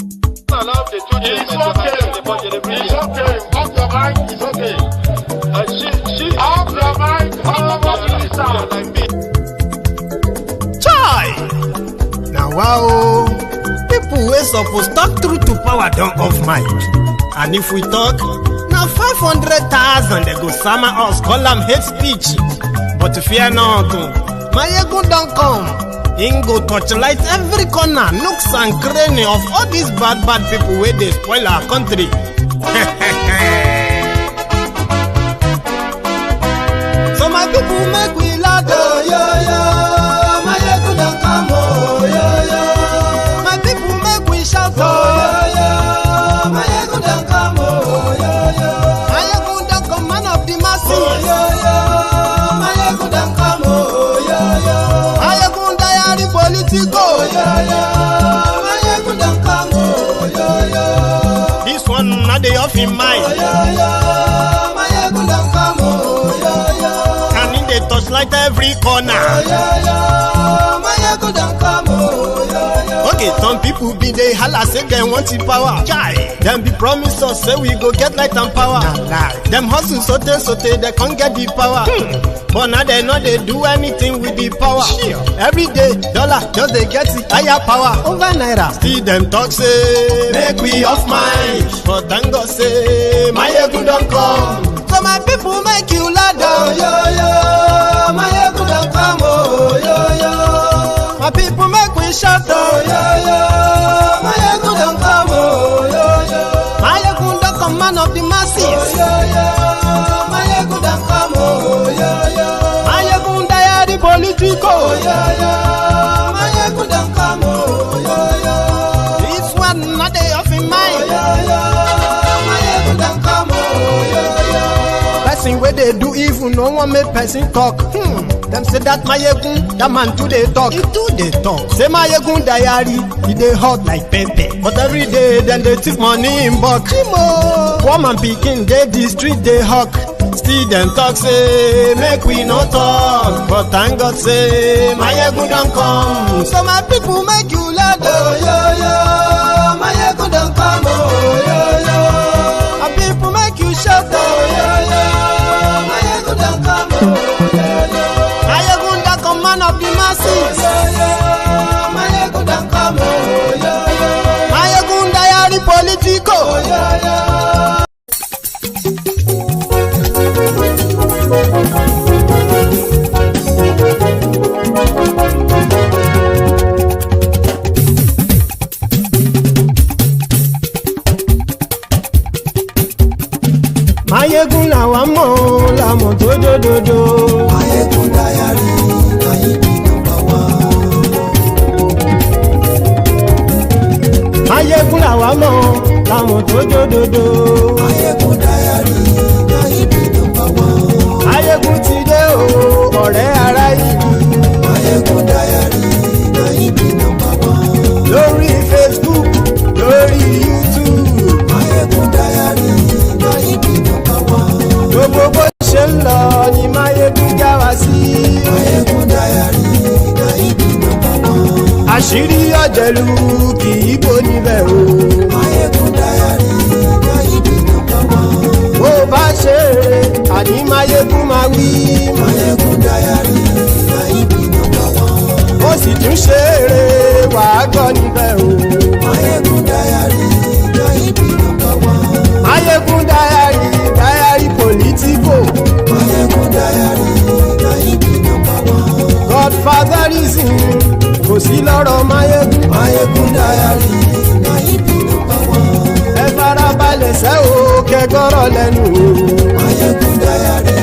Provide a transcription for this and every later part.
Allow the children It's okay. Off your mind. It's okay. Off your mind. Like me. Chai! Now wow, people wey suppose talk truth to power don off mic. And if we talk, now 500,000 they go sama us, call am hate speech. But fear not, my ego don't come. Him go torchlight every corner, nooks and cranny of all these bad people where they spoil our country. So my people make we laugh, oh, yo, yo. My ego don't come, oh, yo, yo. My people make we shout, oh, yo, yo. My ego don't come, oh, yo, yo. My ego don't come, man of the masses, oh, yo, yo. My ego don't come, oh, yo, yo. My ego diary politico, oh, yo, yo. My ego don't come, oh, yo, yo. This one not the off in mind, oh, yo, yo. My ego don't come, oh, yo, yo. And in the touchlight every corner, oh, yo, yo. My ego don't come, oh, yo, yo. Okay, some people be they holla say they want the power. Chai, them be promise us say we go get light and power. Nah. Them hustle sote they can't get the power. But now they know they do anything with the power. Sure. Every day, dollar just they get the higher power over naira. Still them talk say make we off mind. But thank God say my ego don't come. So my people make you laugh, oh, yo, yo. My ego don't come, oh, yo, yo. My people make we shout, oh, yo, yo. My ego don't come, oh, yo, yo. My ego don't come, man of the masses, oh, yo, yo. My ego don't come, oh, yo, yo. My ego diary politico, oh, yo, yo. My ego don't come, oh, yo, yo. This one not they off in mind, oh, yo, yo. My ego don't come, oh, yo, yo. Person where they do evil, no one make person talk. Them say that my egun, that man too they talk. He too they talk. Say my egun diary, he they hot like pepper. But every day then they take money in bulk. Woman picking, they the street they hawk. Still them talk say make we no talk. But thank God say my egun don't come. So my people make you laugh, oh, yo, yo. My egun don't come, oh, yo, yo. My people make you shout, oh, yo, yo. My egun don't come, oh, yo, yo. My ego don't come, man of the masses, oh, yo, yo. My ego don't come, oh, yo, yo. My ego diary politico, oh, yo, yo. Mayegun làwa mọ̀ làmọ̀ tó dòdòdò. Mayegun diary na him be number one. Mayegun làwa mọ̀ làmọ̀ tó dòdòdò. Mayegun diary na him be number one. Mayegun ti dé o ọ̀rẹ́ ara ìlú. Mayegun diary na him be number one. Lórí Facebook lórí YouTube. Mayegun diary na him be number one. Gbogbo bó ṣe ń lọ ni Mayegun já wa sí. Mayegun diary na him be number one. Àṣírí ọ̀jẹ̀lú kì í bò níbẹ̀ o. Mayegun diary na him be number one. Bó bá ṣe eré àní Mayegun máa wí. Mayegun diary na him be number one. Ó sì tún ṣe eré wàá gbọ́ níbẹ̀ o. Mayegun diary na him be number one. Mayegun diary politico. Mayegun diary na him be number one. Godfatherism kò sí lọ́rọ̀ Mayegun. Mayegun diary na him be number one. Ẹ farabalẹ̀ sẹ́ o kẹgọ́rọ̀ lẹ́nu o. Mayegun diary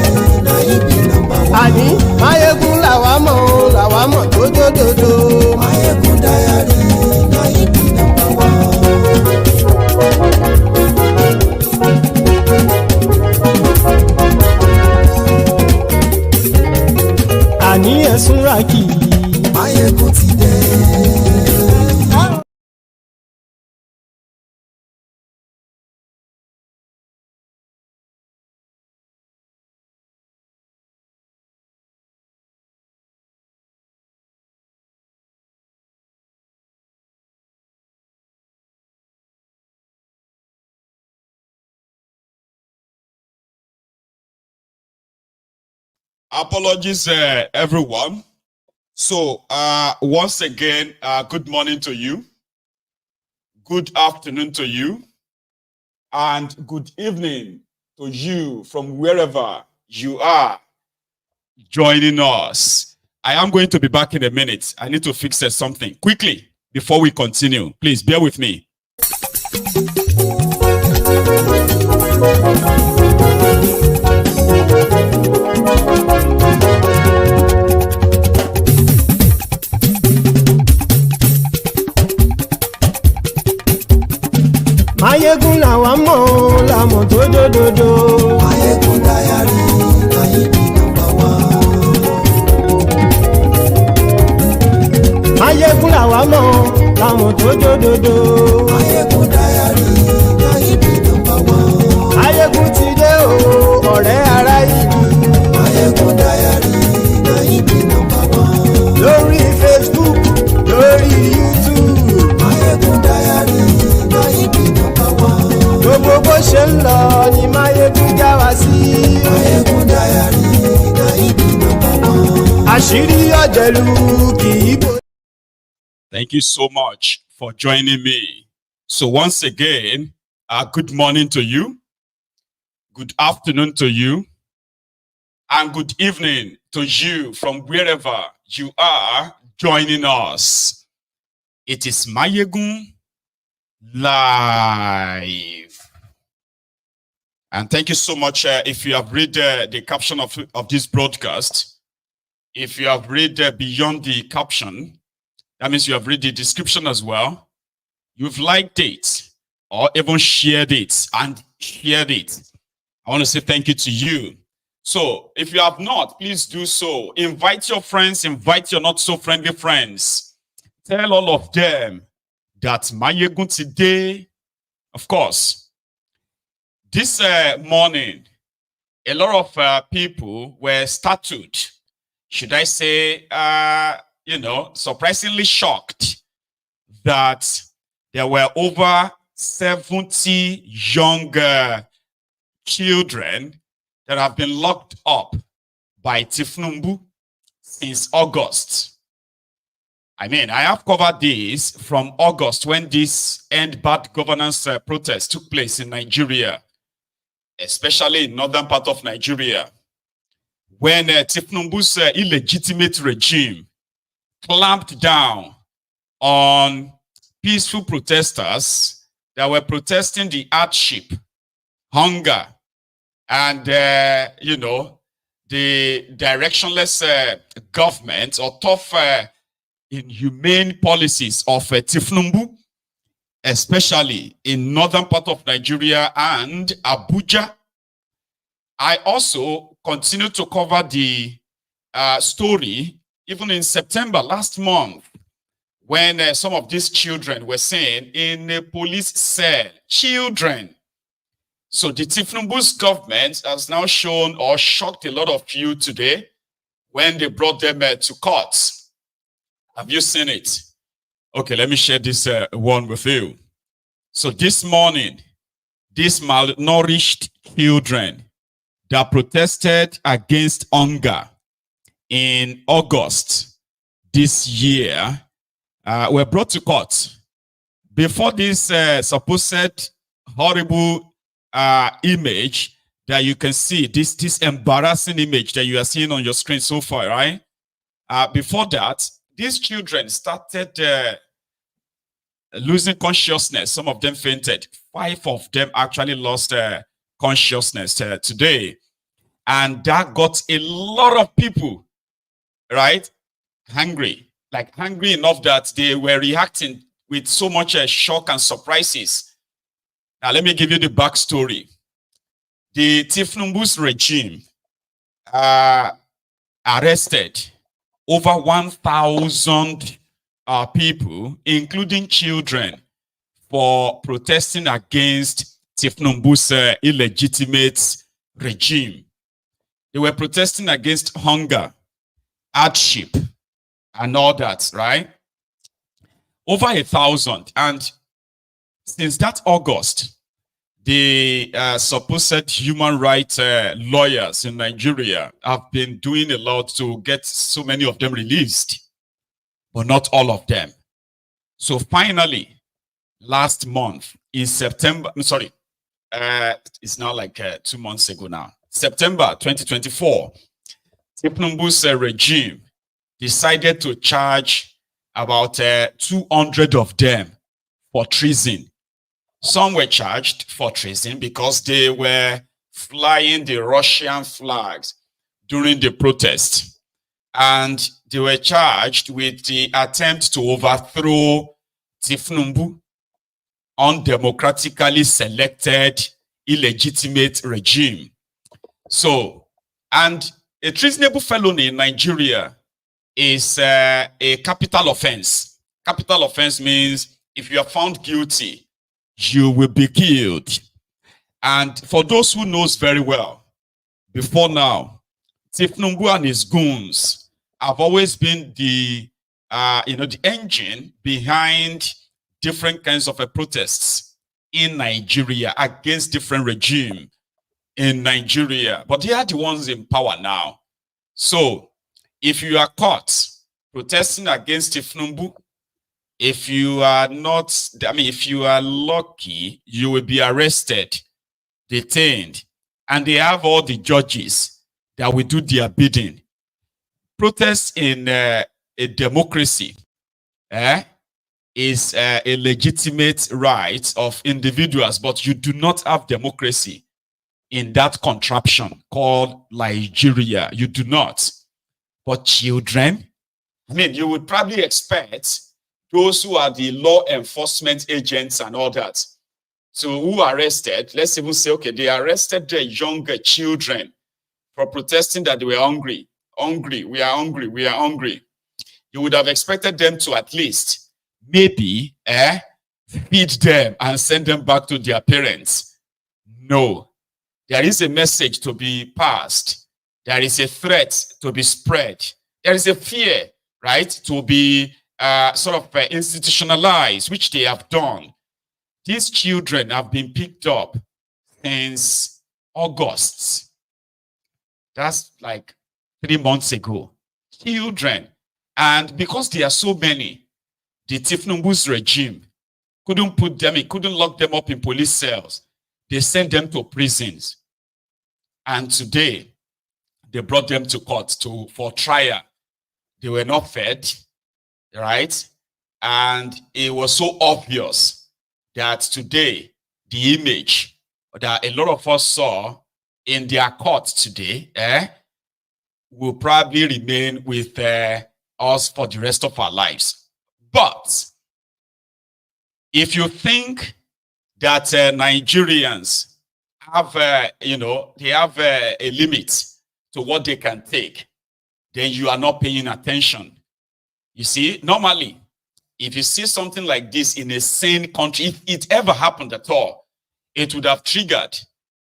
na him be number one. Àní Mayegun làwa mọ̀ tó dòdòdò. Mayegun diary na him be number one. Àní ẹ̀sùn rà kì í. Mayegun ti dé. Apologies, everyone. So, once again, good morning to you, good afternoon to you, and good evening to you from wherever you are joining us. I am going to be back in a minute. I need to fix something quickly before we continue. Please bear with me. Mayegun làwa mọ̀ làmọ̀ tó dòdòdò. Mayegun diary Nayibi #1. Mayegun làwa mọ̀ làmọ̀ tó dòdòdò. Mayegun diary Nayibi #1. Mayegun ti dé o ọ̀rẹ́ ará ìlú. Mayegun diary Nayibi #1. Lórí Facebook lórí YouTube. Mayegun diary Nayibi #1. Gbogbo bó ṣe ń lọ ni Mayegun já wa sí. Mayegun diary Nayibi #1. Àṣírí ọ̀jẹ̀lú kì í bò. Thank you so much for joining me. So once again, good morning to you, good afternoon to you, and good evening to you from wherever you are joining us. It is Mayegun Live. And thank you so much. If you have read the caption of this broadcast, if you have read beyond the caption, that means you have read the description as well. You've liked it or even shared it and shared it. I want to say thank you to you. So if you have not, please do so. Invite your friends, invite your not so friendly friends. Tell all of them that Mayegun today, of course, this morning, a lot of people were startled. Should I say, surprisingly shocked that there were over 70 young children that have been locked up by thiefnubu since August. I mean, I have covered this from August when this End Bad Governance protest took place in Nigeria, especially in northern part of Nigeria, when thiefnubu's illegitimate regime clamped down on peaceful protesters that were protesting the hardship, hunger, and, the directionless government or tough, inhumane policies of thiefnubu, especially in northern part of Nigeria and Abuja. I also continue to cover the story even in September last month, when some of these children were seen in a police cell. Children. So the thiefnubu's government has now shown or shocked a lot of you today when they brought them to court. Have you seen it? Okay, let me share this one with you. So this morning, these malnourished children that protested against hunger in August this year were brought to court. Before this supposed horrible image that you can see, this embarrassing image that you are seeing on your screen so far, right? Before that, these children started losing consciousness. Some of them fainted. 5 of them actually lost consciousness today. And that got a lot of people, right, hungry. Like hungry enough that they were reacting with so much shock and surprises. Now, let me give you the backstory. The thiefnubu's regime arrested over 1,000 people, including children, for protesting against thiefnubu's illegitimate regime. They were protesting against hunger, hardship, and all that, right? Over 1,000. And since that August, the supposed human rights lawyers in Nigeria have been doing a lot to get so many of them released, but not all of them. So finally, last month in September, it's now like 2 months ago now, September 2024, Tinubu's regime decided to charge about 200 of them for treason. Some were charged for treason because they were flying the Russian flags during the protest. And they were charged with the attempt to overthrow Tinubu, undemocratically selected, illegitimate regime. So, and a treasonable felony in Nigeria is a capital offense. Capital offense means if you are found guilty, you will be killed. And for those who knows very well, before now, Tinubu and his goons have always been the the engine behind different kinds of protests in Nigeria against different regime in Nigeria. But they are the ones in power now. So if you are caught protesting against Tinubu, if you are not, if you are lucky, you will be arrested, detained, and they have all the judges that will do their bidding. Protest in a democracy is a legitimate right of individuals, but you do not have democracy in that contraption called Nigeria. You do not. But children, you would probably expect those who are the law enforcement agents and all that, so who arrested, let's even say, okay, they arrested the younger children for protesting that they were hungry. We are hungry. You would have expected them to at least maybe feed them and send them back to their parents. No. There is a message to be passed. There is a threat to be spread. There is a fear, right, to be institutionalized, which they have done. These children have been picked up since August. That's like 3 months ago. Children. And because there are so many, the Tinubu's regime couldn't put them, it couldn't lock them up in police cells. They sent them to prisons. And today, they brought them to court for trial. They were not fed, right? And it was so obvious that today, the image that a lot of us saw in their court today will probably remain with us for the rest of our lives. But if you think that Nigerians have, they have a limit to what they can take, then you are not paying attention. You see, normally, if you see something like this in a sane country, if it ever happened at all, it would have triggered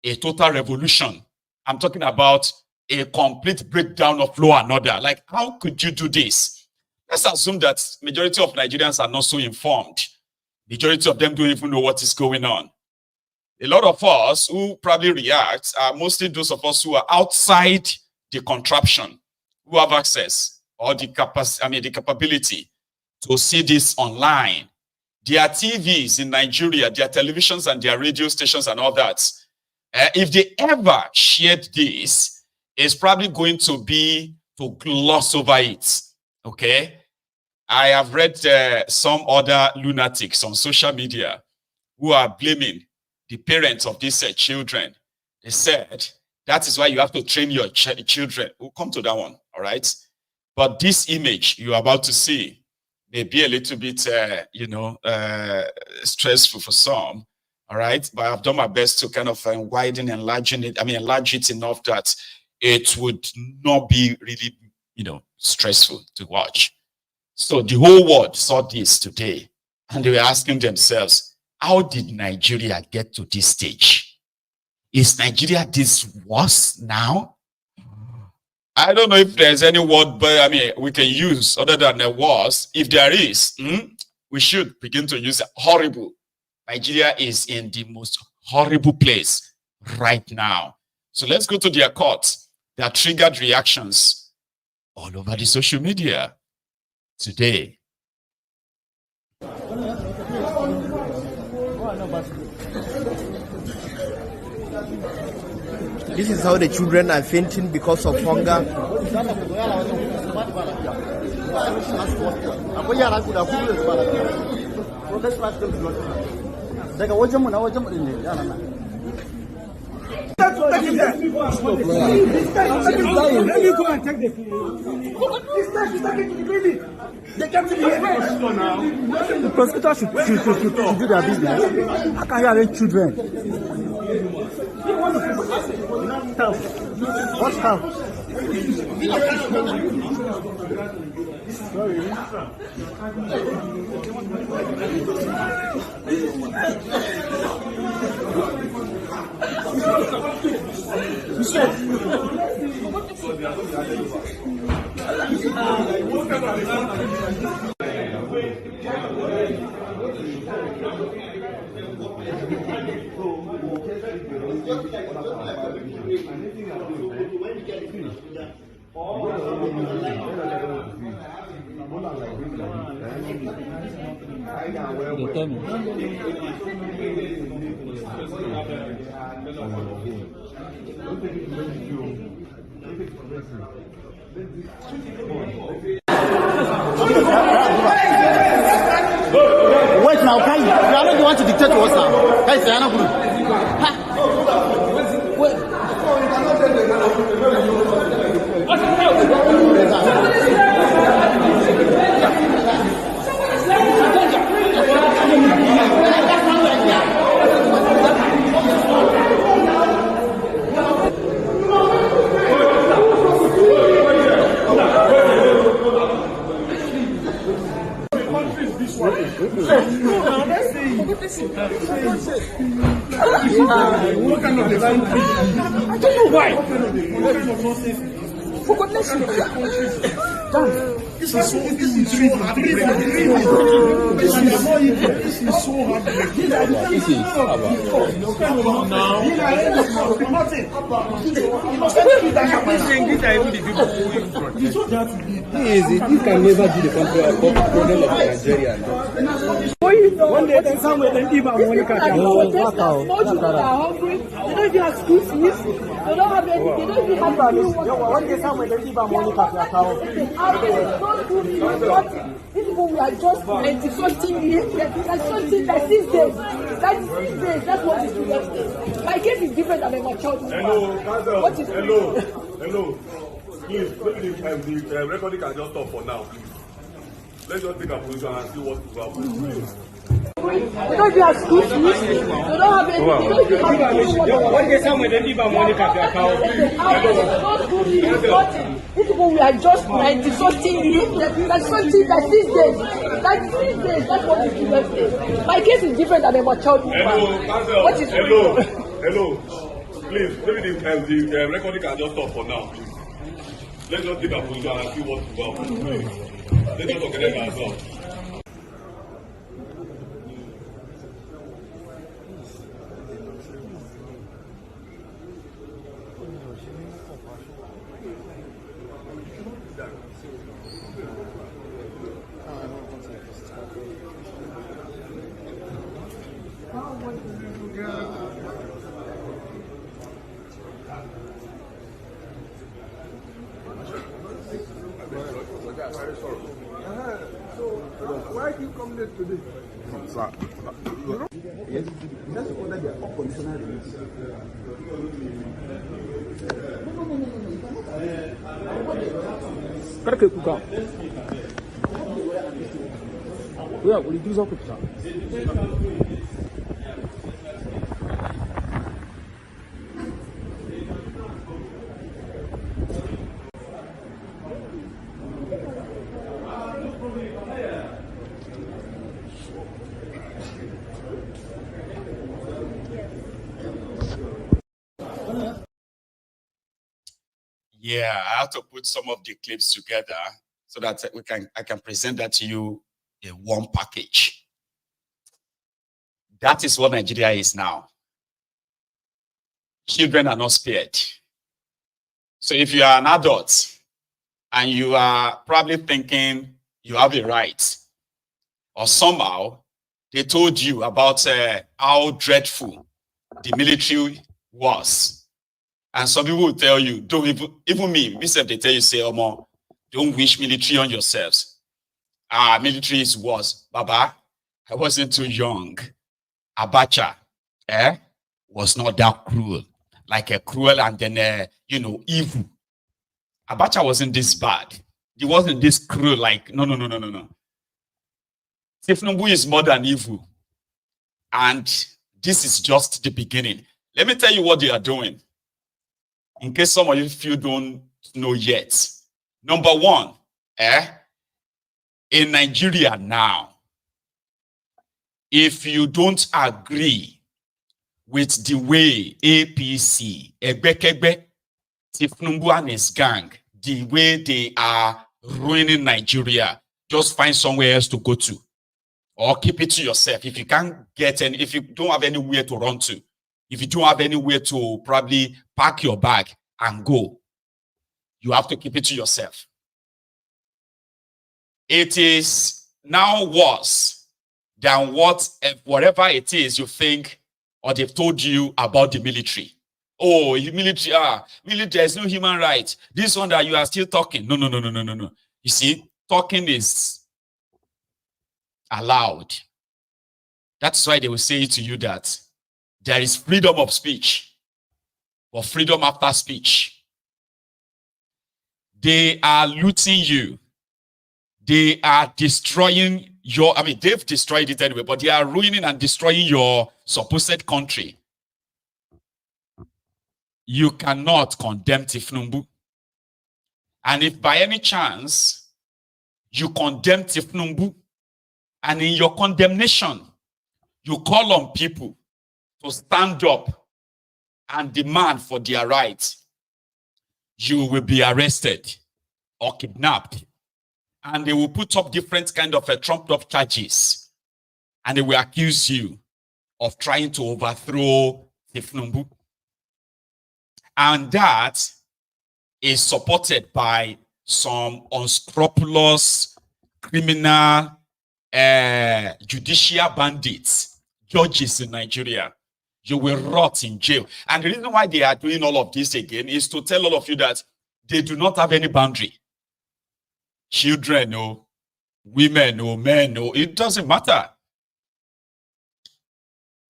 a total revolution. I'm talking about a complete breakdown of law and order. Like, how could you do this? Let's assume that majority of Nigerians are not so informed. Majority of them don't even know what is going on. A lot of us who probably react are mostly those of us who are outside the contraption, who have access or the capacity, the capability to see this online. Their TVs in Nigeria, their televisions and their radio stations and all that, if they ever shared this, it's probably going to be to gloss over it. Okay? I have read some other lunatics on social media who are blaming the parents of these children. They said, that is why you have to train your children. We'll come to that one, all right? But this image you're about to see may be a little bit, stressful for some, all right? But I've done my best to kind of widen, enlarge it enough that it would not be really, stressful to watch. So the whole world saw this today, and they were asking themselves, how did Nigeria get to this stage? Is Nigeria this worse now? I don't know if there's any word, but we can use other than the worse. If there is, we should begin to use horrible. Nigeria is in the most horrible place right now. So let's go to their courts. Their triggered reactions all over the social media today. This is how the children are fainting because of hunger. Let me go and take the they come to the The prosecutor should do their business. How can you arrange children? What's how? Sorry. Wait now, Kai. You are not the one to dictate to us now. Kai, say, I'm I don't know why. For goodness sake. This is so hard. This is so hard. This is this can never be the problem of Nigerian. One day, then somewhere, then give our money card. They don't even have school fees. They don't have any. They don't even have money. One day, somewhere, then give our money card. These people we are just 90-something years. That's 6 days. That's what is the next day. My case is different than my child. What is Hello. Please, maybe the recording can just stop for now, please. Let's just take a position and see what will happen. They don't have school fees. They don't have any. They don't even have one day somewhere they leave our money card to account. These people we are just 90-something years. That's 6 days. That's 6 days. That's what is the next day. My case is different than my child. What is Hello. Please, maybe the recording can just stop for now, please. Let's just take a position and see what will happen. Let's just organize ourselves. Why do you come late today? Yes, that's order their unconditional release. No. Yeah, we'll do something. Yeah, I have to put some of the clips together so that I can present that to you in one package. That is what Nigeria is now. children are not spared. So if you are an adult and you are probably thinking you have a right, or somehow they told you about how dreadful the military was, and some people will tell you, don't even me, myself, they tell you, say, Omo, don't wish military on yourselves. Military is worse. Baba, I wasn't too young. Abacha, was not that cruel. Like a cruel and then, evil. Abacha wasn't this bad. He wasn't this cruel, like, no. Thiefnubu is more than evil. And this is just the beginning. Let me tell you what they are doing. In case some of you don't know yet. Number one, in Nigeria now, if you don't agree with the way APC, Egbekegbe, Thiefnubu and his gang, the way they are ruining Nigeria, just find somewhere else to go to. Or keep it to yourself. If you can't get any, if you don't have anywhere to run to, if you don't have anywhere to probably pack your bag and go, you have to keep it to yourself. It is now worse than whatever it is you think or they've told you about the military. Oh, military, there's no human right. This one that you are still talking. No. You see, talking is allowed. That's why they will say to you that there is freedom of speech or freedom after speech. They are looting you. They are destroying they've destroyed it anyway, but they are ruining and destroying your supposed country. You cannot condemn Thiefnubu. And if by any chance you condemn Thiefnubu, and in your condemnation, you call on people to stand up and demand for their rights, you will be arrested or kidnapped. And they will put up different kind of trumped up charges. And they will accuse you of trying to overthrow Thiefnubu. And that is supported by some unscrupulous criminal judicial bandits, judges in Nigeria. You will rot in jail. And the reason why they are doing all of this again is to tell all of you that they do not have any boundary. Children, no, women, no, men, no, it doesn't matter.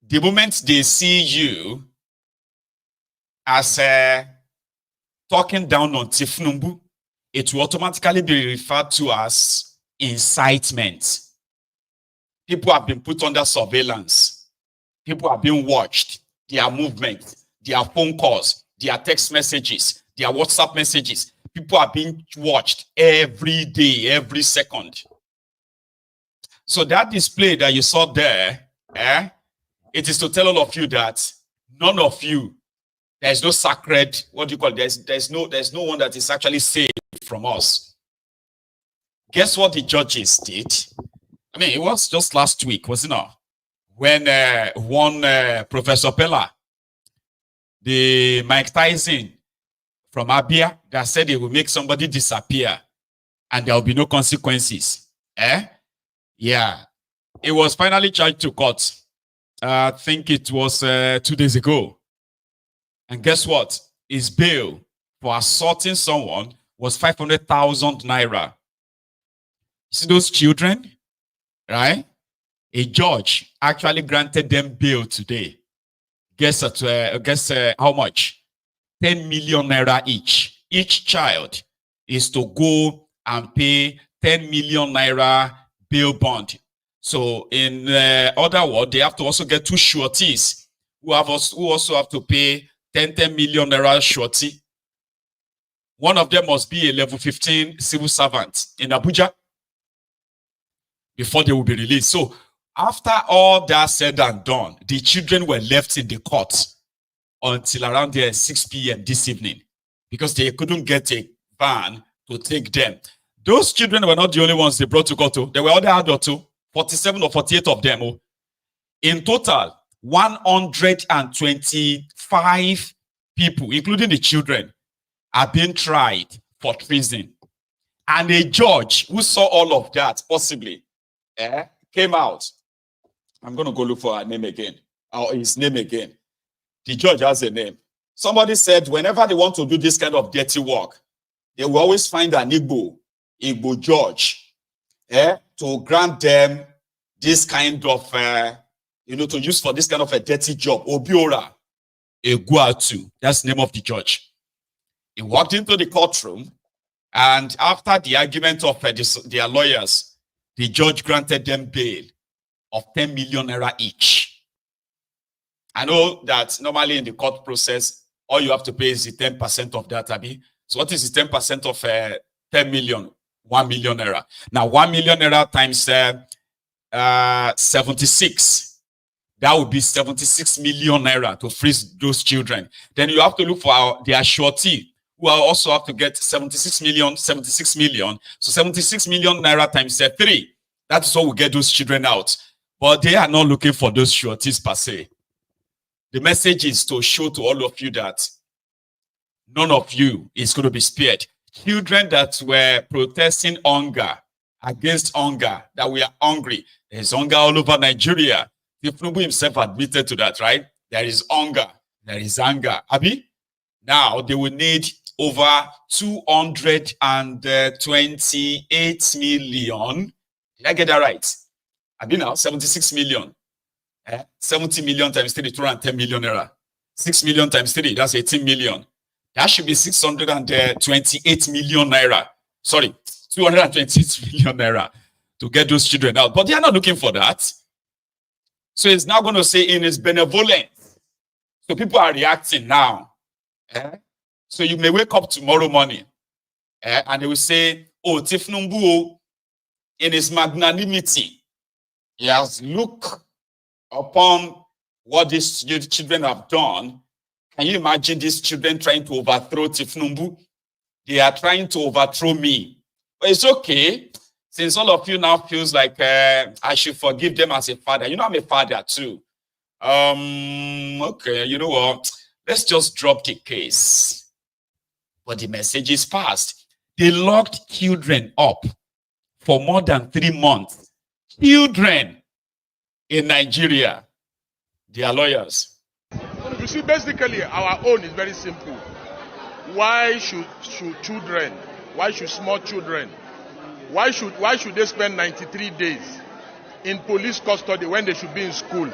The moment they see you as talking down on Thiefnubu, it will automatically be referred to as incitement. People have been put under surveillance. People are being watched. Their movement, their phone calls, their text messages, their WhatsApp messages. People are being watched every day, every second. So that display that you saw there, it is to tell all of you that none of you, there's no sacred, what do you call it? There's no one that is actually saved from us. Guess what the judges did? I mean, it was just last week, wasn't it? When one Professor Pella, the Mike Tyson from Abuja, that said they will make somebody disappear and there will be no consequences. Yeah. It was finally charged to court. I think it was 2 days ago. And guess what? His bail for assaulting someone was 500,000 naira. You see those children? Right? A judge actually granted them bail today. Guess how much? 10 million naira each. Each child is to go and pay 10 million naira bail bond. So in other words, they have to also get 2 sureties who also have to pay 10 million naira surety. One of them must be a level 15 civil servant in Abuja before they will be released. So after all that said and done, the children were left in the court until around 6 p.m. this evening because they couldn't get a van to take them. Those children were not the only ones they brought to court. There were other adults, 47 or 48 of them. In total, 125 people, including the children, are being tried for treason. And a judge who saw all of that, possibly, came out. I'm going to go look for her name again, or his name again. The judge has a name. Somebody said whenever they want to do this kind of dirty work, they will always find an Igbo judge to grant them this kind of, to use for this kind of a dirty job. Obiora Eguatu, that's the name of the judge. He walked into the courtroom, and after the argument of their lawyers, the judge granted them bail of 10 million naira each. I know that normally in the court process, all you have to pay is the 10% of that, Abi. So what is the 10% of 10 million? 1 million naira. Now, 1 million naira times 76. That would be 76 million naira to freeze those children. Then you have to look for their surety, who also have to get 76 million. So 76 million naira times 3. That's how we get those children out. But they are not looking for those sureties per se. The message is to show to all of you that none of you is going to be spared. Children that were protesting hunger, against hunger, that we are hungry. There's hunger all over Nigeria. Tinubu himself admitted to that, right? There is hunger. There is anger. Abi? Now they will need over 228 million. Did I get that right? Abi now, 76 million. 70 million times 3, 210 million naira. 6 million times 3, that's 18 million. That should be 628 million naira. Sorry, 228 million naira to get those children out. But they are not looking for that. So it's now going to say in his benevolence. So people are reacting now. So you may wake up tomorrow morning and they will say, oh, Tinubu, in his magnanimity, he has looked upon what these children have done. Can you imagine these children trying to overthrow Tinubu? They are trying to overthrow me. But it's okay. Since all of you now feels like I should forgive them as a father. You know, I'm a father too. Okay, you know what? Let's just drop the case. But the message is passed. They locked children up for more than 3 months. Children in Nigeria. They are lawyers. You see, basically, our own is very simple. Why should children, why should small children, why should they spend 93 days in police custody when they should be in school?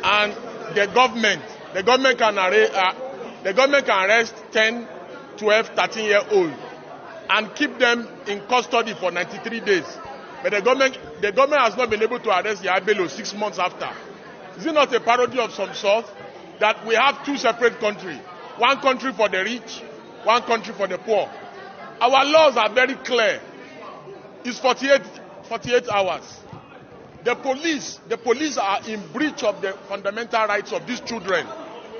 And the government can arrest 10, 12, 13-year-old and keep them in custody for 93 days. But the government has not been able to arrest Yabelo 6 months after. Is it not a parody of some sort that we have 2 separate countries? One country for the rich, one country for the poor. Our laws are very clear. It's 48 hours. The police are in breach of the fundamental rights of these children.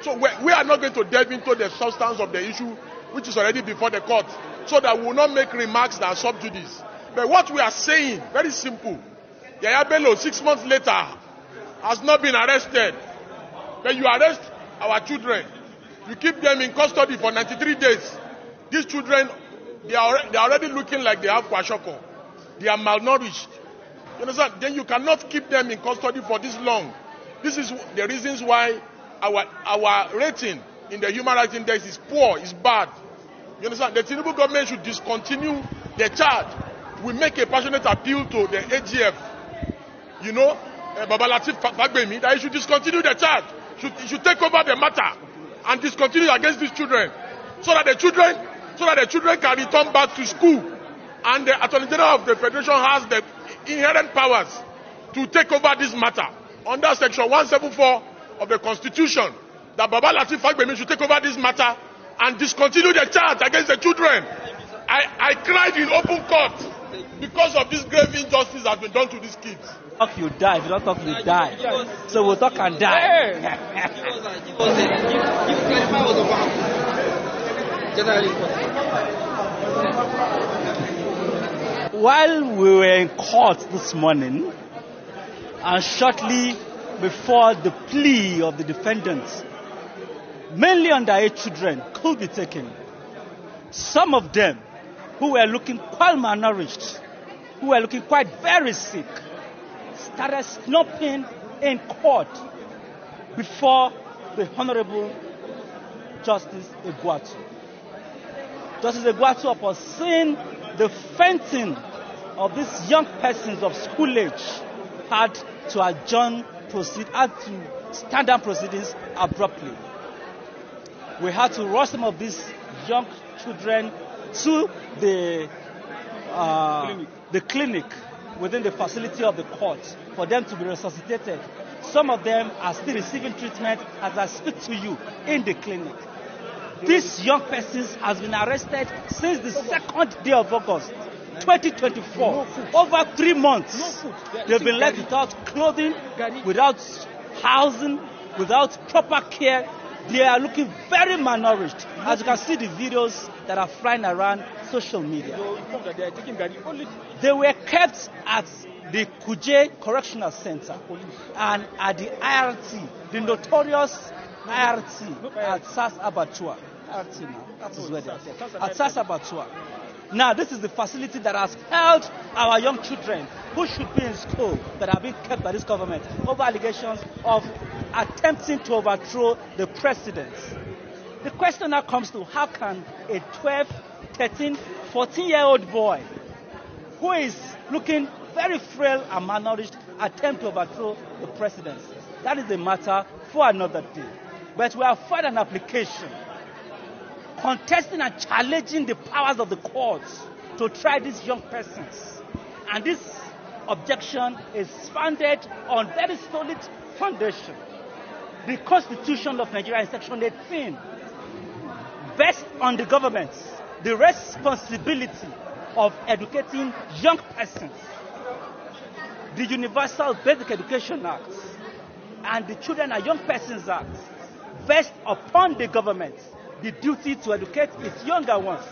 So we are not going to delve into the substance of the issue, which is already before the court, so that we will not make remarks that are sub judice. But what we are saying, very simple. Yaya Bello, 6 months later, has not been arrested. But you arrest our children. You keep them in custody for 93 days. These children, they are already looking like they have kwashoko. They are malnourished. You understand? Then you cannot keep them in custody for this long. This is the reasons why our rating in the Human Rights Index is poor, is bad. You understand? The Tinubu government should discontinue the charge. We make a passionate appeal to the AGF, Baba Latif Fagbemi, that he should discontinue the charge. He should take over the matter and discontinue against these children, so that the children can return back to school. And the Attorney General of the Federation has the inherent powers to take over this matter under Section 174 of the Constitution. That Baba Latif Fagbemi should take over this matter and discontinue the charge against the children. I cried in open court because of this grave injustice that has been done to these kids. Talk, you die. If you don't talk, you die. So we'll talk and die. While we were in court this morning, and shortly before the plea of the defendants, mainly underage children, could be taken. Some of them who were looking quite malnourished, who were looking quite very sick, started snapping in court before the Honorable Justice Egwatu. Justice Egwatu, upon seeing the fainting of these young persons of school age, had to adjourn had to stand down proceedings abruptly. We had to rush some of these young children to the clinic within the facility of the court for them to be resuscitated. Some of them are still receiving treatment as I speak to you in the clinic. These young persons has been arrested since the 2nd day of August 2024. Over 3 months, they've been left without clothing, without housing, without proper care. They are looking very malnourished, as you can see the videos that are flying around social media. They were kept at the Kuje Correctional Center and at the IRT, the notorious IRT at SAS Abatua. IRT now, that is where they are. At SAS Abatua. Now, this is the facility that has held our young children who should be in school that are being kept by this government over allegations of attempting to overthrow the president. The question now comes to, how can a 12, 13, 14-year-old boy who is looking very frail and malnourished attempt to overthrow the presidency? That is a matter for another day. But we have filed an application contesting and challenging the powers of the courts to try these young persons. And this objection is founded on very solid foundation. The Constitution of Nigeria in Section 18 vests on the government the responsibility of educating young persons. The Universal Basic Education Act and the Children and Young Persons Act vest upon the government the duty to educate its younger ones.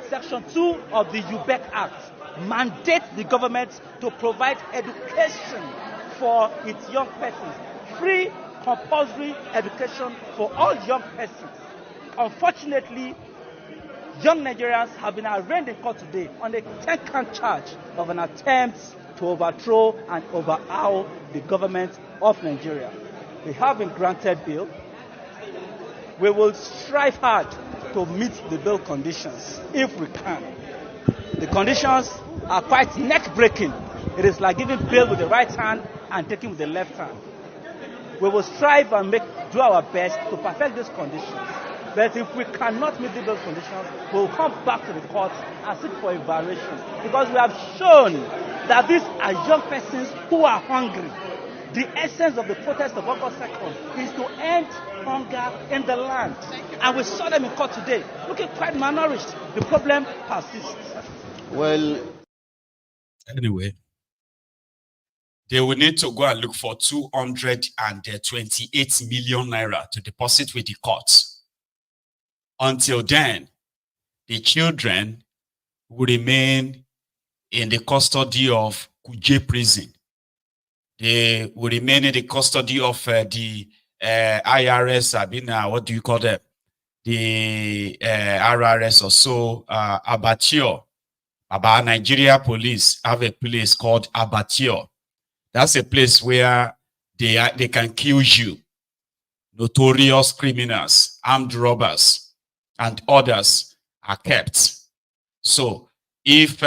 Section 2 of the UBEC Act mandates the government to provide education for its young persons. Free, compulsory education for all young persons. Unfortunately, young Nigerians have been arraigned in court today on a 10-count charge of an attempt to overthrow and overhaul the government of Nigeria. They have been granted bail. We will strive hard to meet the bail conditions if we can. The conditions are quite neck-breaking. It is like giving bail with the right hand and taking with the left hand. We will strive and do our best to perfect these conditions. But if we cannot meet the bail conditions, we will come back to the courts and seek for a variation. Because we have shown that these are young persons who are hungry. The essence of the protest of August 2nd is to end hunger in the land. And we saw them in court today, looking quite malnourished. The problem persists. Well, anyway, they will need to go and look for 228 million naira to deposit with the courts. Until then, the children will remain in the custody of Kuje prison. They will remain in the custody of the IRS, what do you call them? The RRS or so, Abattoir. About Nigeria police have a place called Abattoir. That's a place where they can kill you. Notorious criminals, armed robbers, and others are kept. So if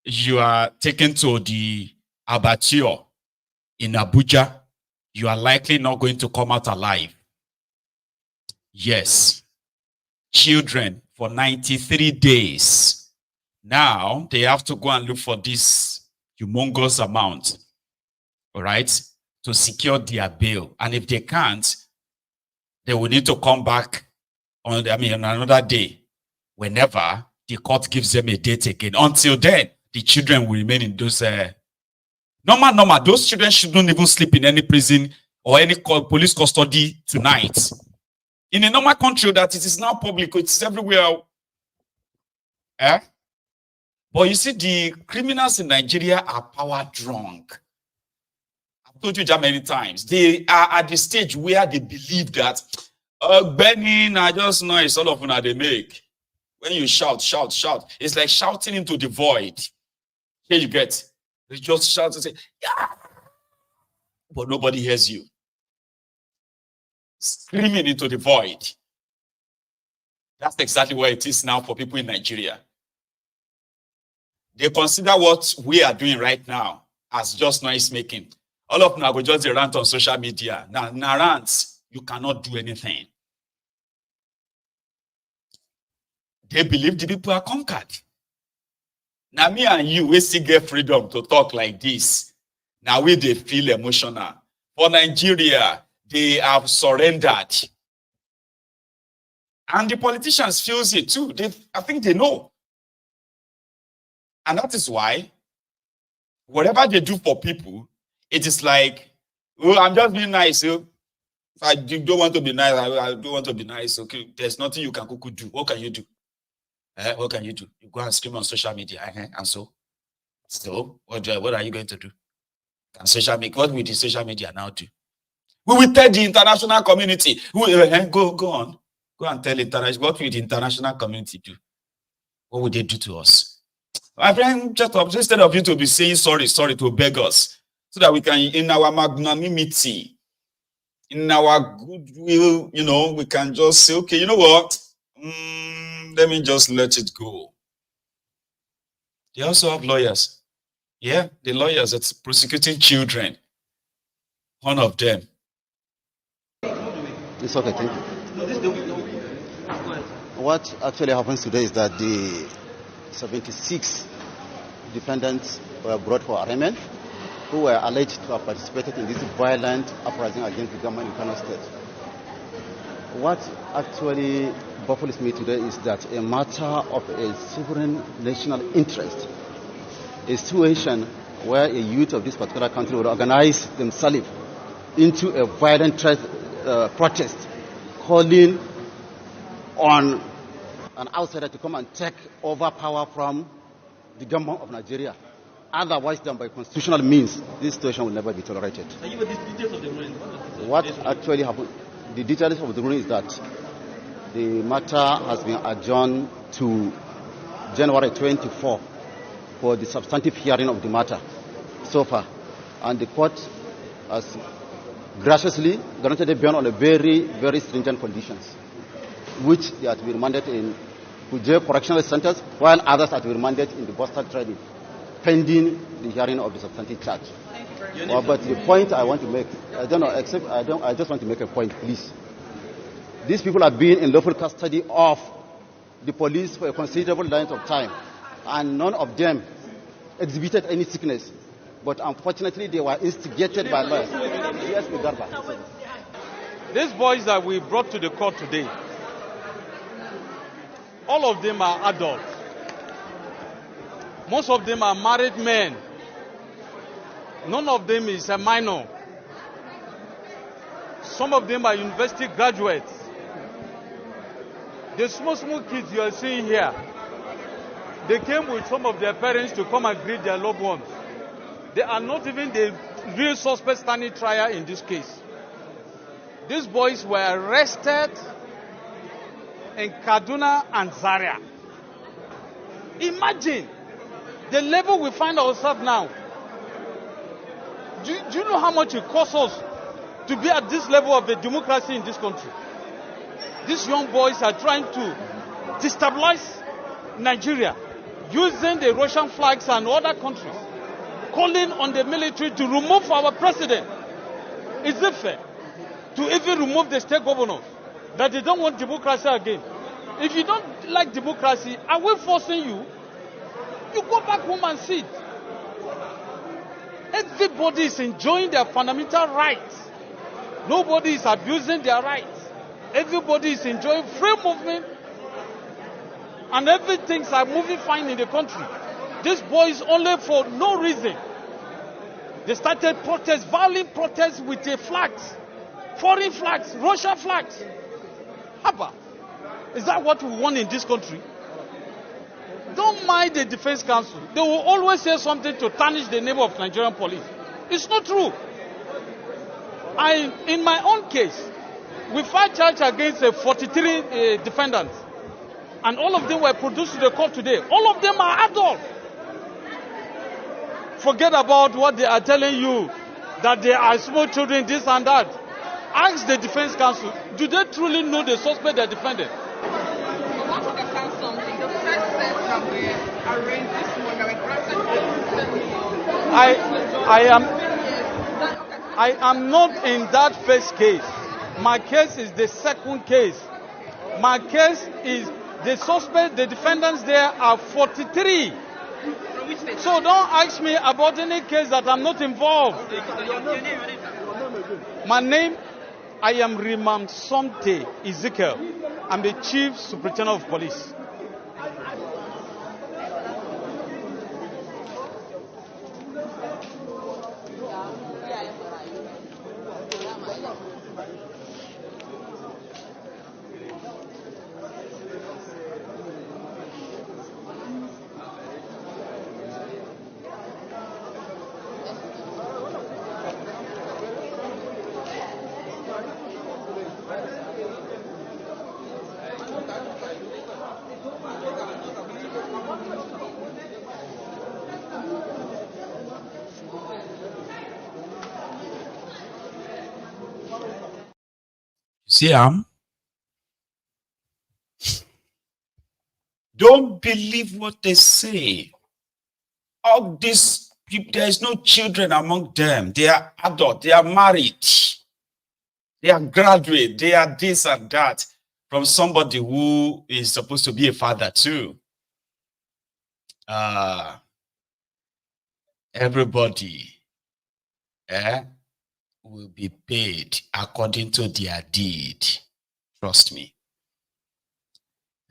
you are taken to the Abattoir in Abuja, you are likely not going to come out alive. Yes. Children for 93 days. Now they have to go and look for this humongous amount, all right, to secure their bail. And if they can't, they will need to come back on another day whenever the court gives them a date again. Until then, the children will remain in those normal. Those children shouldn't even sleep in any prison or any police custody tonight. In a normal country that it is now public, it's everywhere. But you see, the criminals in Nigeria are power drunk. I've told you that many times. They are at the stage where they believe that Benny, I just noise all of them they make. When you shout, shout, shout, it's like shouting into the void. Here you get. You just shout and say, yeah. But nobody hears you. Screaming into the void. That's exactly where it is now for people in Nigeria. They consider what we are doing right now as just noise making. All of them are going to just rant on social media. Now rants, you cannot do anything. They believe the people are conquered. Now me and you, we still get freedom to talk like this. Now they feel emotional. For Nigeria, they have surrendered. And the politicians feel it too. I think they know. And that is why, whatever they do for people, it is like, oh, I'm just being nice. Oh. If I don't want to be nice, I don't want to be nice. Okay, there's nothing you can do. What can you do? What can you do? You go and scream on social media. And so what are you going to do? And social media, what will the social media now do? We will tell the international community. Go on. Go and tell international. What will the international community do? What would they do to us? My friend, just instead of you to be saying sorry to beg us, so that we can, in our magnanimity, in our goodwill, we can just say, okay, you know what? Let me just let it go. They also have lawyers. Yeah, the lawyers that's prosecuting children. One of them. It's okay, thank you. What actually happens today is that the 76 defendants were brought for arraignment who were alleged to have participated in this violent uprising against the government in Kano State. What actually baffles me today is that a matter of a sovereign national interest, a situation where a youth of this particular country would organize themselves into a violent protest, calling on an outsider to come and take over power from the government of Nigeria, otherwise than by constitutional means, this situation will never be tolerated. Can you give the details of the ruling? What actually happened? The details of the ruling is that the matter has been adjourned to January 24 for the substantive hearing of the matter so far, and the court has graciously granted a bail on a very, very stringent conditions, which they are to be remanded in Kuje Correctional Centers, while others are to be remanded in the Boston Training, pending the hearing of the substantive charge. But the point I want to make, I just want to make a point, please. These people have been in lawful custody of the police for a considerable length of time, and none of them exhibited any sickness. But unfortunately, they were instigated by lawyers. Yes, Garba. These boys that we brought to the court today, all of them are adults. Most of them are married men. None of them is a minor. Some of them are university graduates. The small kids you are seeing here, they came with some of their parents to come and greet their loved ones. They are not even the real suspects standing trial in this case. These boys were arrested in Kaduna and Zaria. Imagine the level we find ourselves now. Do you know how much it costs us to be at this level of the democracy in this country? These young boys are trying to destabilize Nigeria using the Russian flags and other countries, calling on the military to remove our president. Is it fair to even remove the state governors that they don't want democracy again? If you don't like democracy, are we forcing you? You go back home and sit. Everybody is enjoying their fundamental rights. Nobody is abusing their rights. Everybody is enjoying free movement, and everything's are moving fine in the country. These boys only for no reason. They started protests, violent protests with the flags, foreign flags, Russian flags. Haba, is that what we want in this country? Don't mind the Defense Council. They will always say something to tarnish the name of Nigerian police. It's not true. In my own case, We filed charge against 43 defendants. And all of them were produced to the court today. All of them are adults. Forget about what they are telling you, that they are small children, this and that. Ask the defense counsel, do they truly know the suspect they're defending? I want to understand something. The first set that were arraigned this morning, that were granted I am not in that first case. My case is the second case. My case is the suspect, the defendants there are 43. So don't ask me about any case that I'm not involved. My name, I am Rimam Somte Ezekiel. I'm the Chief Superintendent of Police. See, don't believe what they say. All these people, there is no children among them. They are adult, they are married, they are graduate, they are this and that, from somebody who is supposed to be a father too. Everybody will be paid according to their deed. Trust me.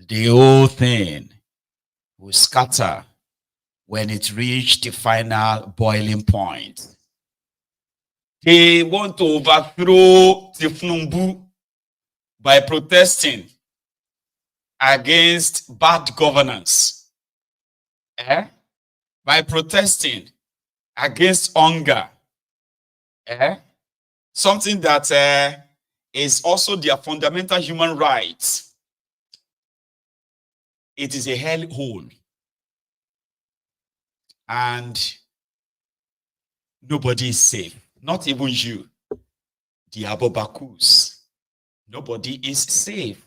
The whole thing will scatter when it reaches the final boiling point. They want to overthrow thiefnubu by protesting against bad governance. By protesting against hunger. Something that is also their fundamental human rights. It is a hellhole. And nobody is safe. Not even you. The Abobakus. Nobody is safe.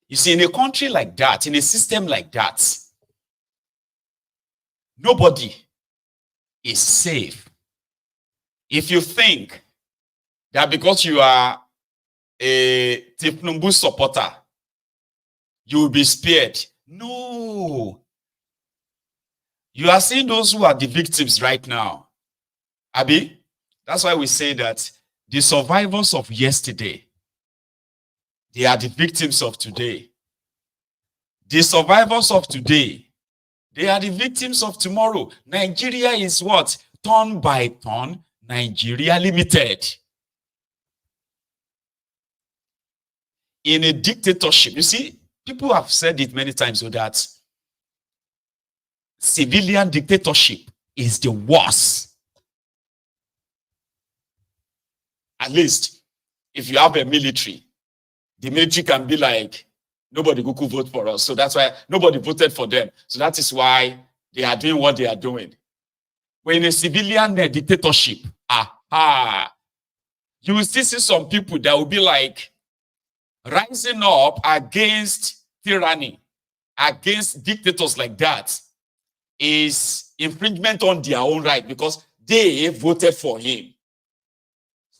You see, in a country like that, in a system like that, nobody is safe. If you think that because you are a thiefnubu supporter, you will be spared. No. You are seeing those who are the victims right now. Abi, that's why we say that the survivors of yesterday, they are the victims of today. The survivors of today, they are the victims of tomorrow. Nigeria is what? Turn by turn, Nigeria Limited. In a dictatorship, you see, people have said it many times so that civilian dictatorship is the worst. At least, if you have a military, the military can be like, nobody could vote for us. So that's why nobody voted for them. So that is why they are doing what they are doing. But in a civilian dictatorship, you will still see some people that will be like rising up against tyranny, against dictators like that, is infringement on their own right because they voted for him.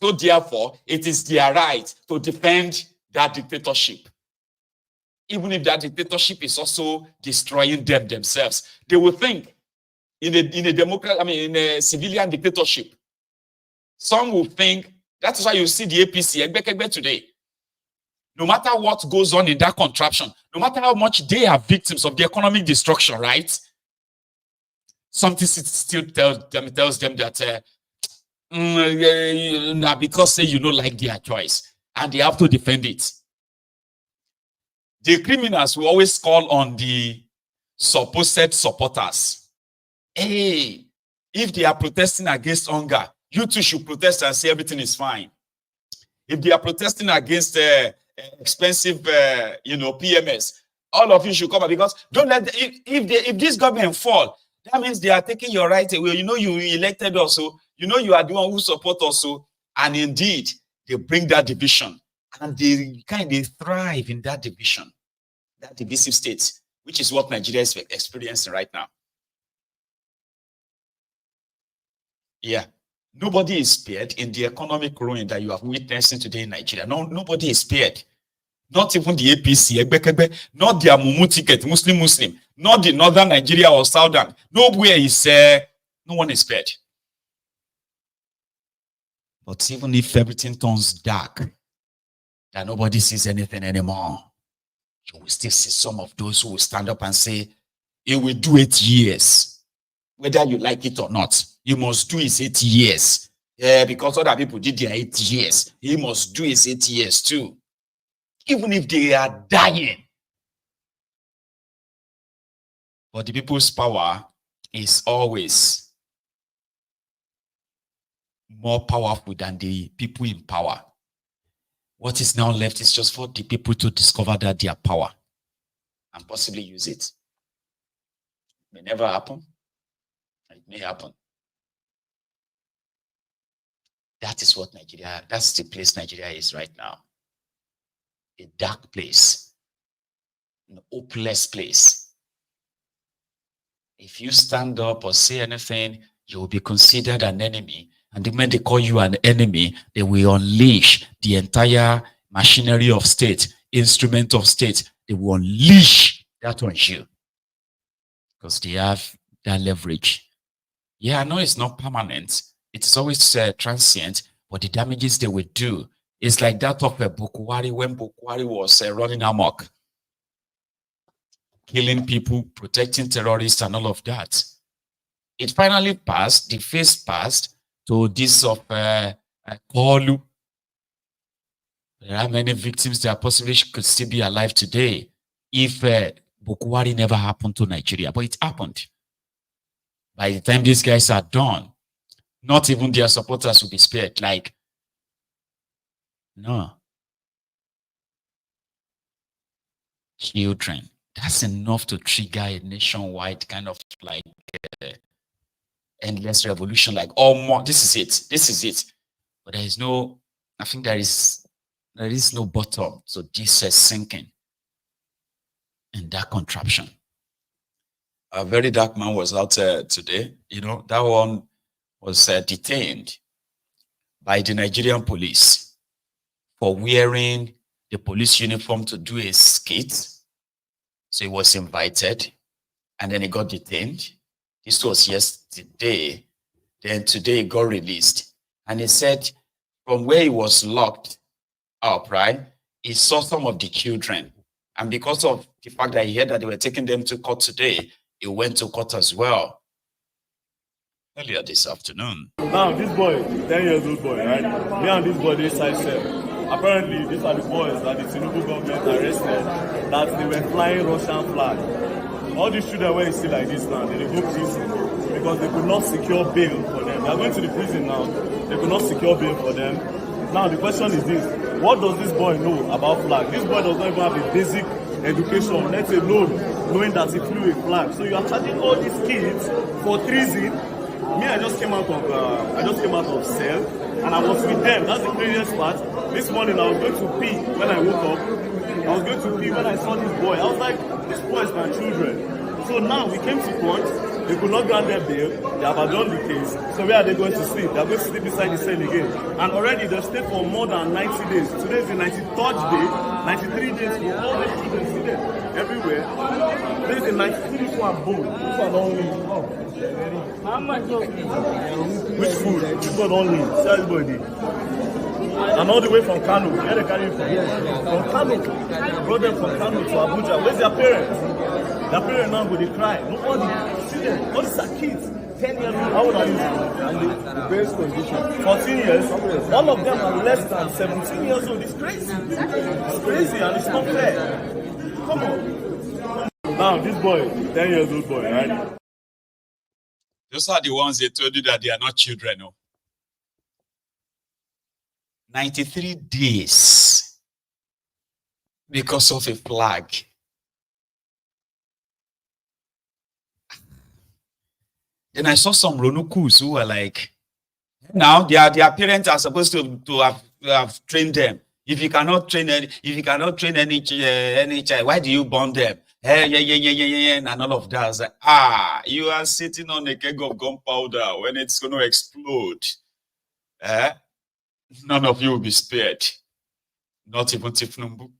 So therefore, it is their right to defend that dictatorship. Even if that dictatorship is also destroying them themselves. They will think in a democracy, in a civilian dictatorship, some will think, that's why you see the APC today. No matter what goes on in that contraption, no matter how much they are victims of the economic destruction, right? Something still tells them that because say you don't like their choice and they have to defend it. The criminals will always call on the supposed supporters. Hey, if they are protesting against hunger, you too should protest and say everything is fine. If they are protesting against expensive, PMS, all of you should come out, because don't let if this government fall, that means they are taking your right away. You elected also. You are the one who support also, and indeed they bring that division, and they thrive in that division, that divisive state, which is what Nigeria is experiencing right now. Yeah. Nobody is spared in the economic ruin that you are witnessing today in Nigeria. No, nobody is spared. Not even the APC, not the Amumu ticket, Muslim, not the Northern Nigeria or Southern. Nowhere is, no one is spared. But even if everything turns dark, that nobody sees anything anymore, you will still see some of those who will stand up and say, it will do 8 years. Whether you like it or not, you must do his 8 years. Yeah, because other people did their 8 years. He must do his 8 years too. Even if they are dying. But the people's power is always more powerful than the people in power. What is now left is just for the people to discover that their power and possibly use it. It may never happen. It may happen. That is what Nigeria, that's the place Nigeria is right now. A dark place, an hopeless place. If you stand up or say anything, you will be considered an enemy. And the moment they call you an enemy, they will unleash the entire machinery of state, instrument of state. They will unleash that on you. Because they have that leverage. Yeah, I know it's not permanent. It's always transient, but the damages they will do is like that of Bukwari when Bukwari was running amok, killing people, protecting terrorists, and all of that. It finally passed, the phase passed to this of Kolu. There are many victims that possibly could still be alive today if Bukwari never happened to Nigeria, but it happened. By the time these guys are done, not even their supporters will be spared. Like, no. Children. That's enough to trigger a nationwide kind of like endless revolution. Like, oh, more, this is it. This is it. But there is no, I think there is no bottom. So this is sinking in that contraption. A very dark man was out today. That one was detained by the Nigerian police for wearing the police uniform to do a skit. So he was invited and then he got detained. This was yesterday. Then today he got released. And he said from where he was locked up, right, he saw some of the children. And because of the fact that he heard that they were taking them to court today, he went to court as well. Earlier this afternoon. Now, this boy, 10 years old boy, right? Me and this boy, they side cell. Apparently, these are the boys that the Tinubu government arrested, that they were flying Russian flag. All these children, when you see like this now, they go prison because they could not secure bail for them. They are going to the prison now. They could not secure bail for them. Now, the question is this. What does this boy know about flag? This boy does not even have a basic education, let alone knowing that he flew a flag. So you are charging all these kids for treason. Me, I just came out of cell, and I was with them. That's the craziest part. This morning I was going to pee when I woke up. I was going to pee when I saw this boy. I was like, this boy is my children. So now we came to court. They could not grant their bail. They have adjourned the case. So where are they going to sleep? They are going to sleep beside the cell again. And already they've stayed for more than 90 days. Today is the 93rd day. 93 days for all the children seated everywhere. Today is the 93rd one. Boom. This one only. Oh. How much? Which food? This one only. Tell everybody. And all the way from Kano. Where they carry from? From Kano. Brought them from Kano to Abuja. Where's their parents? Their parents now go they cry. Nobody. See them. All these are kids. 10 years old. How old are you? And the best condition. 14 years. All of them are less than 17 years old. It's crazy. It's crazy and it's not fair. Come on. Now this boy, 10 years old boy, right? Those are the ones they told you that they are not children. No? 93 days because of a flag. Then I saw some Ronukus who were like, now their parents are supposed to have trained them. If you cannot train any child, why do you burn them? And all of that. Like, you are sitting on a keg of gunpowder when it's going to explode. None of you will be spared. Not even thiefnubu.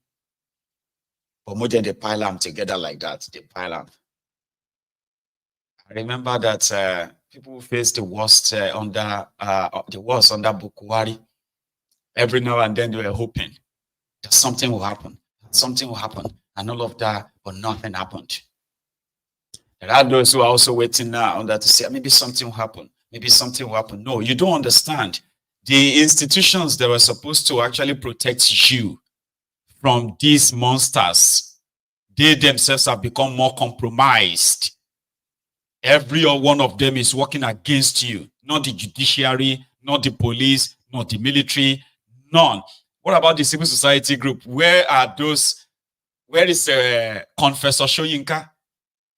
But more than they pile them together like that. They pile them. I remember that people face the worst under Bukwari. Every now and then they were hoping that something will happen, and all of that, but nothing happened. There are those who are also waiting now on that to say maybe something will happen, maybe something will happen. No, you don't understand. The institutions that were supposed to actually protect you from these monsters, they themselves have become more compromised. Every one of them is working against you. Not the judiciary, not the police, not the military, none. What about the civil society group? Where are those? Where is Confessor Shoyinka?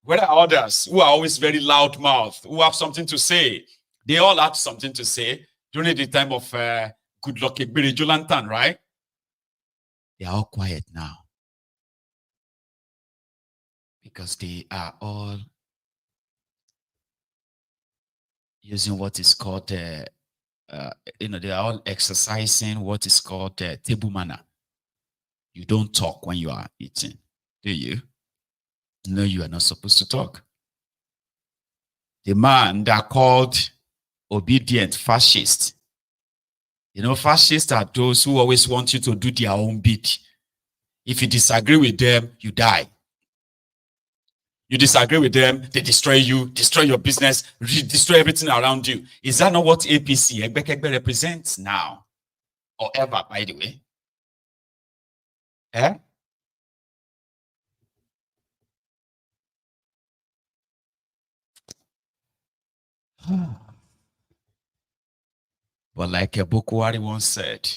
Where are others who are always very loud mouthed, who have something to say? They all had something to say during the time of Good Luck Ebere Jolantan, right? They are all quiet now. Because they are all using what is called, they are all exercising what is called table manner. You don't talk when you are eating, do you? No, you are not supposed to talk. The man that called obedient fascist. You know, fascists are those who always want you to do their own bit. If you disagree with them, you die. You disagree with them, they destroy you, destroy your business, destroy everything around you. Is that not what APC, Egbekegbe, represents now? Or ever, by the way? But like Bukwari once said,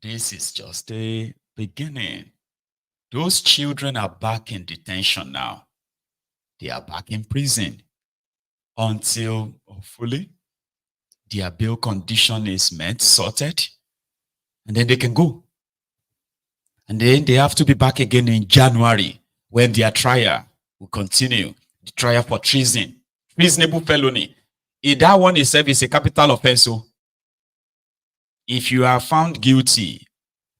this is just a beginning. Those children are back in detention now. They are back in prison until, hopefully, their bail condition is met, sorted, and then they can go. And then they have to be back again in January when their trial will continue. The trial for treason, treasonable felony. If that one itself is a capital offense, so if you are found guilty,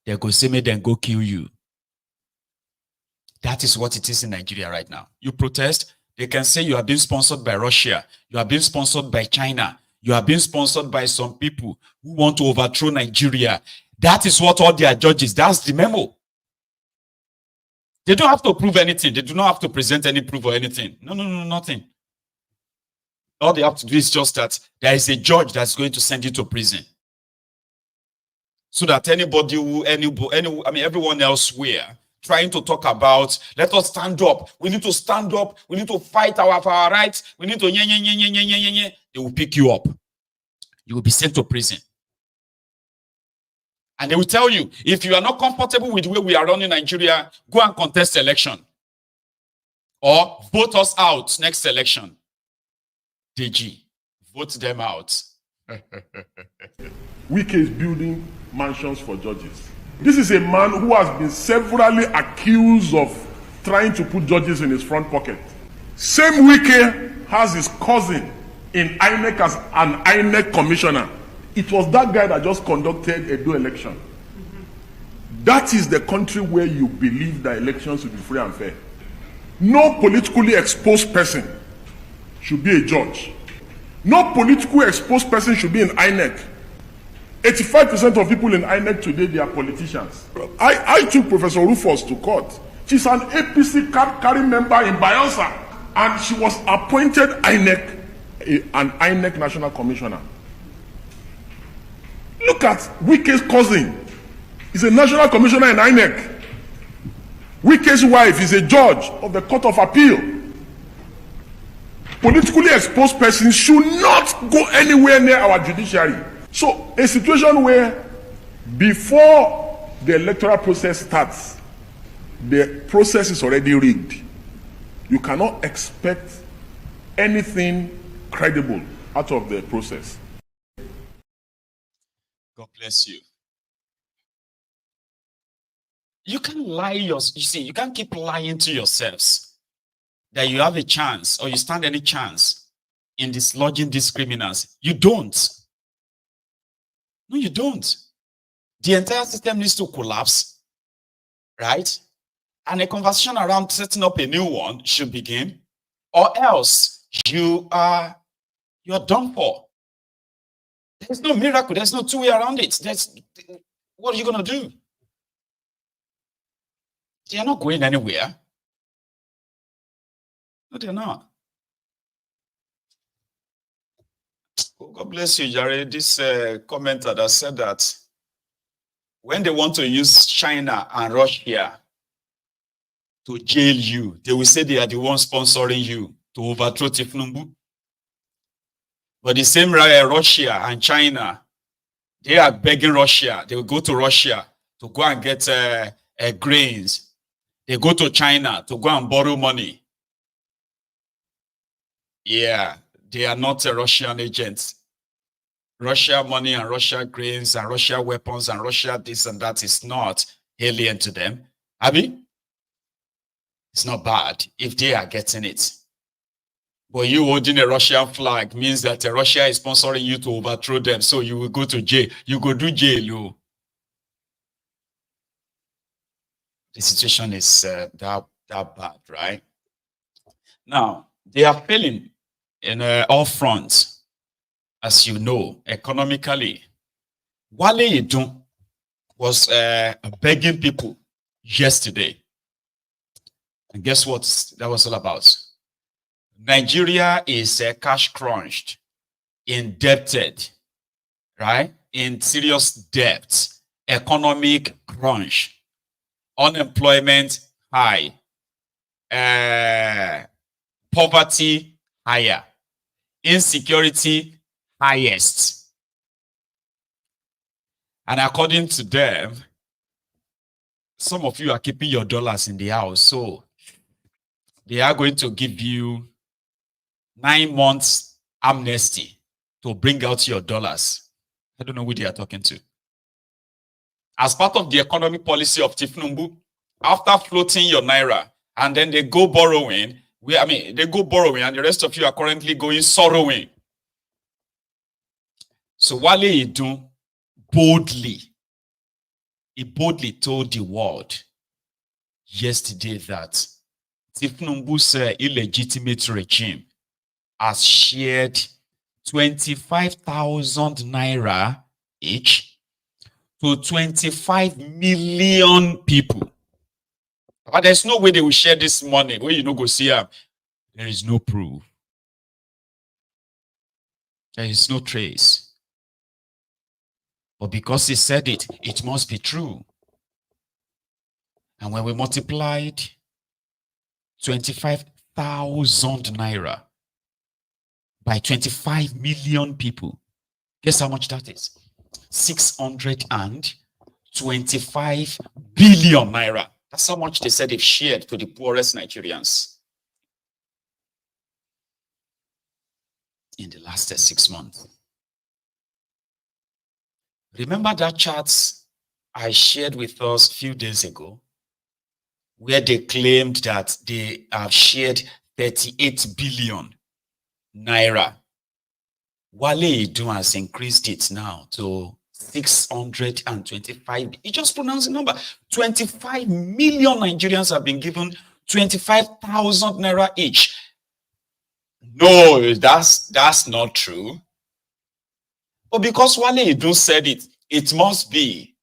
they go say me, then go kill you. That is what it is in Nigeria right now. You protest, they can say you are being sponsored by Russia, you are being sponsored by China, you are being sponsored by some people who want to overthrow Nigeria. That is what all their judges, that's the memo. They don't have to prove anything. They do not have to present any proof or anything. No, nothing. All they have to do is just that there is a judge that's going to send you to prison. So that anybody who, everyone elsewhere trying to talk about, let us stand up. We need to stand up. We need to fight for our rights. We need to, they will pick you up. You will be sent to prison. And they will tell you, if you are not comfortable with the way we are running Nigeria, go and contest election. Or vote us out next election. DG, vote them out. Wike is building mansions for judges. This is a man who has been severally accused of trying to put judges in his front pocket. Same Wike has his cousin in INEC as an INEC commissioner. It was that guy that just conducted a Edun election. That is the country where you believe that elections will be free and fair. No politically exposed person should be a judge. No politically exposed person should be in INEC. 85% of people in INEC today, they are politicians. I took Professor Rufus to court. She's an APC card-carrying member in Bayelsa, and she was appointed an INEC national commissioner. Look at Wike's cousin. He's a national commissioner in INEC. Wike's wife is a judge of the Court of Appeal. Politically exposed persons should not go anywhere near our judiciary. So a situation where before the electoral process starts, the process is already rigged. You cannot expect anything credible out of the process. God bless you. You can't lie you see, you can't keep lying to yourselves that you have a chance or you stand any chance in dislodging these criminals. You don't. No, you don't. The entire system needs to collapse, right? And a conversation around setting up a new one should begin, or else you're done for. There's no miracle. There's no two way around it. What are you going to do? They're not going anywhere. No, they're not. Oh, God bless you, Jared. This commenter that said that when they want to use China and Russia to jail you, they will say they are the ones sponsoring you to overthrow thiefnubu. But the same Russia and China, they are begging Russia. They will go to Russia to go and get grains. They go to China to go and borrow money. Yeah, they are not Russian agents. Russia money and Russia grains and Russia weapons and Russia this and that is not alien to them. Abi? It's not bad if they are getting it. But you holding a Russian flag means that Russia is sponsoring you to overthrow them. So you will go to jail. You go do jail. Oh. The situation is that bad, right? Now, they are failing in all fronts, as you know, economically. Wale Edun was begging people yesterday. And guess what that was all about? Nigeria is cash crunched, indebted, right? In serious debt, economic crunch, unemployment high, poverty higher, insecurity highest. And according to them, some of you are keeping your dollars in the house, so they are going to give you 9 months amnesty to bring out your dollars. I don't know who they are talking to. As part of the economic policy of thiefnubu, after floating your naira, and then they go borrowing, they go borrowing, and the rest of you are currently going sorrowing. So Wale Edun boldly told the world yesterday that thiefnubu's illegitimate regime has shared 25,000 naira each to 25 million people. But there's no way they will share this money. Where you go see them, there is no proof. There is no trace. But because he said it, it must be true. And when we multiplied 25,000 naira by 25 million people, guess how much that is? 625 billion naira. That's how much they said they've shared to the poorest Nigerians in the last 6 months. Remember that chart I shared with us a few days ago, where they claimed that they have shared 38 billion naira. Wale Edun has increased it now to 625. He just pronounced the number. 25 million Nigerians have been given 25,000 naira each. No, that's not true. But because Wale Edun said it, it must be.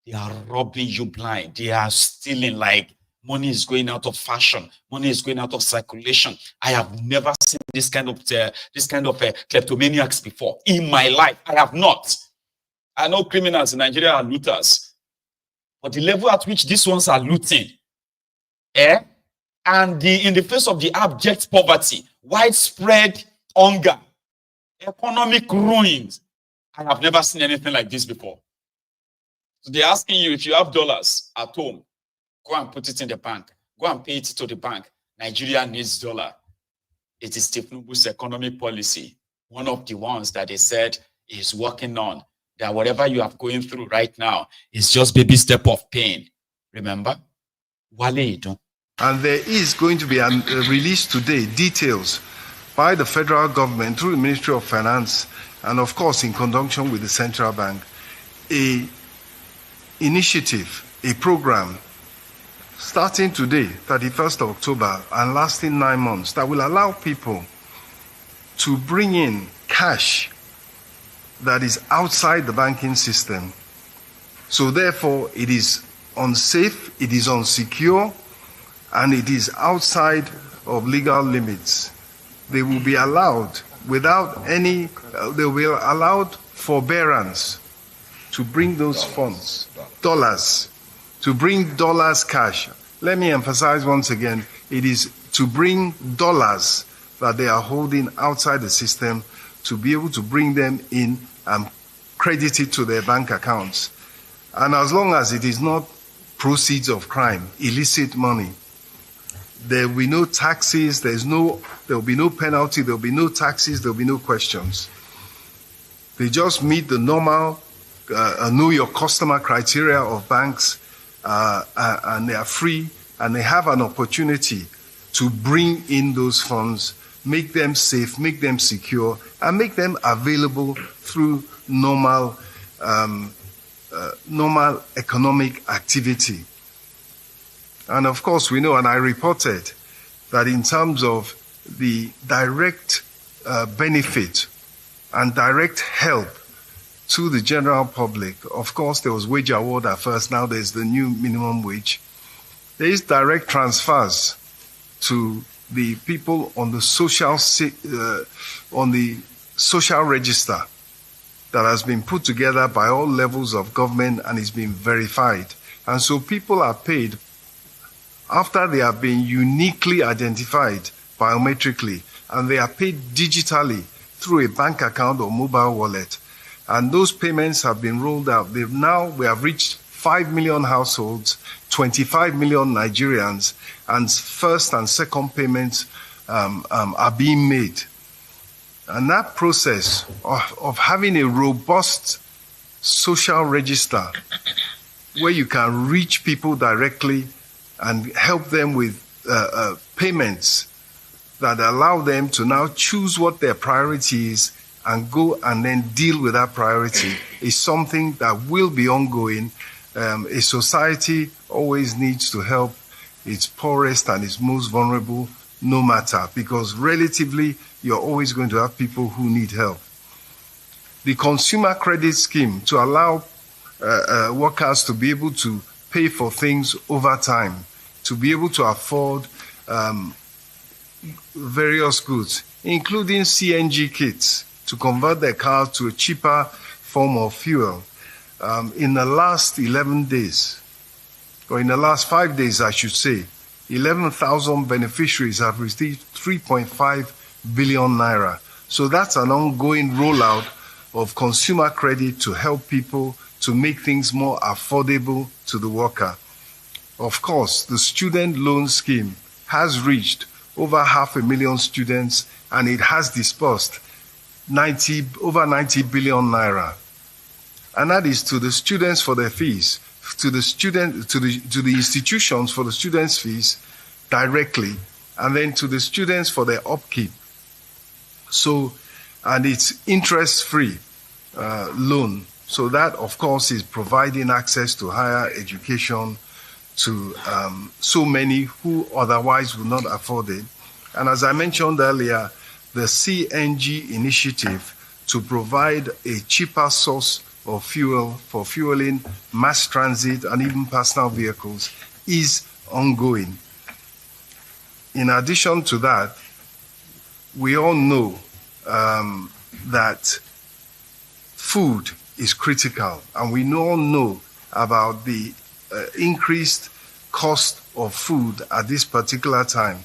They are robbing you blind. They are stealing, like money is going out of fashion. Money is going out of circulation. I have never seen this kind of kleptomaniacs before in my life. I have not. I know criminals in Nigeria are looters, but the level at which these ones are looting, and in the face of the abject poverty, widespread hunger, Economic ruins. I have never seen anything like this before. So they're asking you if you have dollars at home, go and put it in the bank. Go and pay it to the bank. Nigeria needs dollar. It is Tinubu's economic policy, one of the ones that they said is working on, that whatever you are going through right now is just baby step of pain. Remember? Wale Edun. And there is going to be a release today, details by the federal government through the Ministry of Finance and of course in conjunction with the central bank, a initiative, a program starting today, 31st of October, and lasting 9 months that will allow people to bring in cash that is outside the banking system. So therefore, it is unsafe, it is unsecure, and it is outside of legal limits. They will be allowed without any, they will be allowed forbearance to bring those funds, dollars, to bring dollars cash. Let me emphasize once again, it is to bring dollars that they are holding outside the system to be able to bring them in and credit it to their bank accounts. And as long as it is not proceeds of crime, illicit money, there will be no taxes, there will be no penalty, there will be no taxes, there will be no questions. They just meet the normal know your customer criteria of banks, and they are free, and they have an opportunity to bring in those funds, make them safe, make them secure, and make them available through normal economic activity. And of course, we know, and I reported, that in terms of the direct benefit and direct help to the general public, of course, there was wage award at first, now there's the new minimum wage. There is direct transfers to the people on the social register that has been put together by all levels of government and is being verified. And so people are paid after they have been uniquely identified biometrically, and they are paid digitally through a bank account or mobile wallet. And those payments have been rolled out. We have reached 5 million households, 25 million Nigerians, and first and second payments are being made. And that process of having a robust social register where you can reach people directly and help them with payments that allow them to now choose what their priority is and go and then deal with that priority is something that will be ongoing. A society always needs to help its poorest and its most vulnerable, no matter, because relatively you're always going to have people who need help. The consumer credit scheme to allow workers to be able to pay for things over time, to be able to afford various goods, including CNG kits, to convert their car to a cheaper form of fuel. In the last 11 days, or in the last 5 days, I should say, 11,000 beneficiaries have received 3.5 billion naira. So that's an ongoing rollout of consumer credit to help people to make things more affordable to the worker. Of course, the student loan scheme has reached over 500,000 students, and it has disbursed over 90 billion naira. And that is to the students for their fees, to the institutions for the students' fees directly, and then to the students for their upkeep. So, and it's interest-free loan. So that, of course, is providing access to higher education to so many who otherwise would not afford it. And as I mentioned earlier, the CNG initiative to provide a cheaper source of fuel for fueling mass transit and even personal vehicles is ongoing. In addition to that, we all know that food is critical, and we all know about the increased cost of food at this particular time.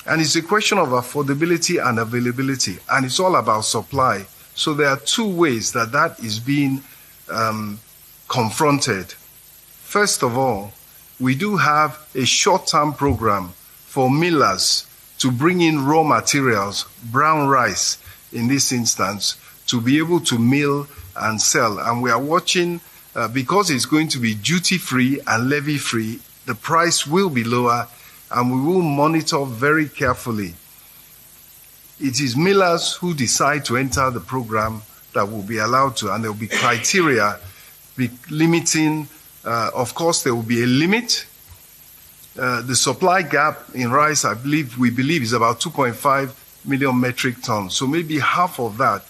And it's a question of affordability and availability, and it's all about supply. So there are two ways that is being confronted. First of all, we do have a short-term program for millers to bring in raw materials, brown rice in this instance, to be able to mill and sell. And we are watching, because it's going to be duty-free and levy-free, the price will be lower, and we will monitor very carefully. It is millers who decide to enter the program that will be allowed to, and there will be criteria limiting. Of course, there will be a limit. The supply gap in rice, we believe, is about 2.5 million metric tons. So maybe half of that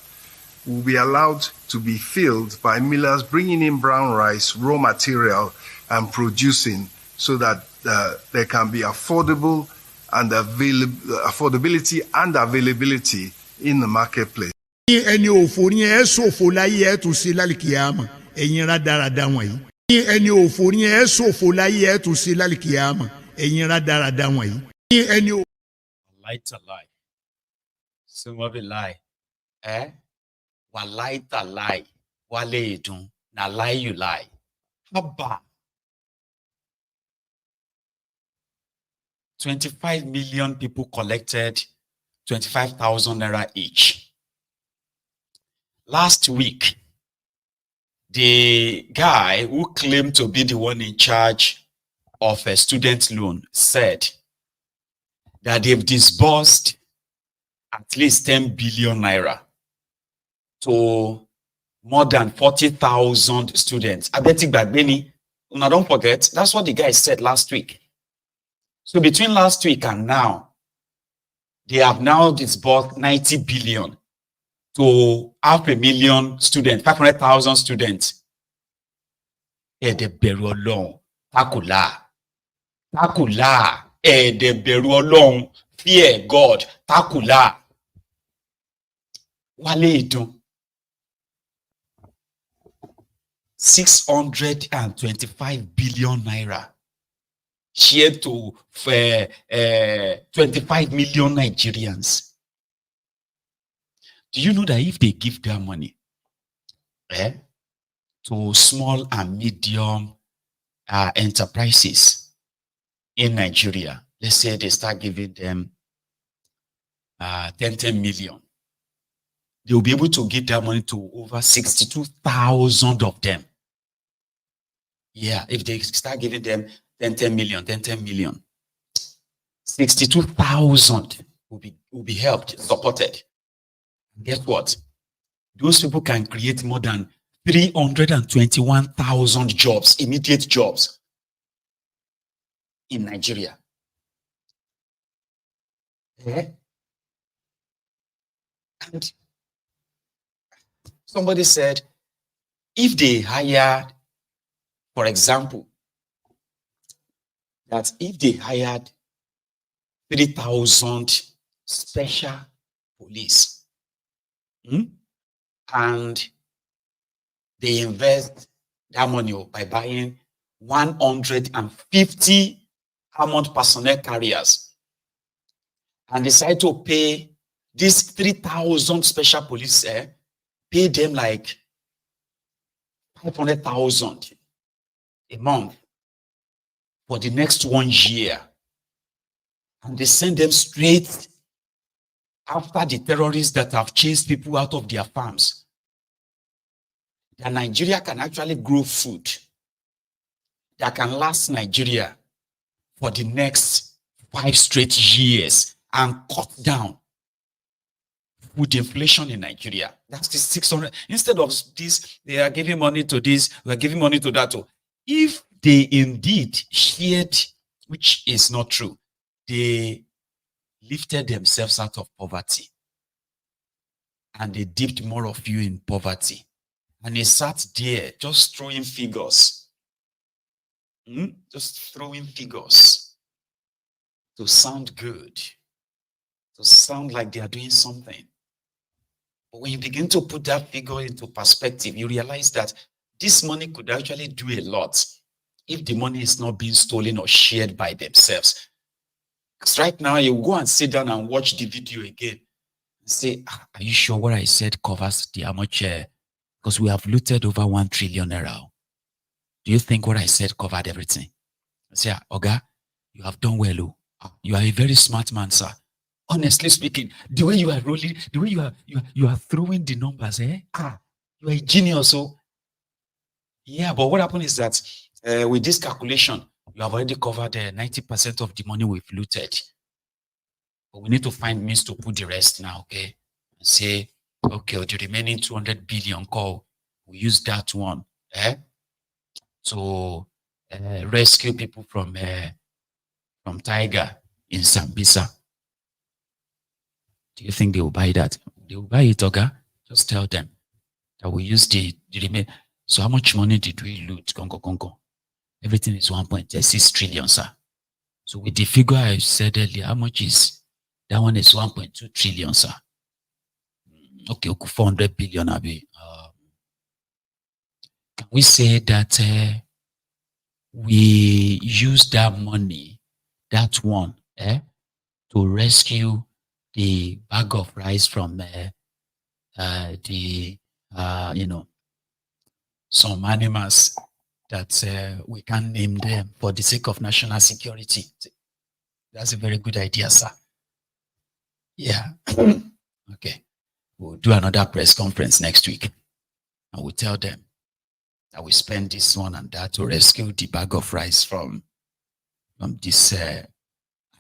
will be allowed to be filled by millers bringing in brown rice, raw material, and producing, so that there can be affordability and availability in the marketplace. ẹni òfò ni ẹ ṣòfò láyé ẹ tún ṣe lálìkìyàmà ẹ̀yin rádaràda wọ̀nyí. ẹni òfò ni ẹ ṣòfò láyé ẹ tún ṣe lálìkìyàmà ẹ̀yin rádaràda wọ̀nyí. ẹni. Lie to lie. Some be lie. Walai ta lie. Wale Edun. Na lie you lie. Haba. 25 million people collected 25,000 naira each. Last week, the guy who claimed to be the one in charge of a student loan said that they've disbursed at least 10 billion naira to more than 40,000 students. I bet you back, Benny. Now don't forget, that's what the guy said last week. So between last week and now, they have now disbursed 90 billion to 500,000 students, 500,000 students. The beru alone, takula, the beru alone, fear God, takula. Wale Edun. 625 billion naira shared to 25 million Nigerians. Do you know that if they give their money to small and medium enterprises in Nigeria, let's say they start giving them 10 million, they will be able to give their money to over 62,000 of them. Yeah, if they start giving them 10 million, 62,000 will be helped, supported. Guess what? Those people can create more than 321,000 jobs, immediate jobs in Nigeria. And somebody said, if they hired, for example, that if they hired 3,000 special police, and they invest that money by buying 150 armored personnel carriers, and decide to pay these 3,000 special police, pay them like 500,000 a month for the next 1 year, and they send them straight after the terrorists that have chased people out of their farms. That Nigeria can actually grow food that can last Nigeria for the next 5 straight years and cut down food inflation in Nigeria. That's the 600. Instead of this, they are giving money to this, we are giving money to that. If they indeed shared, which is not true, they lifted themselves out of poverty and they dipped more of you in poverty, and they sat there just throwing figures, just throwing figures to sound good, to sound like they are doing something. But when you begin to put that figure into perspective, you realize that this money could actually do a lot if the money is not being stolen or shared by themselves. Because right now, you go and sit down and watch the video again. Say, are you sure what I said covers how much? Because we have looted over 1 trillion naira. Do you think what I said covered everything? I say, Oga, you have done well. You are a very smart man, sir. Honestly speaking, the way you are rolling, the way you are throwing the numbers, you are a genius. So, yeah, but what happened is that with this calculation, you have already covered 90% of the money we've looted. But we need to find means to put the rest now, okay? And say, okay, the remaining 200 billion call, we use that one to rescue people from Tiger in Sambisa. Do you think they will buy that? They will buy it, okay? Just tell them that we use the remaining. So how much money did we loot? Congo. Everything is 1.6 trillion, sir. So with the figure I said earlier, how much is that one? Is 1.2 trillion, sir. Okay, 400 billion, Abi. Can we say that we use that money, that one, to rescue the bag of rice from some animals that we can't name them for the sake of national security? That's a very good idea, sir. Yeah. Okay. We'll do another press conference next week, and we'll tell them that we spend this one and that to rescue the bag of rice from these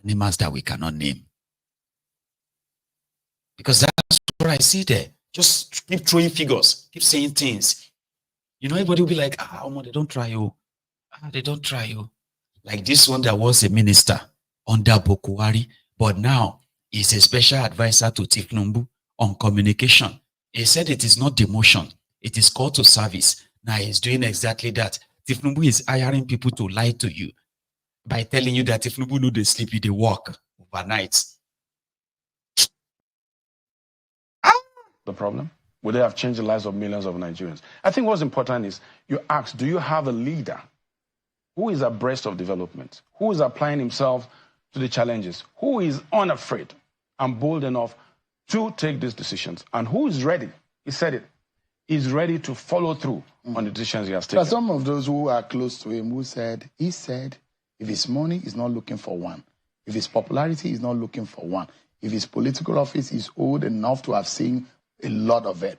animals that we cannot name. Because that's what I see there. Just keep throwing figures, keep saying things. You know, everybody will be like, they don't try you. They don't try you. Like this one that was a minister under Bokuwari, but now he's a special advisor to Thiefnubu on communication. He said it is not demotion, it is call to service. Now he's doing exactly that. Thiefnubu is hiring people to lie to you by telling you that Thiefnubu know they sleep, they walk overnight. The problem? Would they have changed the lives of millions of Nigerians? I think what's important is you ask, do you have a leader who is abreast of development, who is applying himself to the challenges, who is unafraid and bold enough to take these decisions, and who is ready, he said it, is ready to follow through on the decisions he has taken. There are some of those who are close to him who said, he said, if his money is not looking for one, if his popularity is not looking for one, if his political office is old enough to have seen a lot of it,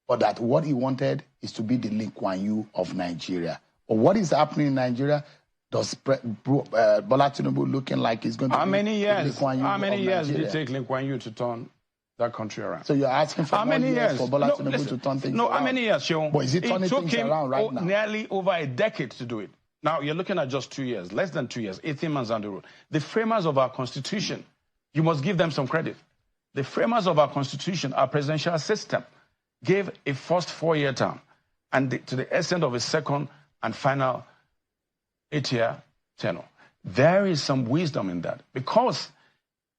but that what he wanted is to be the Lee Kuan Yew of Nigeria. But what is happening in Nigeria? Does Bola Tinubu looking like he's going to How many years? Lee Kuan Yew How many years did Nigeria? it take Lee Kuan Yew to turn that country around? So you're asking for how more many years for Bola Tinubu to turn things around? No, how many years, Sean? But is he turning things around right now? Nearly over a decade to do it. Now, you're looking at just 2 years, less than 2 years, 18 months down the road. The framers of our constitution, you must give them some credit. The framers of our constitution, our presidential system, gave a first 4-year term and to the extent of a second and final 8-year tenure. There is some wisdom in that, because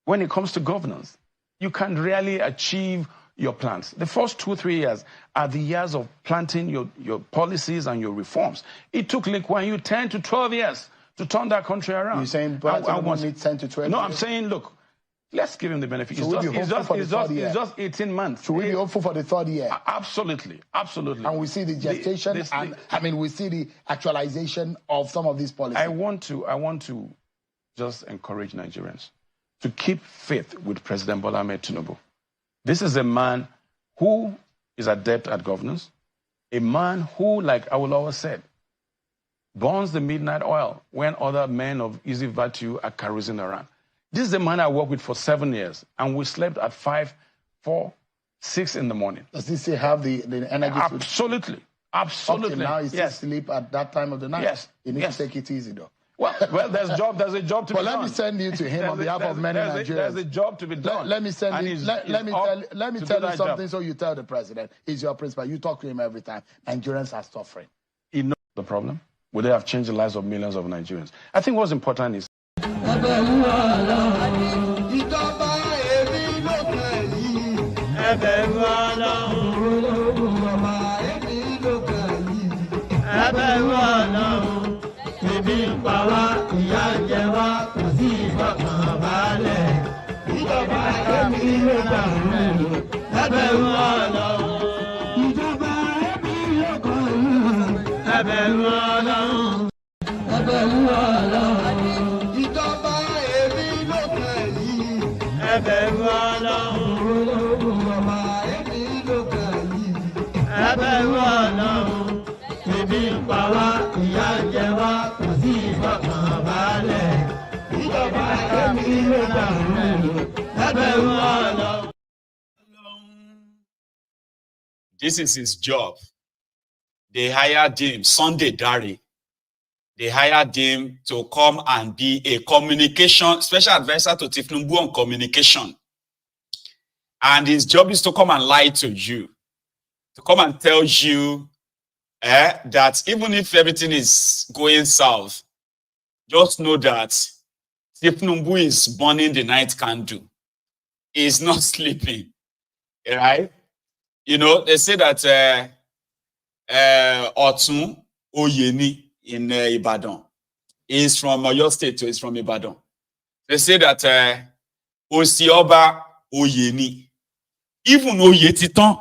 when it comes to governance, you can really achieve your plans. The first 2-3 years are the years of planting your policies and your reforms. It took Lee Kuan Yew 10 to 12 years to turn that country around. You're saying Tinubu needs 10 to 12 years? No, I'm saying, look, let's give him the benefit. It's just 18 months. Should we be hopeful for the third year? Absolutely, absolutely. And we see the gestation, we see the actualization of some of these policies. I want to just encourage Nigerians to keep faith with President Bola Ahmed Tinubu. This is a man who is adept at governance, a man who, like Awolowo said, burns the midnight oil when other men of easy virtue are carousing around. This is the man I worked with for 7 years, and we slept at 5, 4, 6 in the morning. Does he still have the energy? Absolutely. Absolutely. Up till now, he still sleep at that time of the night? Yes. You need to take it easy, though. Well, there's a job to be done. But let me send you to him on behalf of many Nigerians. There's a job to be done. Let me send you. Let me tell you something. So you tell the president, he's your principal. You talk to him every time. Nigerians are suffering. He knows the problem. Would they have changed the lives of millions of Nigerians? I think what's important is. Ebi ń pa wá, ìyà ń jẹ wá, kò sí ìbọn kan bá ẹbẹ̀rù Ọlọ́run, ẹbẹ̀rù Ọlọ́run. Ìjọba èmi ló kàn yìí, ẹbẹ̀rù Ọlọ́run. Ìjọba èmi ló kàn yìí, ẹbẹ̀rù Ọlọ́run. Ebi ń pa wá, ìyà ń jẹ wá, kò sí ìfọ̀kànbalẹ̀. Ìjọba èmi ló kàn yìí, ẹbẹ̀rù Ọlọ́run. This is his job. They hired him, Sunday Dare. They hired him to come and be a communication, special advisor to Thiefnubu on communication. And his job is to come and lie to you, to come and tell you that even if everything is going south, just know that Thiefnubu is burning the night candle. He's not sleeping, right? You know, they say that Otun Oyeni in Ibadan is from Oyo State, so he's from Ibadan. They say that Osioba Oyeni, even Oyetitan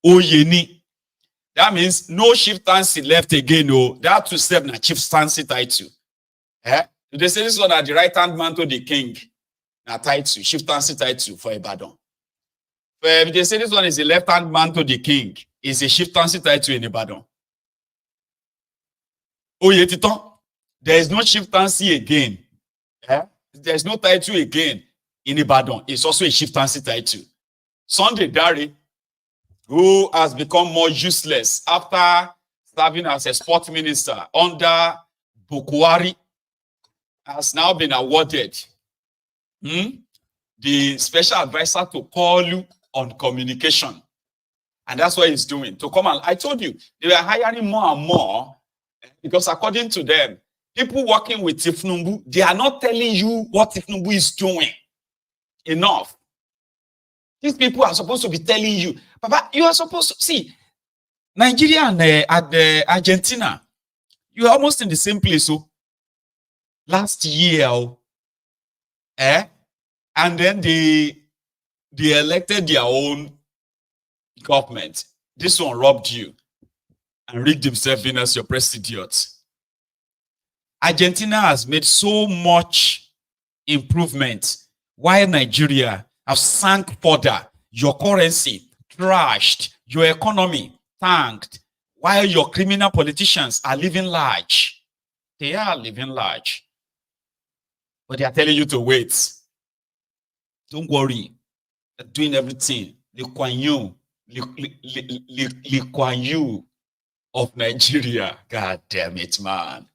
Oyeni, that means no chieftaincy left again. No, they have to serve na chieftaincy title. They say this one at the right hand man to the king, na title, chieftaincy title for Ibadan. If they say this one is a left-hand man to the king, is a chieftaincy title in Ibadan. Oyetitan, there is no chieftaincy again. There is no title again in Ibadan. It's also a chieftaincy title. Sunday Dare, who has become more useless after serving as a sports minister under Bukwari, has now been awarded the special advisor to call you on communication. And that's what he's doing. To come and, I told you, they were hiring more and more because according to them, people working with Thiefnubu, they are not telling you what Thiefnubu is doing enough. These people are supposed to be telling you, Papa, you are supposed to see Nigeria and Argentina. You are almost in the same place. So last year, and then they elected their own government. This one robbed you and rigged himself in as your president. Argentina has made so much improvement while Nigeria have sank further. Your currency trashed, your economy tanked, while your criminal politicians are living large. They are living large. But they are telling you to wait. Don't worry. They're doing everything. Lee Kuan Yew of Nigeria. God damn it, man.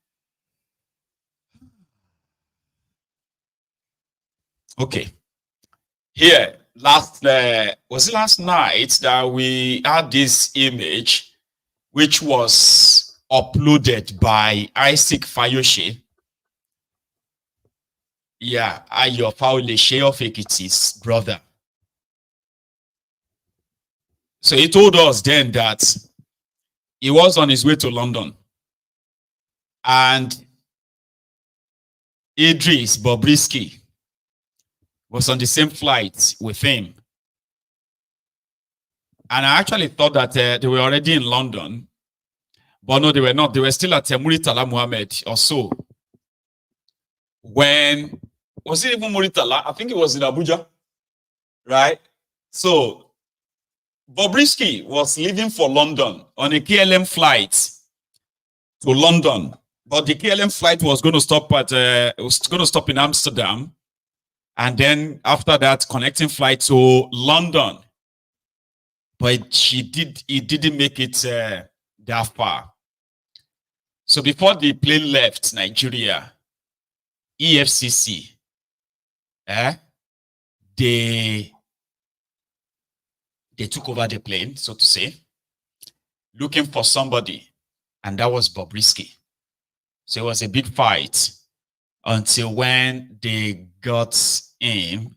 Okay. Here, was it last night that we had this image, which was uploaded by Isaac Fayoshe? Yeah, Ayo Fauleshe of Ekiti's brother. So he told us then that he was on his way to London. And Idris Bobrisky was on the same flight with him. And I actually thought that they were already in London. But no, they were not. They were still at Muritala Muhammad or so. When, was it even Muritala? I think it was in Abuja. Right? So, Bobrisky was leaving for London on a KLM flight to London. But the KLM flight was going to stop at, in Amsterdam. And then after that, connecting flight to London. But he didn't make it that far. So before the plane left Nigeria, EFCC, they took over the plane, so to say, looking for somebody. And that was Bobrisky. So it was a big fight until when they got him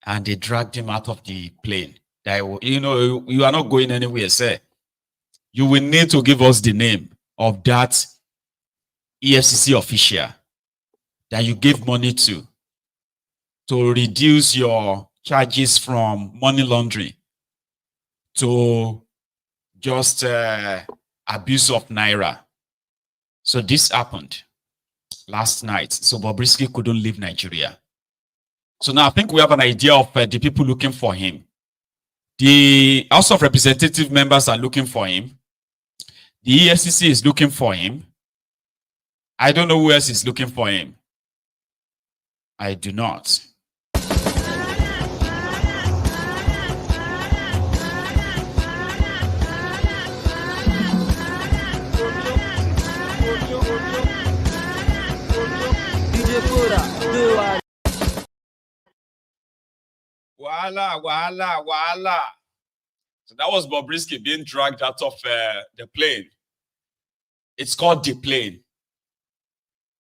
and they dragged him out of the plane. That, you know, you are not going anywhere, sir. You will need to give us the name of that EFCC official that you gave money to reduce your charges from money laundering to just abuse of naira. So this happened last night. So Bobrisky couldn't leave Nigeria. So now I think we have an idea of the people looking for him. The House of Representative members are looking for him. The EFCC is looking for him. I don't know who else is looking for him. I do not. Wala. So that was Bobrisky being dragged out of the plane. It's called the plane.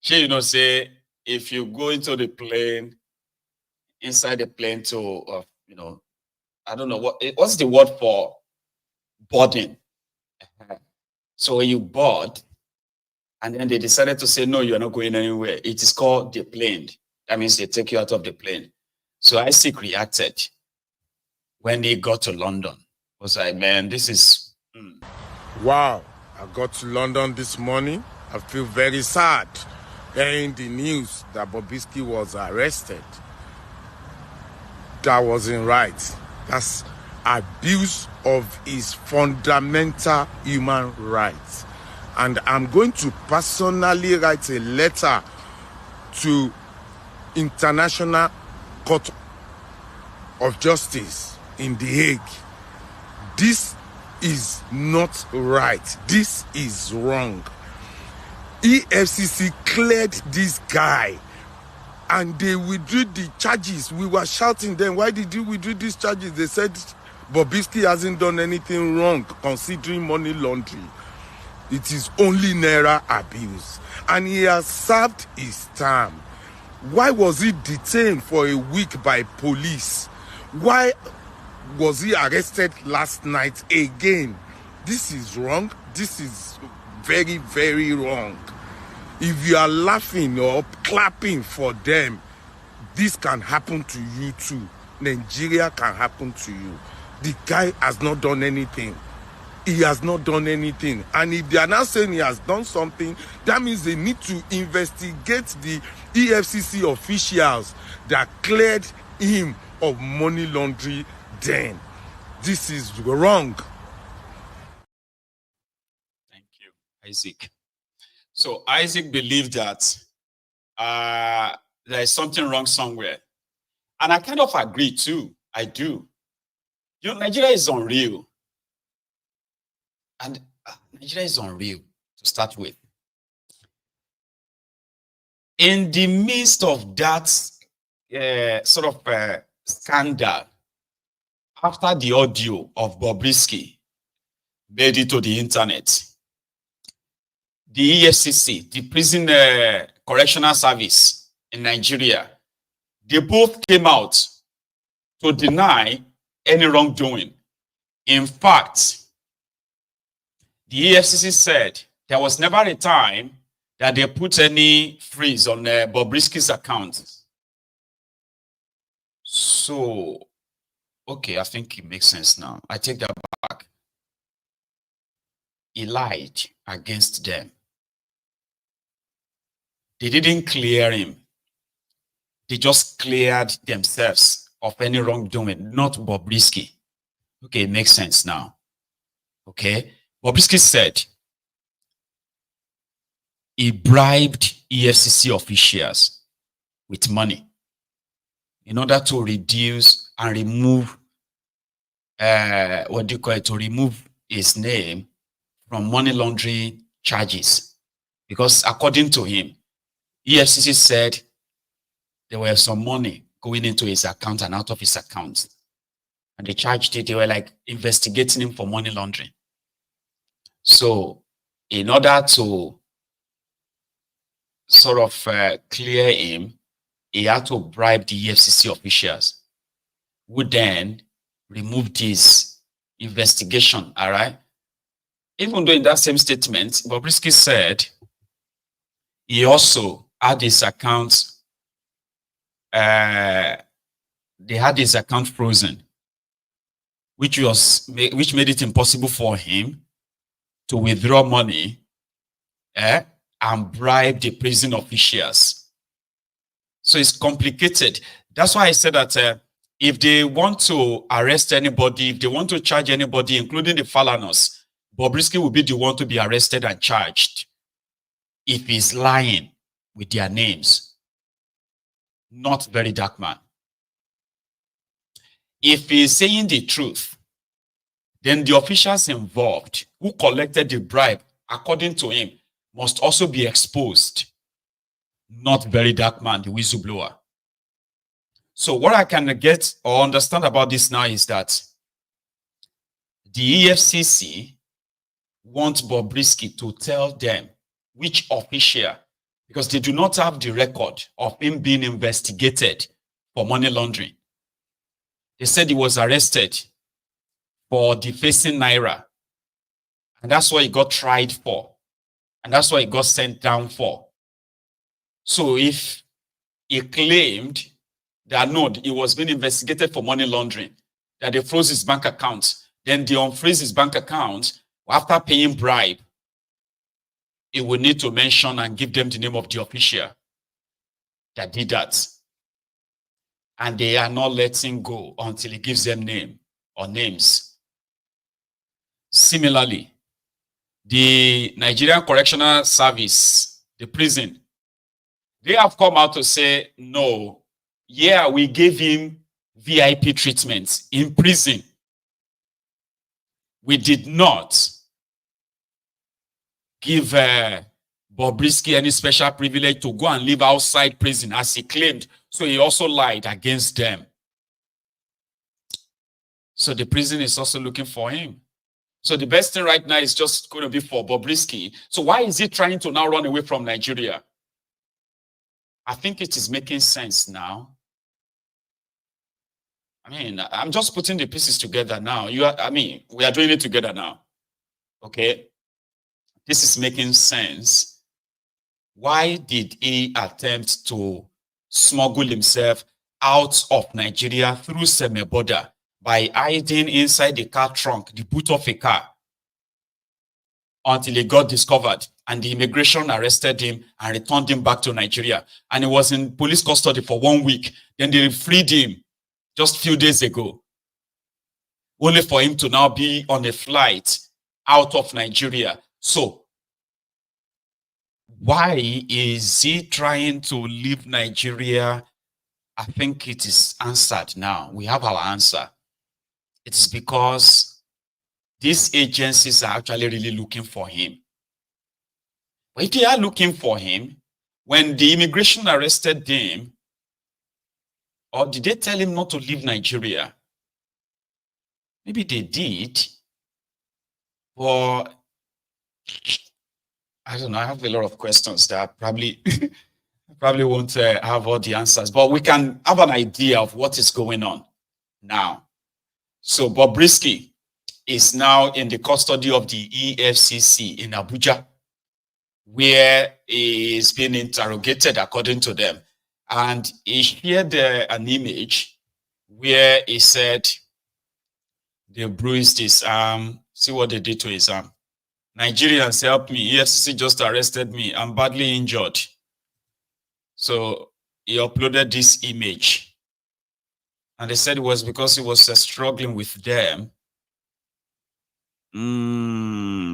She, say if you go into the plane, inside the plane to, I don't know what's the word for boarding. So when you board, and then they decided to say, no, you're not going anywhere. It is called the plane. That means they take you out of the plane. So Isaac reacted when they got to London. I was like, man, this is... Wow, I got to London this morning. I feel very sad hearing the news that Bobrisky was arrested. That wasn't right. That's abuse of his fundamental human rights. And I'm going to personally write a letter to International Court of Justice in The Hague. This is not right. This is wrong. EFCC cleared this guy and they withdrew the charges. We were shouting them, why did you withdraw these charges? They said Bobrisky hasn't done anything wrong considering money laundering. It is only naira abuse. And he has served his term. Why was he detained for a week by police? Why was he arrested last night again? This is wrong. This is very, very wrong. If you are laughing or clapping for them, this can happen to you too. Nigeria can happen to you. The guy has not done anything. He has not done anything. And if they are now saying he has done something, that means they need to investigate the EFCC officials that cleared him of money laundering then. This is wrong. Thank you, Isaac. So Isaac believed that there is something wrong somewhere. And I kind of agree too. I do. Nigeria is unreal. And Nigeria is unreal to start with. In the midst of that scandal, after the audio of Bobrisky made it to the internet, the EFCC, the Prison Correctional Service in Nigeria, they both came out to deny any wrongdoing. In fact, the EFCC said there was never a time that they put any freeze on Bobrisky's account. So, okay, I think it makes sense now. I take that back. He lied against them. They didn't clear him. They just cleared themselves of any wrongdoing, not Bobrisky. Okay, it makes sense now. Okay? Bobrisky said he bribed EFCC officials with money in order to reduce and remove, to remove his name from money laundering charges. Because according to him, EFCC said there were some money going into his account and out of his account. And they charged it, they were like investigating him for money laundering. So, in order to sort of clear him, he had to bribe the EFCC officials, who then removed his investigation, all right? Even though in that same statement, Bobrisky said he also had his account, they had his account frozen, which made it impossible for him to withdraw money and bribe the prison officials. So it's complicated. That's why I said that if they want to arrest anybody, if they want to charge anybody, including the Falanos, Bobrisky will be the one to be arrested and charged if he's lying with their names. Not very dark man. If he's saying the truth, then the officials involved who collected the bribe, according to him, must also be exposed. Not very dark man, the whistleblower. So what I can get or understand about this now is that the EFCC wants Bobrisky to tell them which official, because they do not have the record of him being investigated for money laundering. They said he was arrested for defacing Naira. And that's what he got tried for. And that's what he got sent down for. So if he claimed that no, he was being investigated for money laundering, that they froze his bank account, then they unfreeze his bank account after paying bribe, he will need to mention and give them the name of the official that did that. And they are not letting go until he gives them name or names. Similarly, the Nigerian Correctional Service, the prison, they have come out to say, no, yeah, we gave him VIP treatment in prison. We did not give Bobrisky any special privilege to go and live outside prison as he claimed. So he also lied against them. So the prison is also looking for him. So the best thing right now is just going to be for Bobrisky. So why is he trying to now run away from Nigeria? I think it is making sense now. I mean, I'm just putting the pieces together now. We are doing it together now. Okay? This is making sense. Why did he attempt to smuggle himself out of Nigeria through semi-border by hiding inside the car trunk, the boot of a car, until he got discovered and the immigration arrested him and returned him back to Nigeria? And he was in police custody for 1 week. Then they freed him just a few days ago, only for him to now be on a flight out of Nigeria. So, why is he trying to leave Nigeria? I think it is answered now. We have our answer. It is because these agencies are actually really looking for him. But if they are looking for him, when the immigration arrested him, or did they tell him not to leave Nigeria? Maybe they did. But I don't know. I have a lot of questions that probably won't have all the answers. But we can have an idea of what is going on now. So Bobrisky is now in the custody of the EFCC in Abuja, where he is being interrogated according to them. And he shared an image where he said they bruised his arm. See what they did to his arm. Nigerians, help me. EFCC just arrested me. I'm badly injured. So he uploaded this image. And they said it was because he was struggling with them.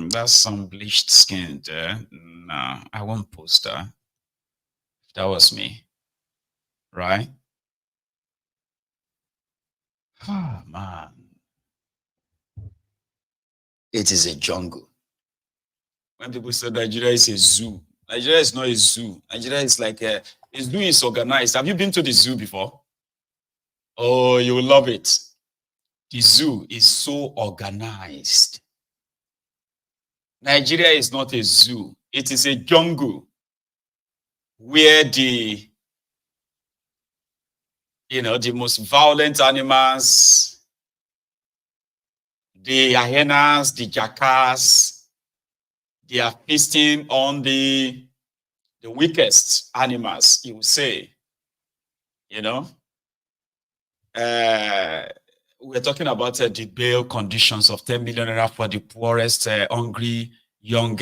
That's some bleached skin there. Nah, I won't post that. That was me. Right? Oh, man. It is a jungle. When people say Nigeria is a zoo, Nigeria is not a zoo. Nigeria is like a zoo is organized. Have you been to the zoo before? Oh, you will love it. The zoo is so organized. Nigeria is not a zoo. It is a jungle where the most violent animals, the hyenas, the jackals, they are feasting on the weakest animals, you would say. We're talking about the bail conditions of 10 million naira for the poorest, hungry, young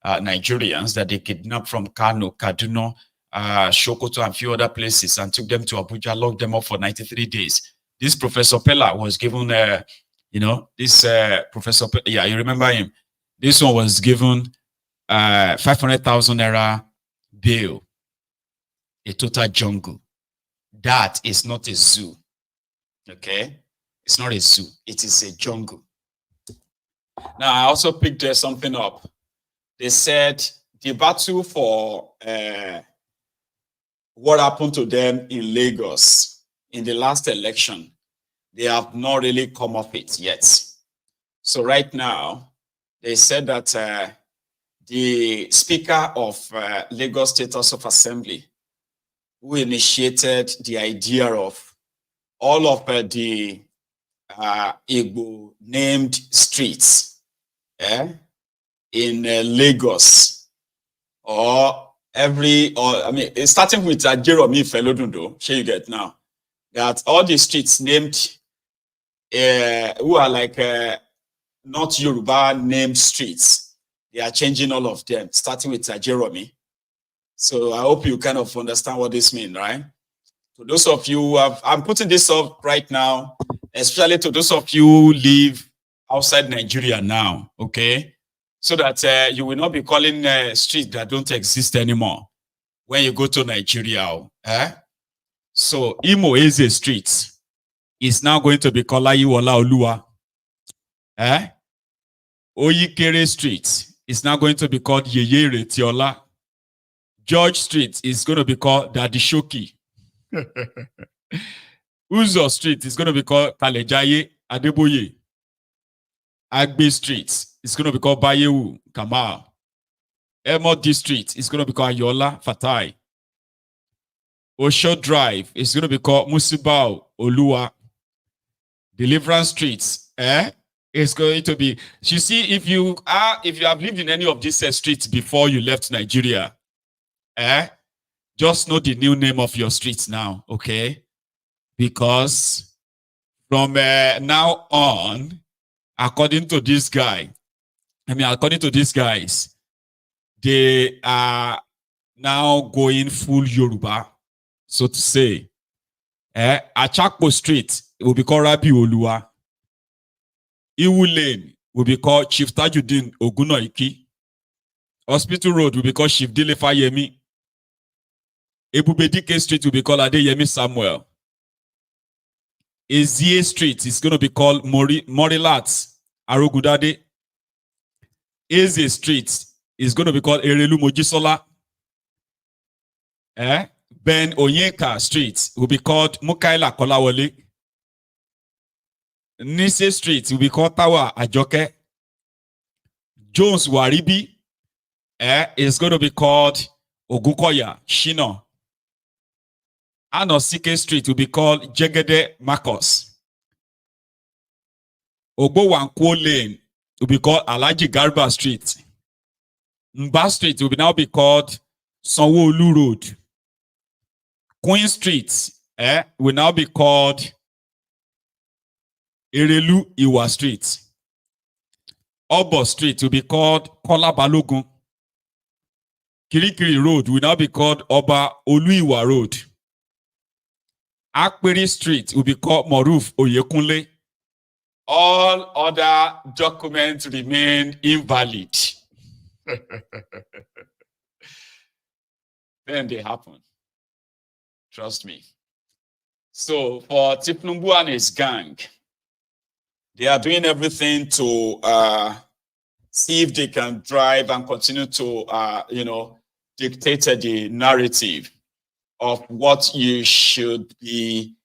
Nigerians that they kidnapped from Kano, Kaduna, Sokoto, and a few other places and took them to Abuja, locked them up for 93 days. This Professor Pella was given, Professor, yeah, you remember him. This one was given 500,000 naira bail, a total jungle. That is not a zoo, okay? It's not a zoo, it is a jungle. Now, I also picked something up. They said the battle for what happened to them in Lagos in the last election, they have not really come off it yet. So right now, they said that the Speaker of Lagos State House of Assembly, who initiated the idea of all of the Igbo named streets in Lagos, starting with Jeremy Felodundo, sure you get now, that all the streets named who are like not Yoruba named streets, they are changing all of them, starting with Jeremy. So I hope you kind of understand what this means, right? To those of you who I'm putting this up right now, especially to those of you who live outside Nigeria now, okay? So that you will not be calling streets that don't exist anymore when you go to Nigeria. So Imo is a street. It's now going to be called Ayiwola Oluwa. Oyikere Street is now going to be called Yeye Retiola. George Street is going to be called Daddy Shoki. Uzo Street is going to be called Kalejaye Adeboye. Agbe Street is going to be called Bayewu Kamal. Emodi Street is going to be called Ayola Fatai. Osho Drive is going to be called Musibao Oluwa. Deliverance Streets, is going to be. You see, if you have lived in any of these streets before you left Nigeria, just know the new name of your streets now, okay? Because from now on, according to this guy, according to these guys, they are now going full Yoruba, so to say. Achakpo Street will be called Rabi Oluwa. Iwu Lane will be called Chief Tajuddin Ogunoiki. Hospital Road will be called Chief Dele Fayemi. Ebubedike Street will be called Adeyemi Samuel. Ezie Street is going to be called Morilat Arogudade. Eze Street is going to be called Erelu Mojisola. Ben Onyeka Street will be called Mukaila Kolawole. Nise Street will be called Tawa Ajoke. Jones Waribi is going to be called Ogukoya Shino. Anosike Street will be called Jegede Marcos. Ogbowankwo Lane will be called Alaji Garba Street. Mba Street will now be called Sanwo-Olu Road. Queen Street will now be called Erelu Iwa Street. Obo Street will be called Kola Balogun. Kirikiri Road will now be called Oba Oluiwa Road. Akperi Street will be called Moruf Oyekunle. All other documents remain invalid. Then they happen. Trust me. So for Thiefnubu and his gang, they are doing everything to see if they can drive and continue to, dictate the narrative of what you should be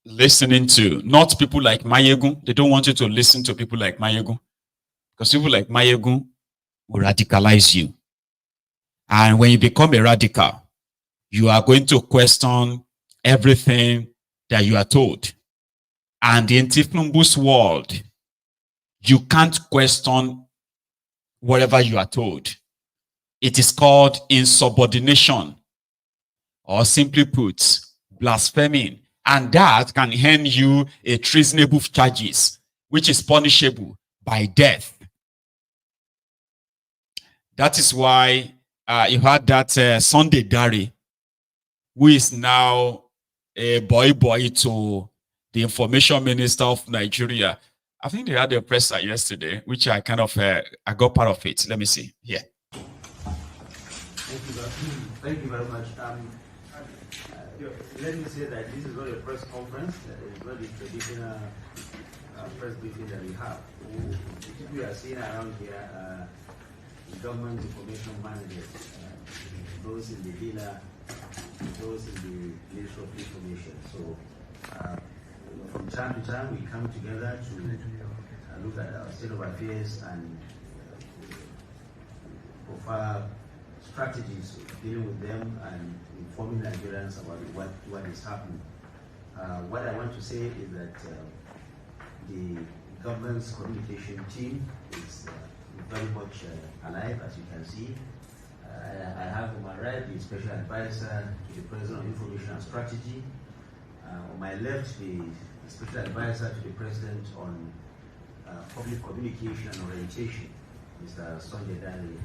listening to. Not people like Mayegun. They don't want you to listen to people like Mayegun. Because people like Mayegun will radicalize you. And when you become a radical, you are going to question everything that you are told. And in Thiefnubu's world, you can't question whatever you are told. It is called insubordination, or simply put, blaspheming. And that can hand you a treasonable charges, which is punishable by death. That is why you had that Sunday Dari, who is now a boy to the information minister of Nigeria. I think they had a presser yesterday, which I kind of, I got part of it. Let me see here. Thank you very much. Let me say that this is not a press conference. It's not the traditional press briefing that we have. The people we are seeing around here the government information managers, those in the villa, those in the Ministry of Information. So from time to time we come together to look at our state of affairs and offer strategies dealing with them and informing Nigerians about what is happening. What I want to say is that the government's communication team is very much alive, as you can see. I have on my right the special advisor to the President on Information and Strategy. On my left, the special advisor to the President on Public Communication and Orientation, Mr. Sunday Dali.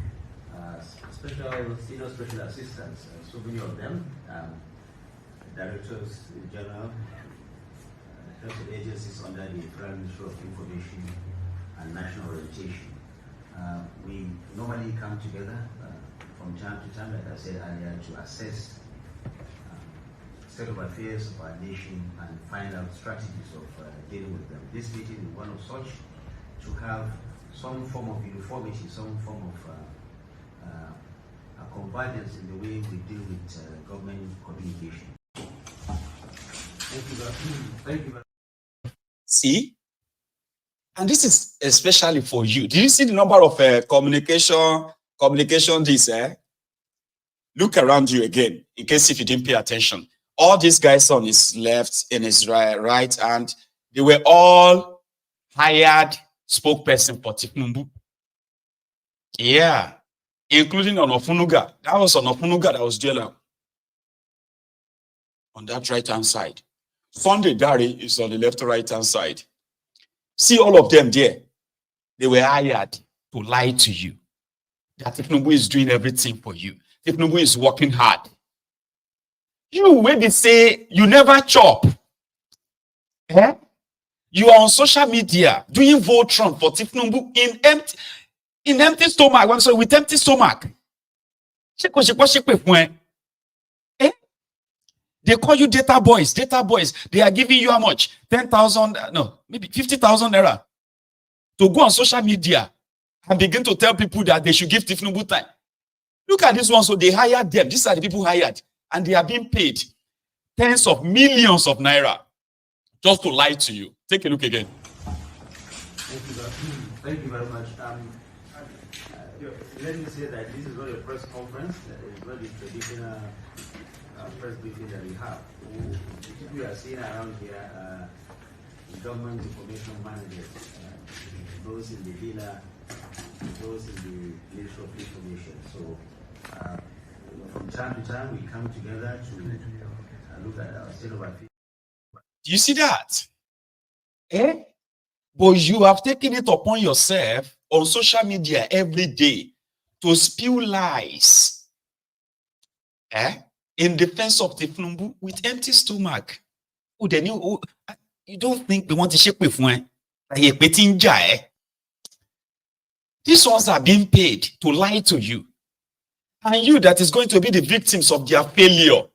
Senior special assistants, so many of them, directors general, heads of agencies under the Federal Ministry of Information and National Orientation. We normally come together from time to time, like I said earlier, to assess state of affairs of our nation and find out strategies of dealing with them. This meeting is one of such, to have some form of uniformity, some form of convergence in the way we deal with government communication. Thank you. See? And this is especially for you. Do you see the number of communication this, Look around you again, in case if you didn't pay attention. All these guys on his left and his right, and they were all hired spokesperson for Tinubu. Yeah. Including on Ofunuga. That was on Ofunuga that was jailer. On that right-hand side. Sunday Dari is on the left-right-hand side. See all of them there. They were hired to lie to you. That Tinubu is doing everything for you. Tinubu is working hard. You maybe say you never chop. Eh? You are on social media doing Voltron for Tinubu in empty stomach. I'm sorry, with empty stomach. Eh? They call you data boys. Data boys. They are giving you how much? 10,000, no, maybe 50,000 naira to go on social media and begin to tell people that they should give Tinubu time. Look at this one. So they hired them. These are the people hired, and they are being paid tens of millions of naira just to lie to you. Take a look again. Thank you very much. Let me say that this is not a press conference. It's not the traditional press briefing that we have. The people we are seeing around here the government information managers, those in the villa, those in the Ministry of Information. So from time to time we come together to look at our state of affairs. Do you see that? Eh? But you have taken it upon yourself on social media every day to spew lies in defense of Tinubu with empty stomach. You don't think we want to shake with one? These ones are being paid to lie to you. And you that is going to be the victims of their failure.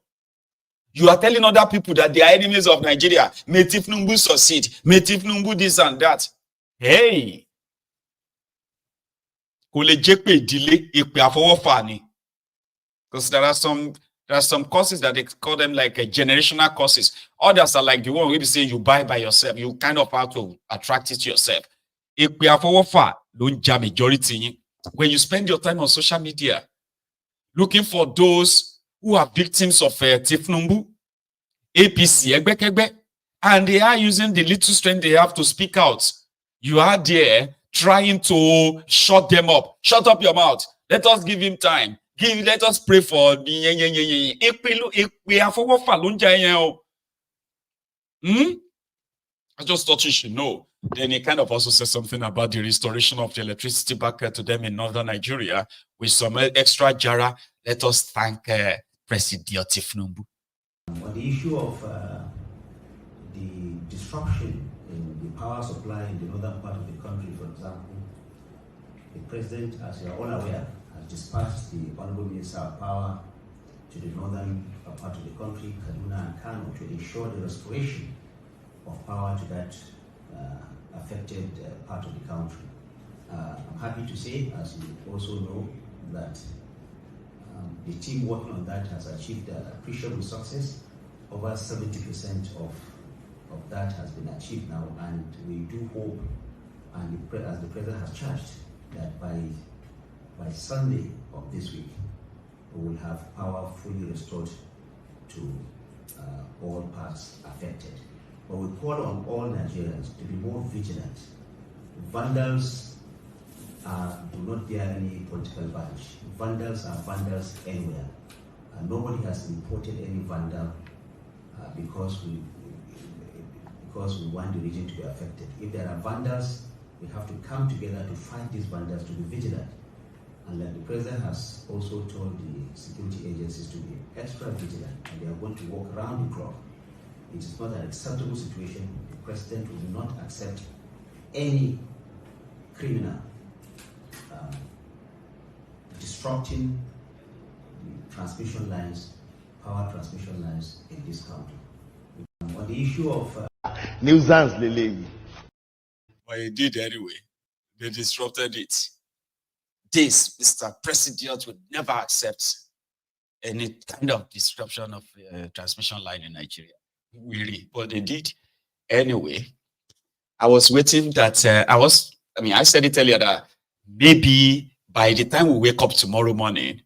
You are telling other people that they are enemies of Nigeria. May Tinubu succeed. May Tinubu this and that. Hey! Because there are some courses that they call them like a generational courses. Others are like the one where you say you buy by yourself. You kind of have to attract it to yourself. When you spend your time on social media looking for those who are victims of Tinubu, APC, and they are using the little strength they have to speak out. You are there trying to shut them up. Shut up your mouth. Let us give him time. Let us pray for the I just thought you should know Then he kind of also said something about the restoration of the electricity back to them in northern Nigeria with some extra jara. Let us thank President Tinubu. On the issue of the disruption in the power supply in the northern part of the country, for example, the president, as you are all aware, has dispatched the Honorable Minister of Power to the northern part of the country, Kaduna and Kano, to ensure the restoration of power to that affected part of the country. I'm happy to say, as you also know, that the team working on that has achieved appreciable success. Over 70% of that has been achieved now, and we do hope, and as the President has charged, that by Sunday of this week, we will have power fully restored to all parts affected. But we call on all Nigerians to be more vigilant. Vandals do not bear any political badge. Vandals are vandals anywhere. Nobody has imported any vandal because we want the region to be affected. If there are vandals, we have to come together to fight these vandals, to be vigilant. And like the President has also told the security agencies to be extra vigilant, and they are going to walk around the clock. It is not an acceptable situation. The President will not accept any criminal disrupting the transmission lines, power transmission lines in this country. On the issue of nuisance, Lele. But he did anyway. They disrupted it. This, Mr. President, would never accept any kind of disruption of transmission line in Nigeria. Really, but they did anyway. I was waiting that I said it earlier that maybe by the time we wake up tomorrow morning,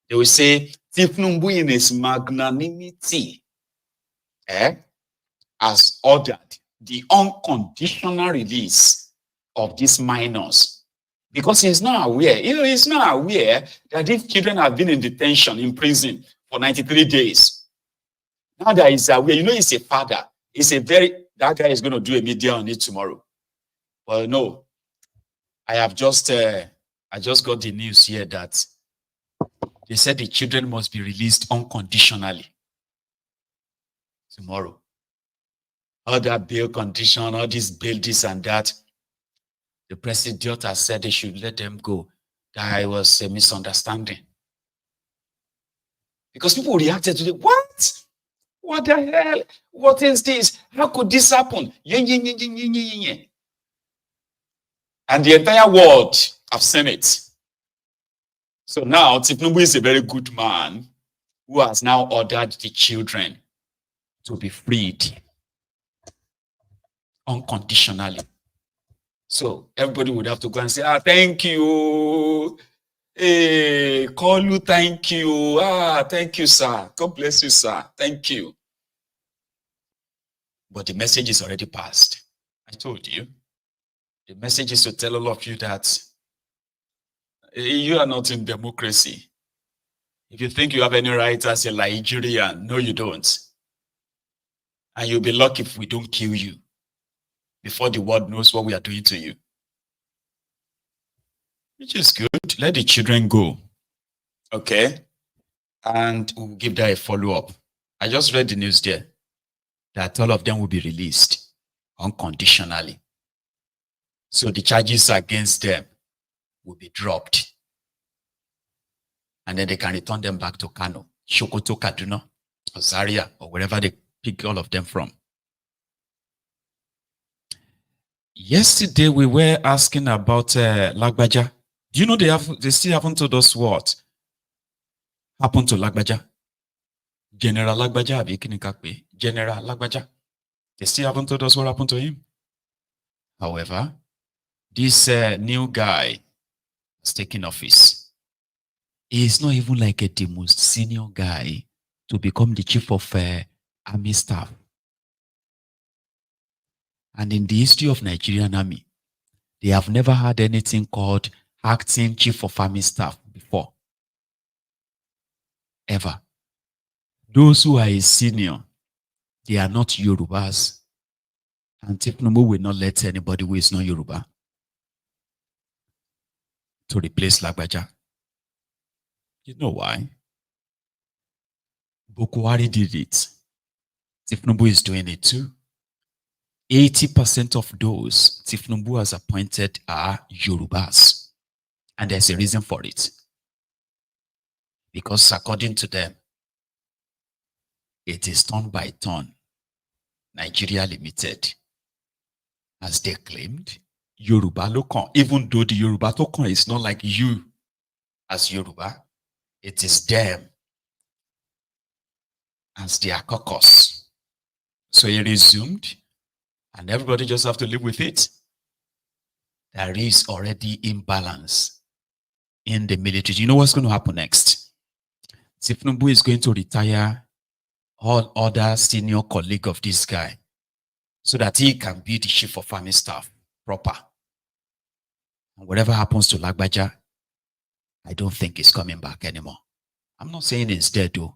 they will say Tinubu in his magnanimity has ordered the unconditional release of these minors, because he's not aware. He's not aware that these children have been in detention, in prison for 93 days. Now that he's aware, he's a father. That guy is going to do a media on it tomorrow. Well, no, I just got the news here that they said the children must be released unconditionally tomorrow. All that bail condition, all this bail, this and that. The president has said they should let them go. That was a misunderstanding. Because people reacted to it. What? What the hell? What is this? How could this happen? And the entire world have seen it. So now Tinubu is a very good man who has now ordered the children to be freed unconditionally. So everybody would have to go and say, thank you. Hey, call you, thank you. Thank you, sir. God bless you, sir. Thank you. But the message is already passed. I told you. The message is to tell all of you that you are not in democracy. If you think you have any rights as a Nigerian, no, you don't. And you'll be lucky if we don't kill you before the world knows what we are doing to you. Which is good. Let the children go. Okay? And we'll give that a follow-up. I just read the news there that all of them will be released unconditionally. So the charges against them will be dropped. And then they can return them back to Kano, Sokoto, Kaduna, or Zaria, or wherever they pick all of them from. Yesterday we were asking about Lagbaja. Do you know they still haven't told us what happened to Lagbaja? General Lagbaja, General Lagbaja. They still haven't told us what happened to him. However, this new guy has taken office. He is not even like the most senior guy to become the chief of army staff. And in the history of Nigerian army, they have never had anything called acting chief of army staff before. Ever. Those who are a senior, they are not Yorubas. And Tinubu will not let anybody who is not Yoruba to replace Lagbaja. You know why? Bukwari did it. Tinubu is doing it too. 80% of those Tinubu has appointed are Yorubas. And there's a reason for it. Because according to them, it is turn by turn. Nigeria Limited, as they claimed, Yoruba Lokan, even though the Yoruba token is not like you as Yoruba, it is them as their caucus. So he resumed, and everybody just have to live with it. There is already imbalance in the military. You know what's going to happen next? Tinubu is going to retire all other senior colleague of this guy so that he can be the chief of army staff proper. And whatever happens to Lagbaja, I don't think he's coming back anymore. I'm not saying he's dead though,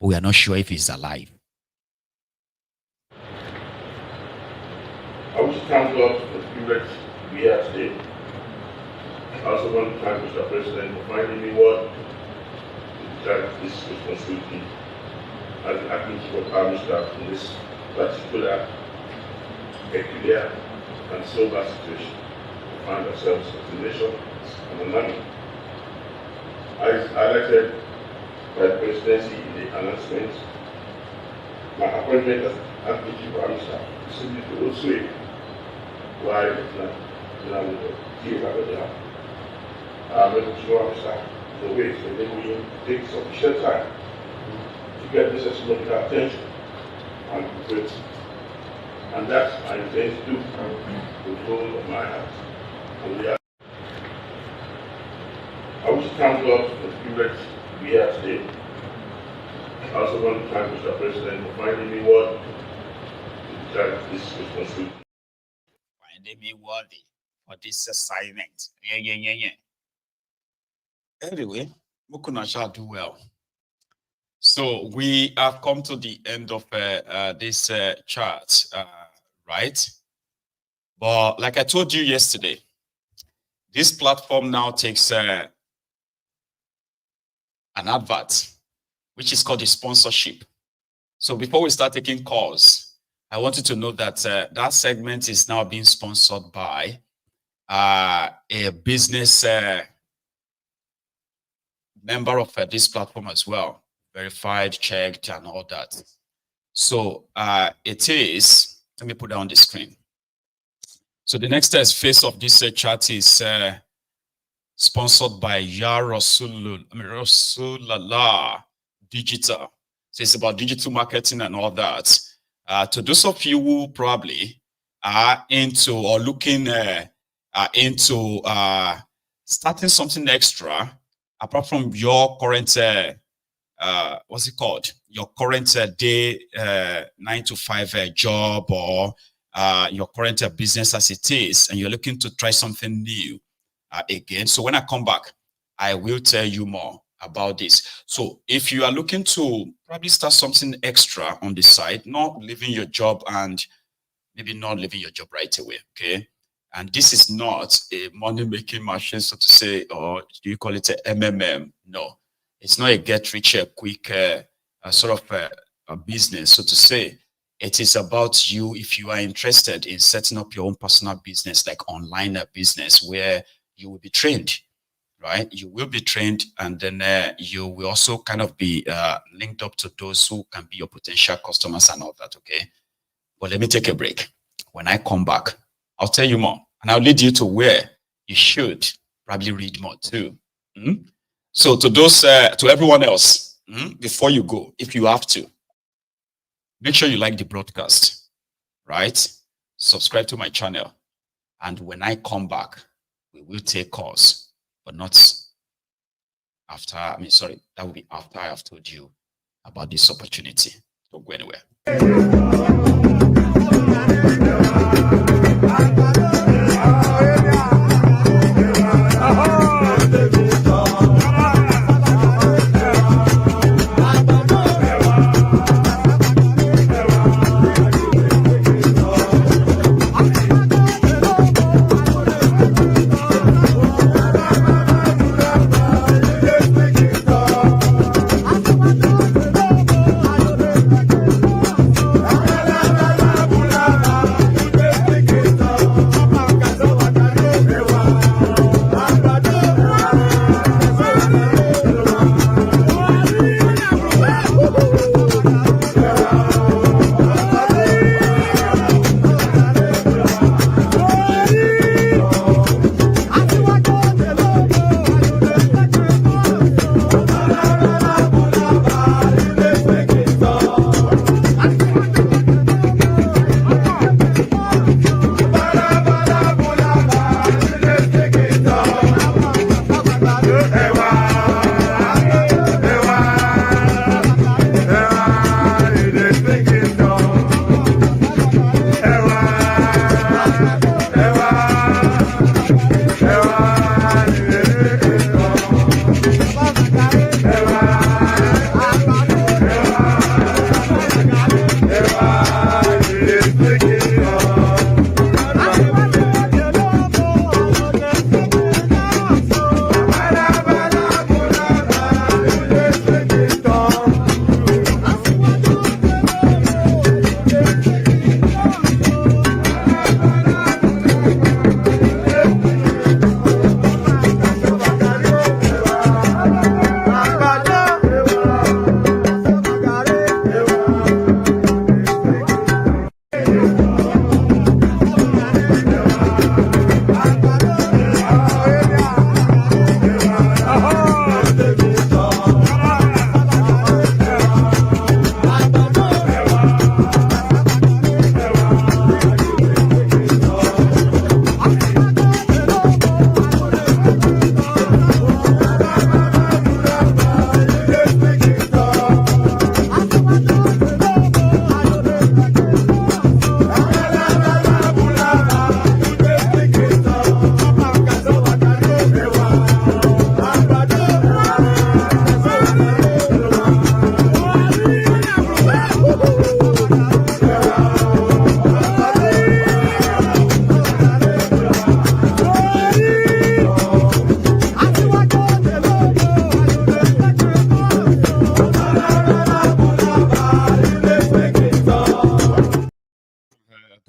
but we are not sure if he's alive. I wish to thank God for the privilege to be here today. I also want to thank Mr. President for finding me worthy to discharge this responsibility as the acting chief of army staff in this particular, peculiar, and sober situation we find ourselves as a nation and an army. As highlighted by the presidency in the announcement, my appointment as acting chief of army staff is subject to also why the way so they will take sufficient time to get necessary medical attention and treatment. And that I intend to do with all of my heart. And I wish to thank God for the privilege to be here today. I also want to thank Mr. President for finding me worthy to discharge this responsibility. Finding me worthy for this assignment. Yeah. Anyway, Mukuna shall do well. So we have come to the end of this chart, right? But like I told you yesterday, this platform now takes an advert, which is called the sponsorship. So before we start taking calls, I want you to know that that segment is now being sponsored by a business member of this platform as well, verified, checked, and all that. So it is, let me put that on the screen. So the next face of this chart is sponsored by Ya Rasulallah Digital. So it's about digital marketing and all that. To those of you who probably are into or looking into starting something extra, apart from your current, what's it called? Your current day 9 to 5 job, or your current business as it is, and you're looking to try something new again. So when I come back, I will tell you more about this. So if you are looking to probably start something extra on the side, not leaving your job and maybe not leaving your job right away, okay? And this is not a money-making machine, so to say, or do you call it a MMM? No, it's not a get-rich-quick sort of a business, so to say. It is about you if you are interested in setting up your own personal business, like online business, where you will be trained, right? You will be trained, and then you will also kind of be linked up to those who can be your potential customers and all that, okay? But let me take a break. When I come back, I'll tell you more, and I'll lead you to where you should probably read more too. So to those, to everyone else, before you go, if you have to, make sure you like the broadcast, right? Subscribe to my channel, and when I come back, we will take calls, but not after. I mean, sorry, that will be after I have told you about this opportunity. Don't go anywhere.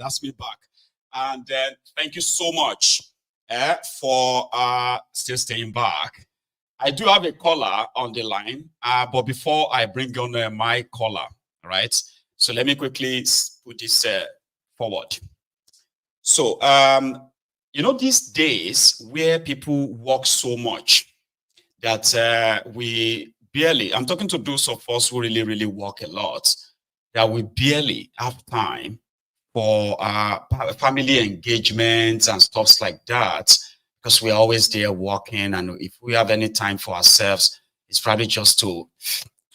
has me back. And thank you so much for still staying back. I do have a caller on the line, but before I bring on my caller, right? So let me quickly put this forward. So, you know, these days where people work so much that we barely, I'm talking to those of us who really, really work a lot, that we barely have time for family engagements and stuff like that, because we're always there working. And if we have any time for ourselves, it's probably just to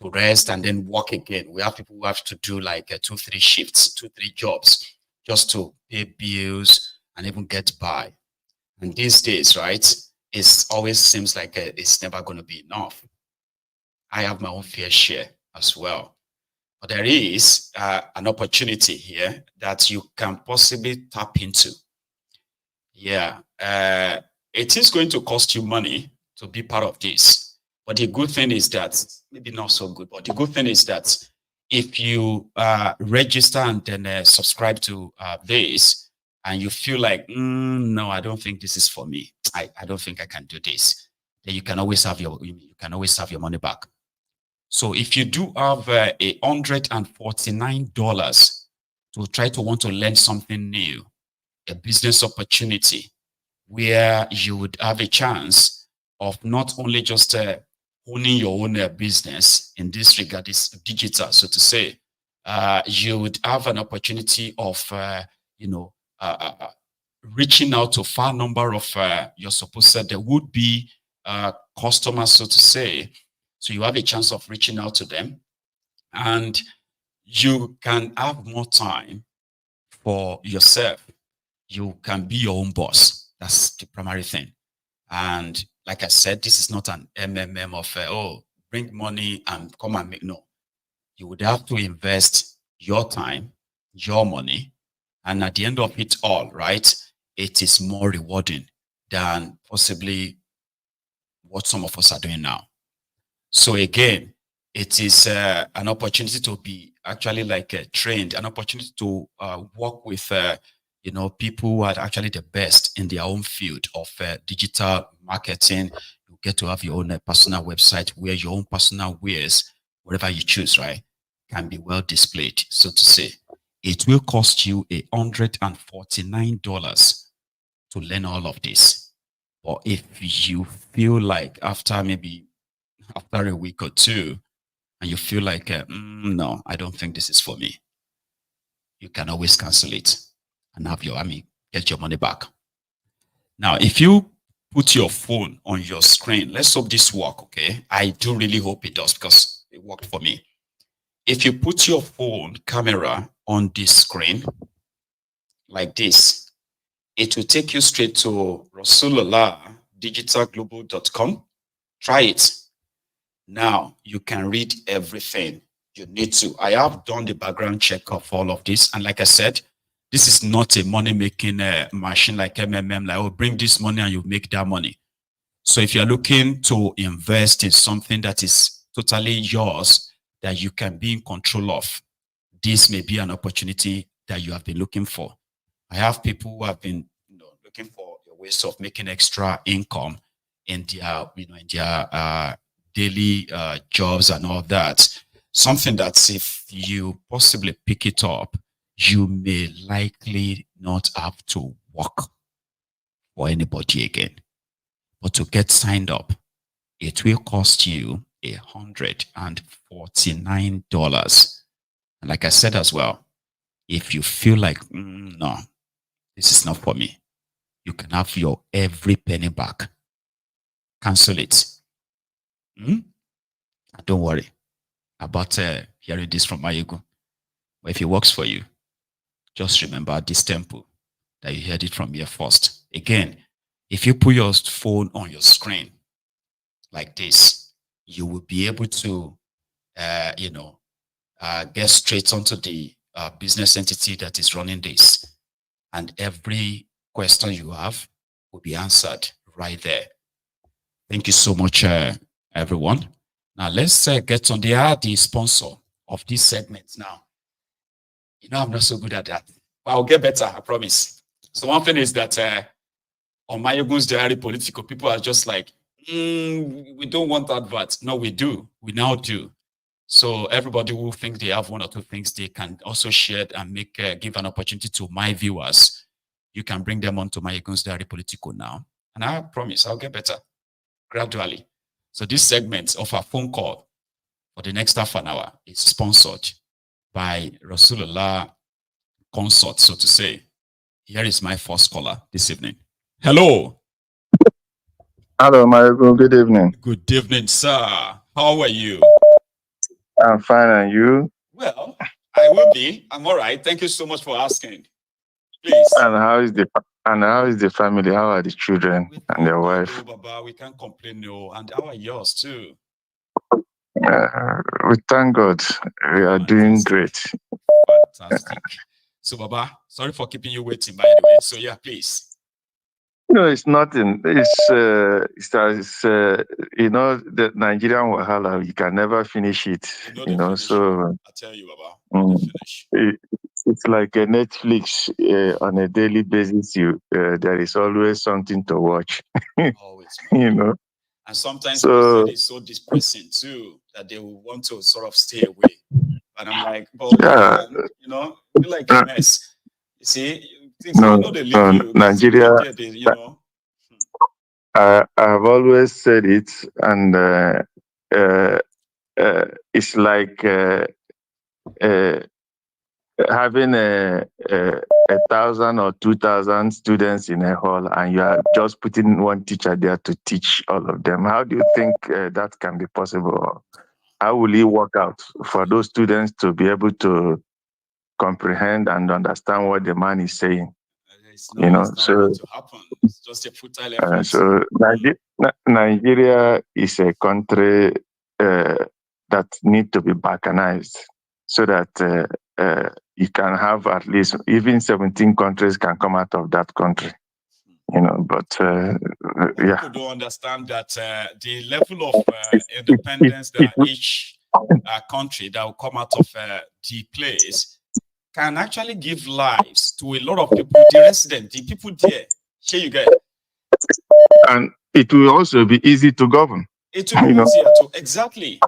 rest and then work again. We have people who have to do like 2-3 shifts, 2-3 jobs, just to pay bills and even get by. And these days, right, it always seems like it's never going to be enough. I have my own fair share as well. But there is an opportunity here that you can possibly tap into. Yeah, it is going to cost you money to be part of this. But the good thing is that, maybe not so good, but the good thing is that if you register and then subscribe to this, and you feel like, no, I don't think this is for me. I don't think I can do this. Then you can always have your money back. So if you do have $149 to try to want to learn something new, a business opportunity where you would have a chance of not only just owning your own business in this regard, is digital, so to say, you would have an opportunity of, reaching out to a far number of your supposed there would be customers, so to say. So you have a chance of reaching out to them, and you can have more time for yourself. You can be your own boss. That's the primary thing. And like I said, this is not an MMM of, bring money and come and make. No, you would have to invest your time, your money. And at the end of it all, right, it is more rewarding than possibly what some of us are doing now. So again, it is an opportunity to be actually like trained, an opportunity to work with, people who are actually the best in their own field of digital marketing. You get to have your own personal website where your own personal wares, whatever you choose, right, can be well displayed, so to say. It will cost you $149 to learn all of this. Or if you feel like after a week or two, and you feel like, no, I don't think this is for me, you can always cancel it and have get your money back. Now, if you put your phone on your screen, let's hope this works, okay? I do really hope it does, because it worked for me. If you put your phone camera on this screen like this, it will take you straight to RasullahDigitalGlobal.com. Try it. Now you can read everything you need to. I have done the background check of all of this. And like I said, this is not a money-making machine like MMM, like, bring this money and you make that money. So if you're looking to invest in something that is totally yours, that you can be in control of, this may be an opportunity that you have been looking for. I have people who have been looking for ways of making extra income in their, daily jobs and all that. Something that if you possibly pick it up, you may likely not have to work for anybody again. But to get signed up, it will cost you $149. And like I said as well, if you feel like, no, this is not for me, you can have your every penny back. Cancel it. Don't worry about hearing this from my ego. But if it works for you, just remember this temple that you heard it from here first. Again, if you put your phone on your screen like this, you will be able to, get straight onto the business entity that is running this. And every question you have will be answered right there. Thank you so much, everyone. Now let's get on the sponsor of this segment now. I'm not so good at that. I'll get better, I promise. So one thing is that on Mayegun's diary political, people are just like, we don't want adverts. No, we do. We now do. So everybody who thinks they have one or two things, they can also share it and make give an opportunity to my viewers. You can bring them onto Mayegun's diary political now. And I promise I'll get better gradually. So this segment of our phone call for the next half an hour is sponsored by Rasulullah Consort, so to say. Here is my first caller this evening. Hello. Hello, Michael. Good evening. Good evening, sir. How are you? I'm fine, and you? Well, I will be. I'm all right. Thank you so much for asking. Please. And how is the family? How are the children and their wife? Oh, Baba, we can't complain, no. And how are yours too? We thank God. We are doing great. Fantastic. So, Baba, sorry for keeping you waiting, by the way. So, yeah, please. No, it's nothing. It's you know, the Nigerian wahala. You can never finish it. You know, so I tell you, Baba, it's like a Netflix on a daily basis. There is always something to watch. Always, you know. And sometimes it's so depressing too that they will want to sort of stay away. And I'm like, but yeah, you know, feel like a mess. You see, things they leave you. Nigeria. You know. I have always said it, and it's like having a 1,000 or 2,000 students in a hall, and you are just putting one teacher there to teach all of them. How do you think that can be possible? How will it work out for those students to be able to comprehend and understand what the man is saying? You know, so to happen. It's just a futile effort. so Nigeria is a country that need to be balkanized, so that you can have at least even 17 countries can come out of that country. You know, but yeah, people don't understand that the level of independence that each country that will come out of the place can actually give lives to a lot of people, the residents, the people there. Here you get. And it will also be easy to govern. It will be easier to, exactly.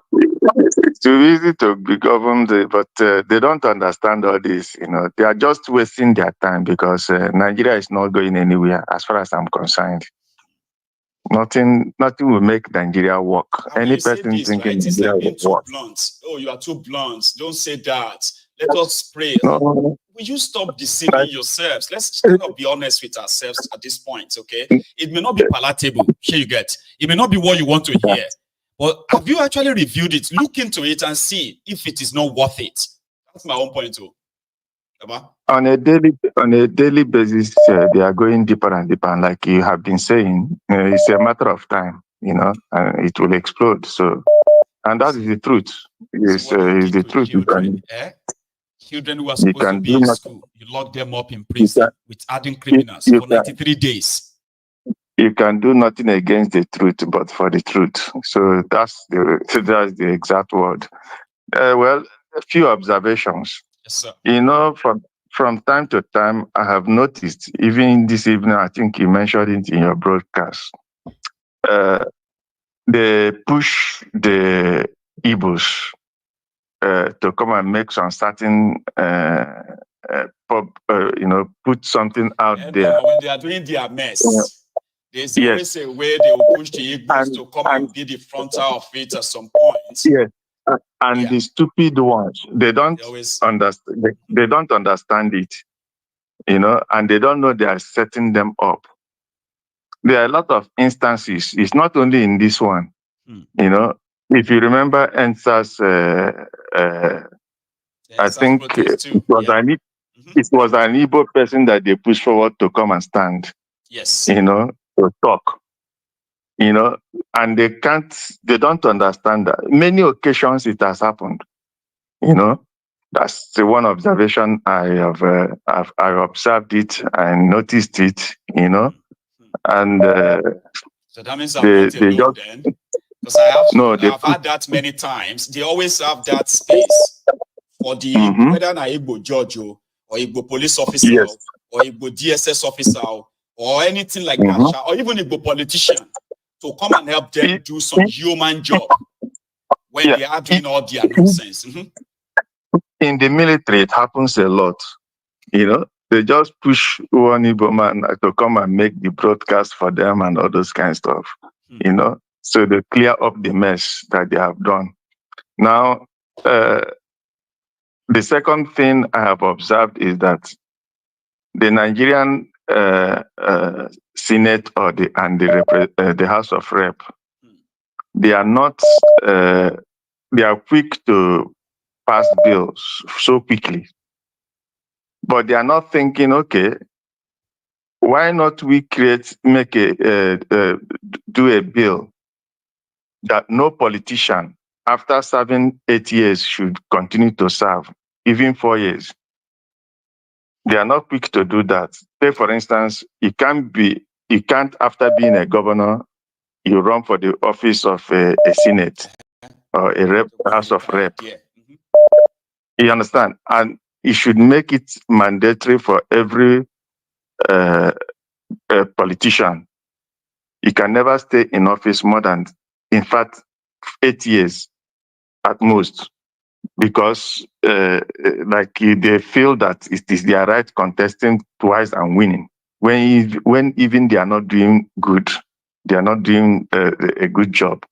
It's too easy to be governed, but they don't understand all this. You know, they are just wasting their time because Nigeria is not going anywhere, as far as I'm concerned. Nothing will make Nigeria work. Any person thinking Nigeria will work. Oh, you are too blunt. Don't say that. Let us pray. No. Will you stop deceiving yourselves? Let's kind of be honest with ourselves at this point, okay? It may not be palatable. Here you get. It may not be what you want to hear. But have you actually reviewed it? Look into it and see if it is not worth it. That's my own point too. On a daily basis, they are going deeper and deeper. And like you have been saying, it's a matter of time, you know, and it will explode. So, and that is the truth. It's the truth. Children who are supposed to be in school, you lock them up in prison with adding criminals for 93 days. You can do nothing against the truth, but for the truth. So that's the exact word. Well, a few observations. Yes, sir. You know, from time to time, I have noticed, even this evening, I think you mentioned it in your broadcast, they push the Igbos to come and make some certain, put something out there. When they are doing their mess, there's always a way they will push the Igbos to come and be the frontal of it at some point. Yes. And the stupid ones, they don't understand. They don't understand it, you know, and they don't know they are setting them up. There are a lot of instances. It's not only in this one, you know. If you remember NSAS, I think it was an Igbo person that they pushed forward to come and stand. Yes, you know, to talk. You know, and they don't understand that. Many occasions it has happened. You know, that's the one observation I have. I observed it and noticed it. You know, and so that means I'm not alone then, because I've had that many times. They always have that space for the whether an Igbo judge or or Igbo police officer, Yes. or Igbo DSS officer, or anything like that, or even Igbo politician, to come and help them do some human job when they are doing all their nonsense. In the military, it happens a lot. You know, they just push one Igbo man to come and make the broadcast for them and all those kind of stuff. You know, so they clear up the mess that they have done. Now, the second thing I have observed is that the Nigerian Senate or the House of Rep, they are not, they are quick to pass bills so quickly, but they are not thinking, okay, why not we do a bill that no politician after serving 8 years should continue to serve, even 4 years. They are not quick to do that. Say, for instance, you can't, after being a governor, you run for the office of a Senate or a House of Rep. You understand? And you should make it mandatory for every politician. You can never stay in office more than, in fact, 8 years at most, because they feel that it is their right contesting twice and winning. When even they are not doing good, they are not doing a good job.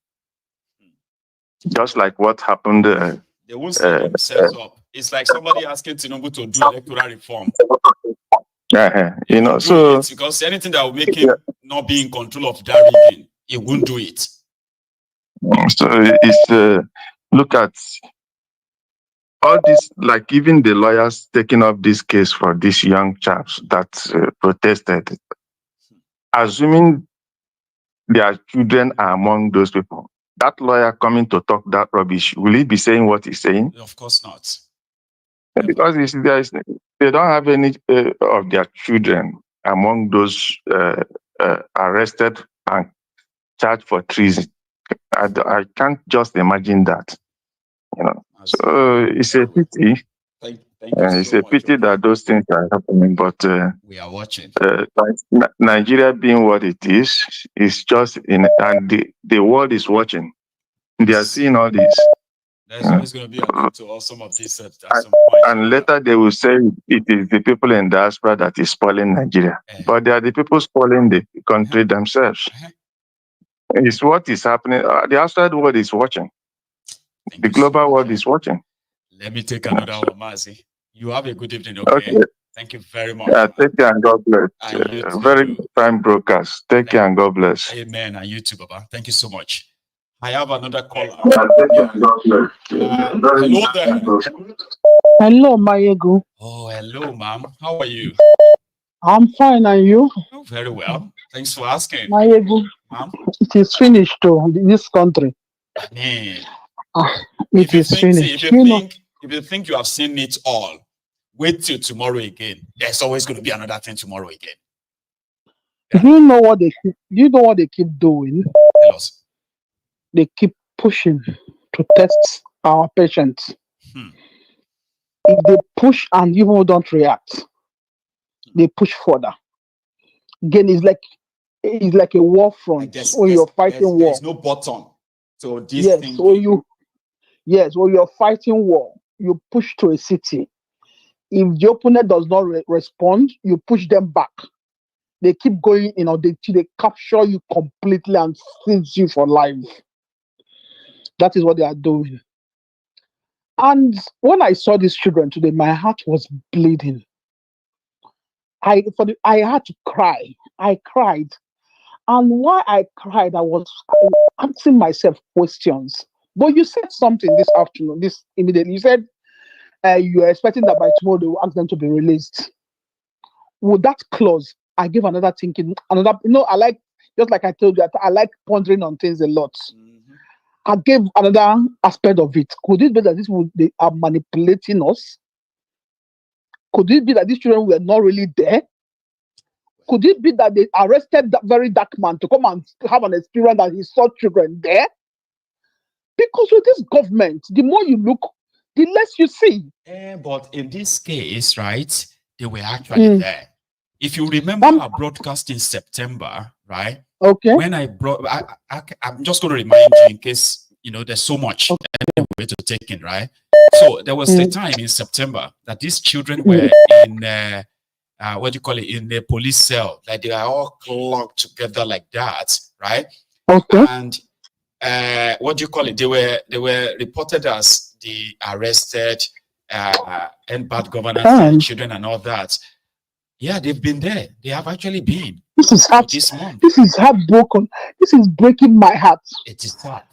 Just like what happened. They won't set themselves up. It's like somebody asking Tinubu to do electoral reform. You know, so because anything that will make him not be in control of that region, he won't do it. So it's look at all this, like even the lawyers taking up this case for these young chaps that protested, assuming their children are among those people. That lawyer coming to talk that rubbish, will he be saying what he's saying? Of course not. Because they don't have any of their children among those arrested and charged for treason. I can't just imagine that. You know, so it's a pity. It's a pity that those things are happening. But we are watching. Nigeria being what it is just and the world is watching. They are seeing all this. There's always going to be a need to all some of this at some point. And later they will say it is the people in diaspora that is spoiling Nigeria. But they are the people spoiling the country themselves. It's what is happening. The outside world is watching. The global world is watching. Let me take another one, Mazi. You have a good evening, okay? Thank you very much. Take care and God bless. Very fine broadcast. Take care and God bless. Amen. And you too, Baba. Thank you so much. I have another caller. Hello there. Hello, Mayegu. Oh, hello, ma'am. How are you? I'm fine, and you? Oh, very well. Thanks for asking. Mayegu, it is finished to this country. I mean, it is finished. If you think you have seen it all, wait till tomorrow again. There's always going to be another thing tomorrow again. Yeah. Do you know what they keep doing? Tell us. They keep pushing to test our patients. If they push and people don't react, they push further. Again, it's like a war front when you're fighting war. There's no button. So this thing. When you're fighting war, you push to a city. If the opponent does not respond, you push them back. They keep going, they capture you completely and seize you for life. That is what they are doing. And when I saw these children today, my heart was bleeding. I had to cry. I cried. And while I cried, I was asking myself questions. But you said something this afternoon, immediately. You said you are expecting that by tomorrow they will ask them to be released. With that clause, I gave another thinking. I like, just like I told you, I like pondering on things a lot. I gave another aspect of it. Could it be that they are manipulating us? Could it be that these children were not really there? Could it be that they arrested that very dark man to come and have an experience that he saw children there? Because with this government, the more you look, the less you see. But in this case, right, they were actually there. If you remember our broadcast in September, right? Okay. When I brought, I'm just going to remind you in case, you know, there's so much anyway to take in, right? So there was a time in September that these children were in, what do you call it, in the police cell. Like they are all clumped together like that, right? Okay. And what do you call it? They were reported as the arrested and bad governance children and all that. Yeah, they've been there. They have actually been. This is this month. This is heartbroken. This is breaking my heart. It is sad.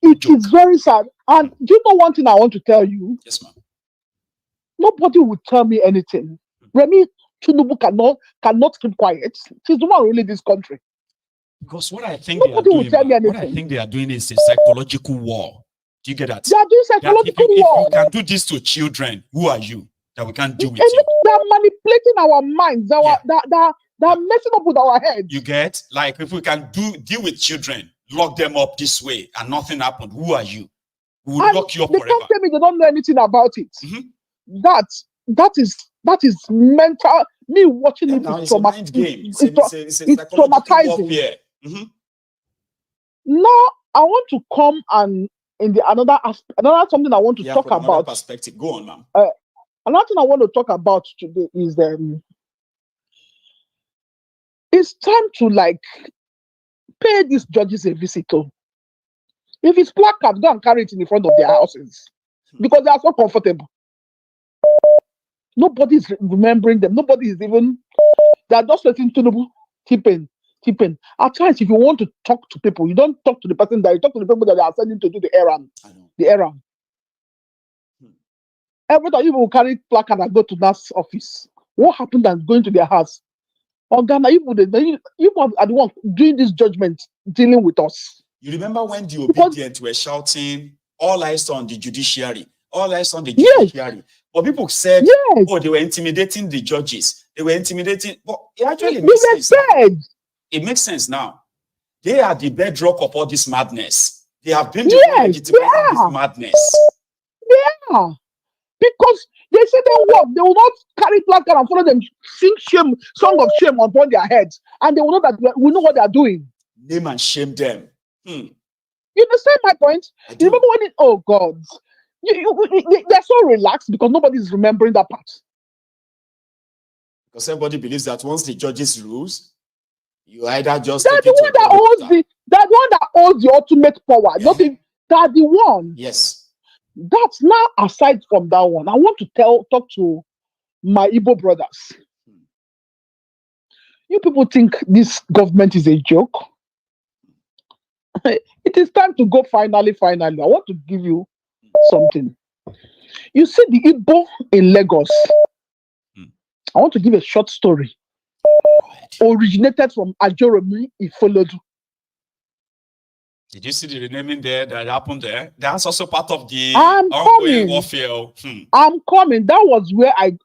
It is very sad. And do you know one thing I want to tell you? Yes, ma'am. Nobody will tell me anything. Remi Tinubu cannot keep quiet. She's the one ruling this country. Because what I think nobody will tell me anything. What I think they are doing is a psychological war. Do you get that? They are doing psychological war. If you can do this to children, who are you that we can't do with you? They are manipulating our minds. They're messing up with our heads. You get? Like, if we can deal with children, lock them up this way, and nothing happened, who are you? We will lock you up forever. They can't tell me they don't know anything about it. That is mental. Me watching it is it's a mind game. It's traumatizing. Now I want to come and in the another something I want to talk about. Perspective. Go on, ma'am. Another thing I want to talk about today is it's time to like pay these judges a visit. If it's placards, go and carry it in the front of their houses because they are so comfortable. Nobody's remembering them. Nobody is even. They are just letting Tinubu tipping. At times, if you want to talk to people, you don't talk to the person that you talk to the people that they are sending to do the errand. Every time you will carry placard and go to NAS office. What happened and going to their house? Or Ghana, you are the one doing this judgment, dealing with us. You remember when the obedient were shouting, all eyes on the judiciary, all eyes on the judiciary. Yes. But people said, oh, they were intimidating the judges. They were intimidating. But it actually makes sense. It makes sense now. They are the bedrock of all this madness. They have been legitimating this madness. Yeah. Because they say they work, they will not carry placard and follow them, sing song of shame upon their heads, and they will know that we know what they are doing. Name and shame them. You understand my point? You remember when oh God, they're so relaxed because nobody's remembering that part. Because everybody believes that once the judges rules, you either just that's the one that holds the ultimate power. Yeah. That's the one. Yes. That's now aside from that one. I want to talk to my Igbo brothers. You people think this government is a joke? It is time to go finally. I want to give you something. You see the Igbo in Lagos. I want to give a short story. Originated from Ajoromi Ifolodu. Did you see the renaming there that happened there? That's also part of the ongoing warfare. I'm coming. That was where I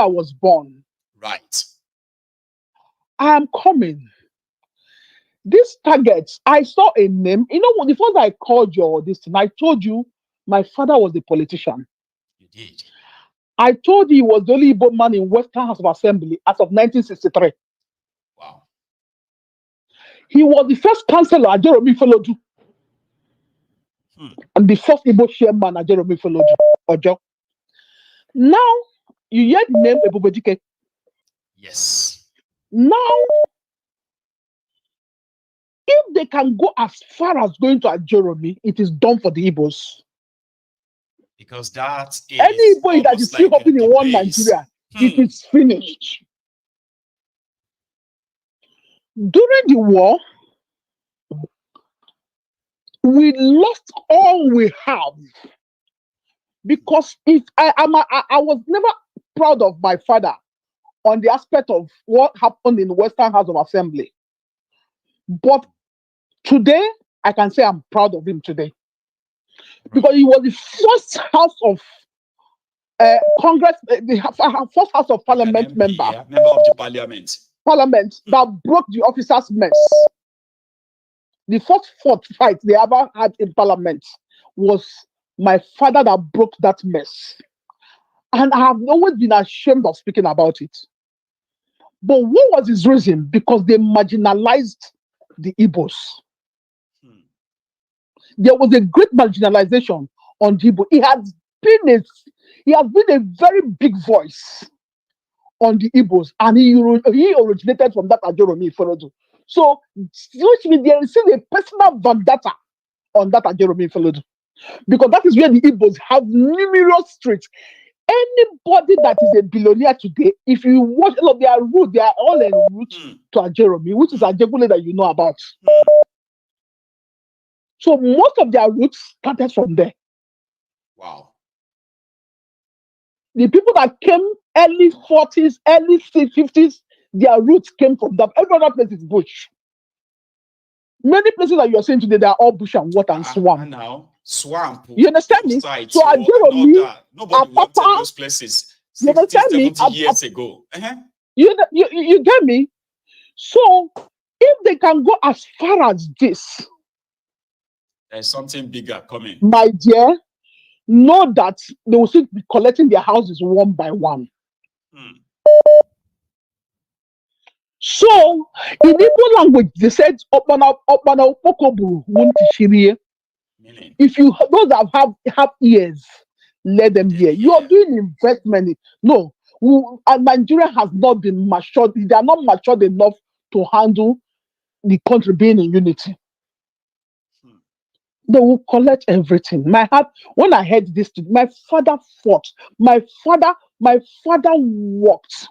was born. Right. I'm coming. These targets, I saw a name. You know, the first I called you this thing, I told you my father was a politician. You did. I told you he was the only Igbo man in Western House of Assembly as of 1963. Wow. He was the first councillor at Jeremy Felodu. And the first Igbo chairman at Jeremy Felodu. Ojo. Now, you hear the name Ebubedike. Yes. Now, if they can go as far as going to Jeremy, it is done for the Igbos. Because that is anybody that is still hoping in one Nigeria, it is finished. During the war, we lost all we have. Because if I was never proud of my father on the aspect of what happened in the Western House of Assembly. But today, I can say I'm proud of him today. Because he was the first House of Congress, the first House of Parliament member. Yeah, member of the Parliament. That broke the officers' mess. The first fight they ever had in Parliament was my father that broke that mess. And I have always been ashamed of speaking about it. But what was his reason? Because they marginalized the Igbos. There was a great marginalization on the Igbo. He has been a very big voice on the Igbos, and he originated from that Ajoromi Ifeoludu. So, which means there is still a personal vendetta on that Ajoromi Ifeoludu, because that is where the Igbos have numerous streets. Anybody that is a billionaire today, if you watch all of their roots, they are all en route to Ajoromi, which is Ajegule that you know about. So most of their roots started from there. Wow. The people that came early 40s, early 50s, their roots came from that. Every other place is bush. Many places that you are seeing today, they are all bush and water and swamp. Now, swamp. You understand me? Sites, So Ajoromi, nobody wanted those places 60, 70 years ago. You get me? So if they can go as far as this, there's something bigger coming. My dear, know that they will still be collecting their houses one by one. So, in Igbo language, they said, if you those that have ears, let them hear. You are doing investment. No, and Nigeria has not been matured. They are not matured enough to handle the country being in unity. They will collect everything. My heart, when I heard this, my father fought. My father walked.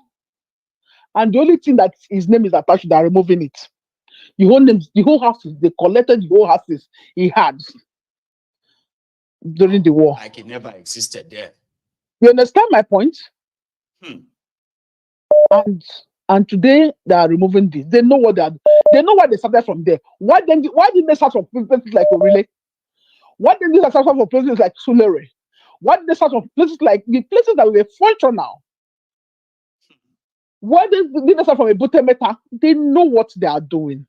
And the only thing that his name is attached, they are removing it. The whole name, the whole houses, they collected the whole houses he had during the war. Like it never existed there. You understand my point? And today they are removing this. They know what they are. They know why they started from there. Why didn't they start from places like Orele? Why didn't they start from places like Sulere? Why did they start from places like the places that were functional? Why did they start from a Butemeta? They know what they are doing.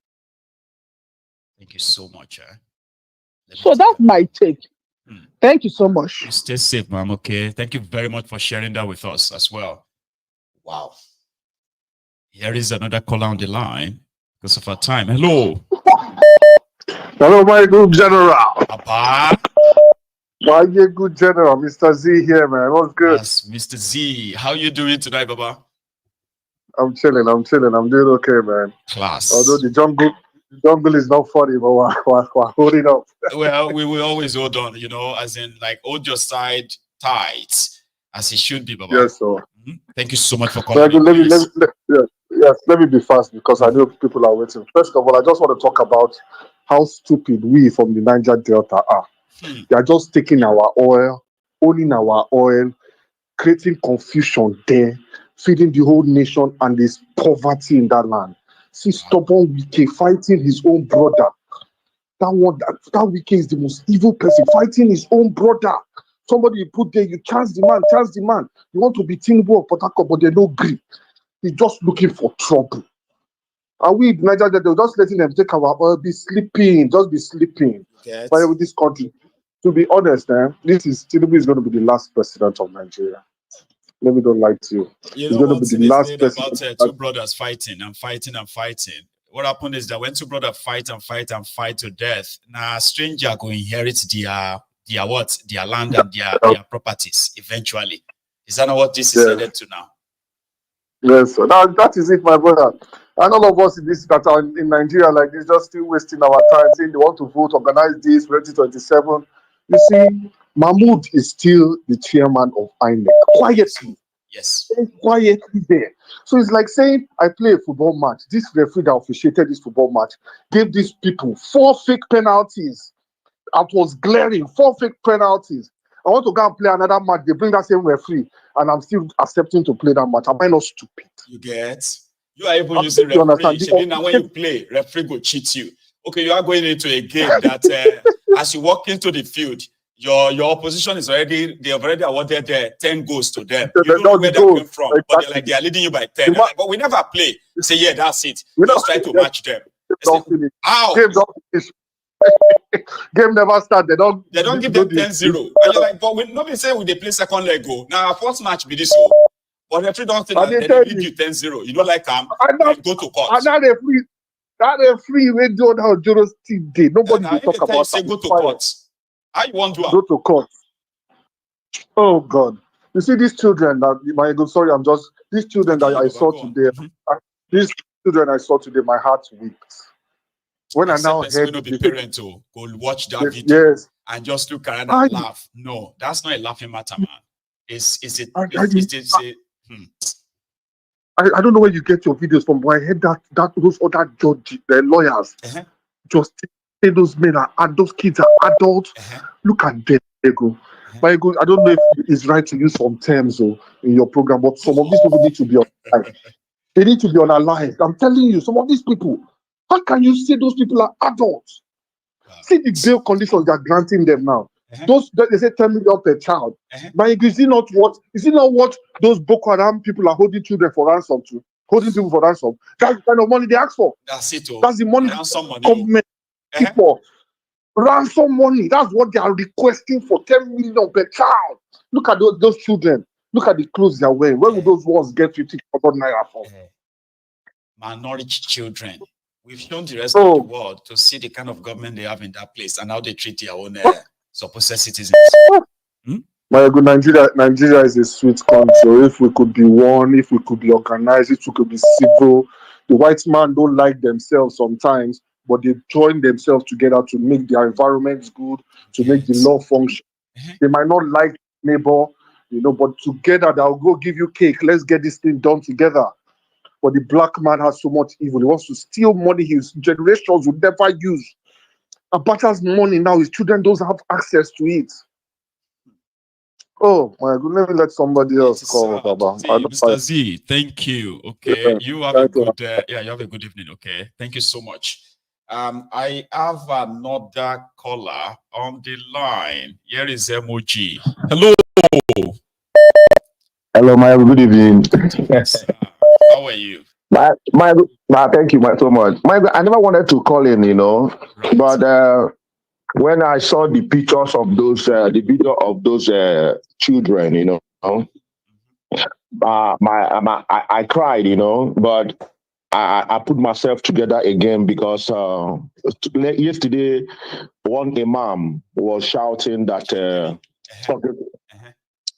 Thank you so much. So that's my take. Thank you so much. You stay safe, ma'am. Okay. Thank you very much for sharing that with us as well. Wow. Here is another caller on the line because of our time. Hello. Hello, my good general. Papa. My good general, Mr. Z here, man. What's good? Yes, Mr. Z. How you doing tonight, Baba? I'm chilling. I'm doing okay, man. Class. Although the jungle is not funny, but we're holding up. Well, we will always hold on, you know, as in like hold your side tight as it should be, Baba. Yes, sir. Thank you so much for calling. Let me be fast because I know people are waiting. First of all, I just want to talk about how stupid we from the Niger Delta are. They are just taking our oil, owning our oil, creating confusion there, feeding the whole nation, and there's poverty in that land. See, stubborn Wike fighting his own brother. That Wike is the most evil person, fighting his own brother. Somebody you put there, you chance the man. You want to be Tinubu or Port Harcourt, but they don't agree. He's just looking for trouble. And we, Nigeria, they're just letting them take our oil, just be sleeping. Yes. But with this country, to be honest, Tinubu is going to be the last president of Nigeria. Let me don't lie to you. You He's know going to what's be the last president. about two brothers fighting. What happened is that when two brothers fight to death, now a stranger go inherit their land and their properties eventually. Is that not what this is headed to now? Yes, so that is it, my brother. And all of us in this that are in Nigeria like this, just still wasting our time saying they want to vote, organize this 2027. You see, Mahmoud is still the chairman of INEC. Quietly. Yes. Quietly there. So it's like saying, I play a football match. This referee that officiated this football match gave these people 4 fake penalties. That was glaring. 4 fake penalties. I want to go and play another match. They bring that same referee, and I'm still accepting to play that match. Am I not stupid? You get? You are even using referee. Now when you play, referee go cheat you. Okay, you are going into a game that as you walk into the field, your opposition is already, they have already awarded 10 goals to them. You don't know where they came from, but they are leading you by 10. Like, but we never play. Say, yeah, that's it. We just try to match them. Say, how? Game never start. They don't give them 10-0. And you're like, but nobody say we they play second leg go. Now our first match be this so. But if you don't think that, they leave you 10-0. You don't like them, go to court. And now they free. That they free when you know Jonas team day. Nobody will talk about say go to court. How you want to go to court? Oh God. You see these children that these children that I saw today. These children I saw today, my heart weeps. When I now heard the parent to go watch that video and just look around and laugh. No, that's not a laughing matter, man. I don't know where you get your videos from, but I heard that those other judges, the lawyers, just say those men those kids are adults. Look at them, they go. I don't know if it's right to use some terms in your program, but some of these people need to be unalived. They need to be unalived. I'm telling you, some of these people, how can you say those people are adults? See the bail conditions they're granting them now. Those they say 10 million per child. But is it not what those Boko Haram people are holding children for ransom to? Holding people for ransom. That's the kind of money they ask for. That's it. That's the money ransom money. Government for. Ransom money. That's what they are requesting for 10 million per child. Look at those children. Look at the clothes they are wearing. Where will those ones get 50,000 naira for? Malnourished children. We've shown the rest of the world to see the kind of government they have in that place and how they treat their own supposed citizens. My good Nigeria is a sweet country. If we could be one, if we could be organized, if we could be civil. The white man don't like themselves sometimes, but they join themselves together to make their environments good, to make the law function. They might not like neighbor, but together they'll go give you cake. Let's get this thing done together. But the black man has so much evil. He wants to steal money his generations would never use. Abacha's money now, his children don't have access to it. Oh my God, let me let somebody else call. Mr. Z, thank you. Okay, you have a good you have a good evening. Okay, thank you so much. I have another caller on the line. Here is MOG. Hello. Hello, my good evening. Yes. How are you? Thank you so much. I never wanted to call in, right. But when I saw the pictures of those, the video of those children, I cried, but I put myself together again because yesterday one imam was shouting that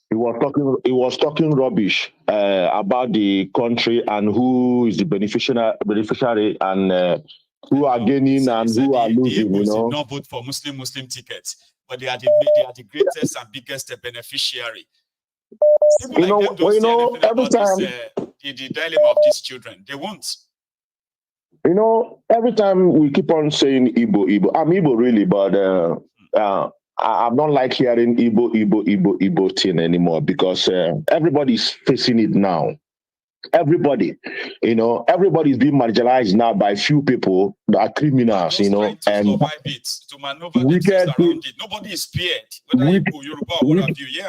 he was talking rubbish about the country and who is the beneficiary and who are gaining and who are losing. Did not vote for Muslim tickets, but they are the greatest and biggest beneficiary. People like them don't say anything about the dilemma of these children. They won't. Every time we keep on saying Igbo. I'm Igbo really, but I don't like hearing Igbo thing anymore because everybody's facing it now. Everybody, everybody's being marginalized now by few people that are criminals, and survive it, to maneuver themselves around it. Nobody is spared, whether Igbo, Yoruba, or what have you.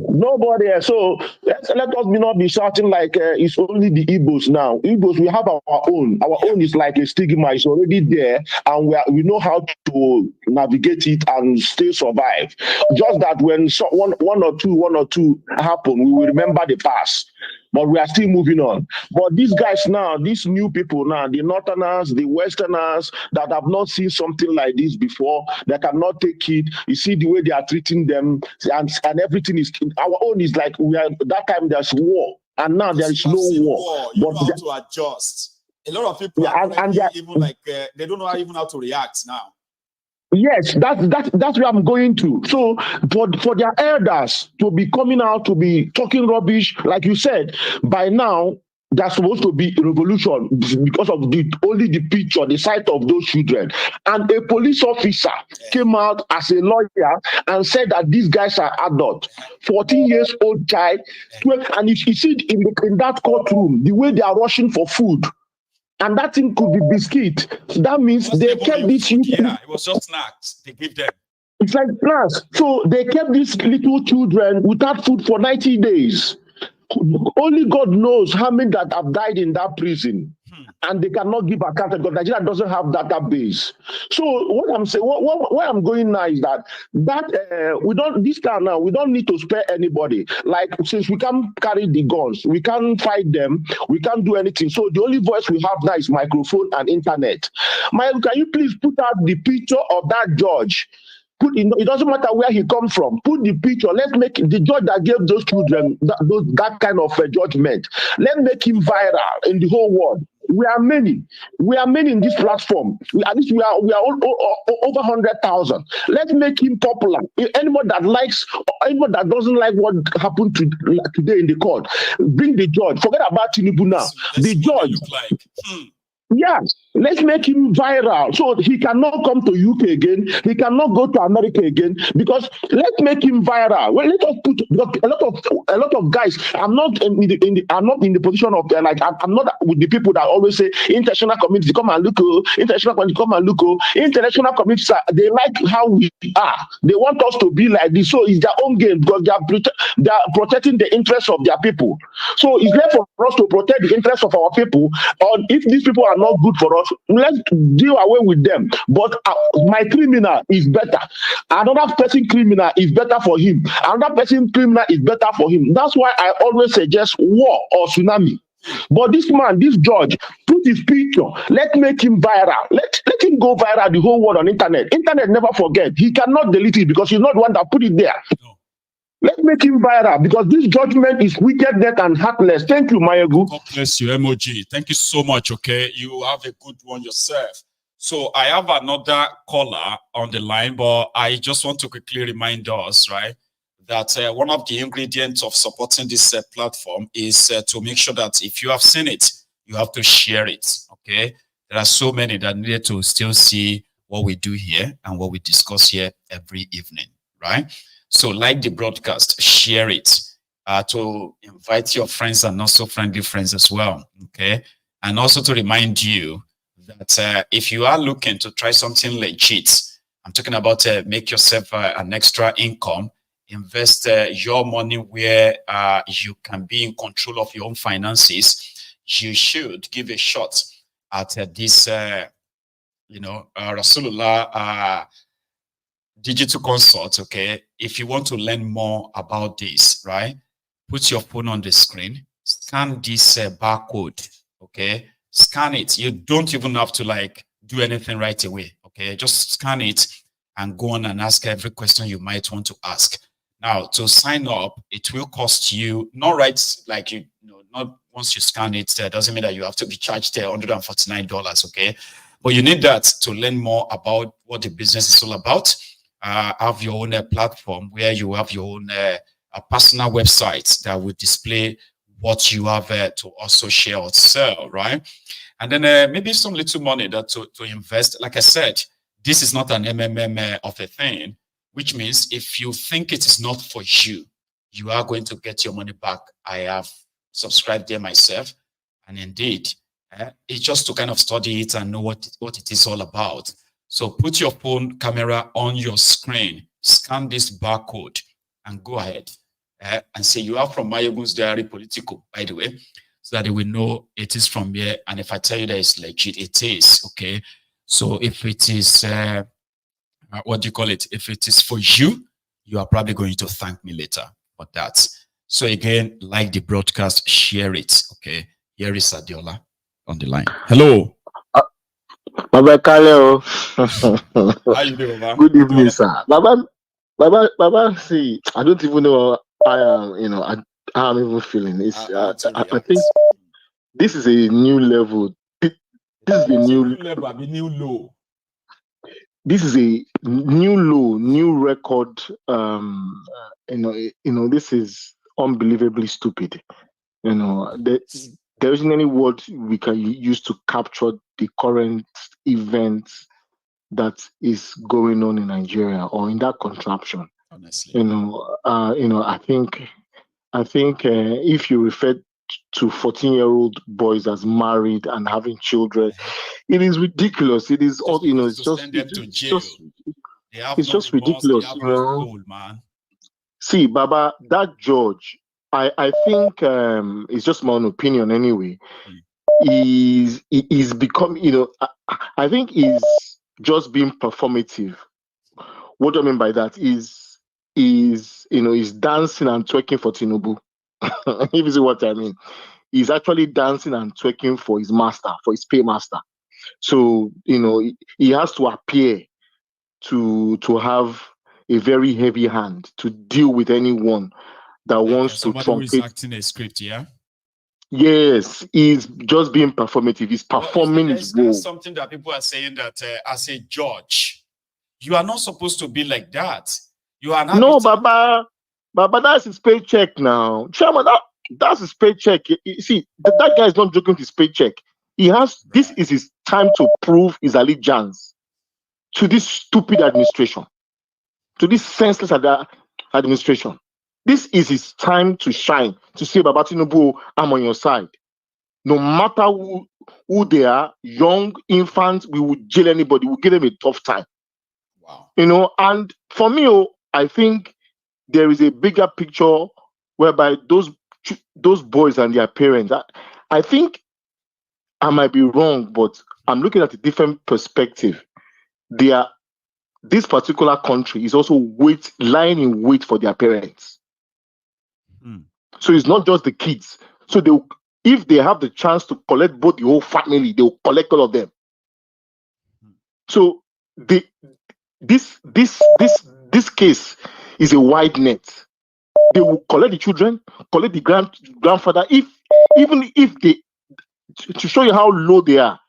Nobody else. So let us not be shouting like it's only the Igbos now. Igbos, we have our own. Our own is like a stigma. It's already there, and we know how to navigate it and still survive. Just that when one or two happen, we will remember the past. But we are still moving on. But these guys now, these new people now, the Northerners, the Westerners that have not seen something like this before, they cannot take it. You see the way they are treating them, and everything is our own is like that time there's war, and now there is no war. You know how to adjust. A lot of people are even like they don't know even how to react now. Yes, that's where I'm going to. So for their elders to be coming out to be talking rubbish, like you said, by now there's supposed to be revolution because of only the picture, the sight of those children. And a police officer came out as a lawyer and said that these guys are adults, 14 years old child, 12, and if you see in that courtroom, the way they are rushing for food. And that thing could be biscuit. That means they kept this. Yeah, it was just snacks they give them. It's like snacks. So they kept these little children without food for 90 days. Only God knows how many that have died in that prison. and they cannot give account because Nigeria doesn't have database. So what I'm saying, where I'm going now is that we don't this time now we don't need to spare anybody. Like since we can't carry the guns, we can't fight them, we can't do anything. So the only voice we have now is microphone and internet. Michael, can you please put out the picture of that judge? It doesn't matter where he comes from. Put the picture. Let's make the judge that gave those children that kind of judgment. Let's make him viral in the whole world. We are many. We are many in this platform. At least we are over 100,000. Let's make him popular. Anyone that likes, anyone that doesn't like what happened today in the court, bring the judge. Forget about Tinubu now. The judge. Yes, let's make him viral so he cannot come to UK again. He cannot go to America again because let's make him viral. Well, let us put a lot of guys. I'm not in the position of like I'm not with the people that always say international community come and look. International community come and look. International community they like how we are. They want us to be like this. So it's their own game because they are protecting the interests of their people. So it's left for us to protect the interests of our people. Or if these people are not good for us, let's deal away with them. But my criminal is better. Another person criminal is better for him. Another person criminal is better for him. That's why I always suggest war or tsunami. But this man, this judge, put his picture. Let's make him viral. Let him go viral the whole world on internet. Internet never forget. He cannot delete it because he's not the one that put it there. No. Let's make him viral because this judgment is wickedness and heartless. Thank you, Mayegu. God bless you, MOG. Thank you so much, okay? You have a good one yourself. So I have another caller on the line, but I just want to quickly remind us, right, that one of the ingredients of supporting this platform is to make sure that if you have seen it, you have to share it, okay? There are so many that need to still see what we do here and what we discuss here every evening, right? So like the broadcast, share it to invite your friends and not so friendly friends as well, okay? And also to remind you that if you are looking to try something legit, I'm talking about make yourself an extra income, invest your money where you can be in control of your own finances, you should give a shot at this, Rasulullah digital consult, okay? If you want to learn more about this, right, put your phone on the screen, scan this barcode, okay? Scan it. You don't even have to like do anything right away, okay? Just scan it and go on and ask every question you might want to ask. Now, to sign up, it will cost you, not right, like not once you scan it, doesn't mean that you have to be charged $149, okay? But you need that to learn more about what the business is all about. Have your own platform where you have your own personal website that will display what you have to also share or sell, right? And then maybe some little money that to invest. Like I said, this is not an MMM of a thing, which means if you think it is not for you, you are going to get your money back. I have subscribed there myself, and indeed, it's just to kind of study it and know what it is all about. So put your phone camera on your screen, scan this barcode, and go ahead and say you are from Mayegun's Diary Political, by the way, so that they will know it is from here. And if I tell you that it's legit, it is, okay? So if it is, what do you call it? If it is for you, you are probably going to thank me later for that. So again, like the broadcast, share it, okay? Here is Adiola on the line. Hello. Baba Kaleo. How you doing, man? Good evening, sir. Baba, see, I don't even know how I'm even feeling. It's, I think this is a new level. This is a new level, I mean, new low. This is a new low, new record. This is unbelievably stupid. There isn't any word we can use to capture the current events that is going on in Nigeria or in that contraption. Honestly, I think if you refer to 14-year-old boys as married and having children, it is ridiculous. It is all it's just ridiculous. Soul, man. See, Baba, that judge, I think it's just my own opinion anyway. is become, I think is just being performative. What do I mean by that is dancing and twerking for Tinubu. If you see what I mean, he's actually dancing and twerking for his master, for his paymaster. So he has to appear to have a very heavy hand to deal with anyone that wants to Somebody who is trumpet. acting a script, yeah. Yes, he's just being performative. He's performing his role. There's something that people are saying that as a judge, you are not supposed to be like that. You are not. No, Baba, that's his paycheck now. Chairman, that's his paycheck. You see, that guy is not joking with his paycheck. He has, this is his time to prove his allegiance to this stupid administration, to this senseless administration. This is his time to shine, to say, Baba Tinubu, I'm on your side. No matter who they are, young, infants, we would jail anybody, we'll give them a tough time. Wow. And for me, I think there is a bigger picture whereby those boys and their parents, I think I might be wrong, but I'm looking at a different perspective. This particular country is also lying in wait for their parents. So it's not just the kids. So if they have the chance to collect both the whole family, they will collect all of them. So this case is a wide net. They will collect the children, collect the grandfather. Even if they, to show you how low they are,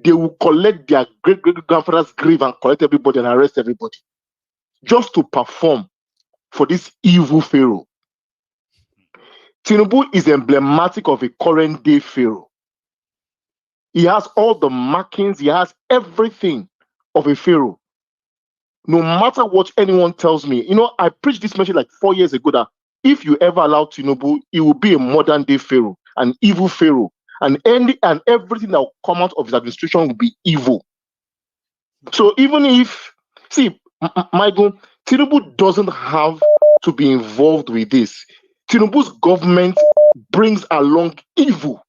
they will collect their great grandfather's grave and collect everybody and arrest everybody, just to perform for this evil pharaoh. Tinubu is emblematic of a current day pharaoh. He has all the markings, he has everything of a pharaoh. No matter what anyone tells me, I preached this message like 4 years ago that if you ever allow Tinubu, he will be a modern day pharaoh, an evil pharaoh, and everything that will come out of his administration will be evil. So even if, Michael, Tinubu doesn't have to be involved with this. Tinubu's government brings along evil.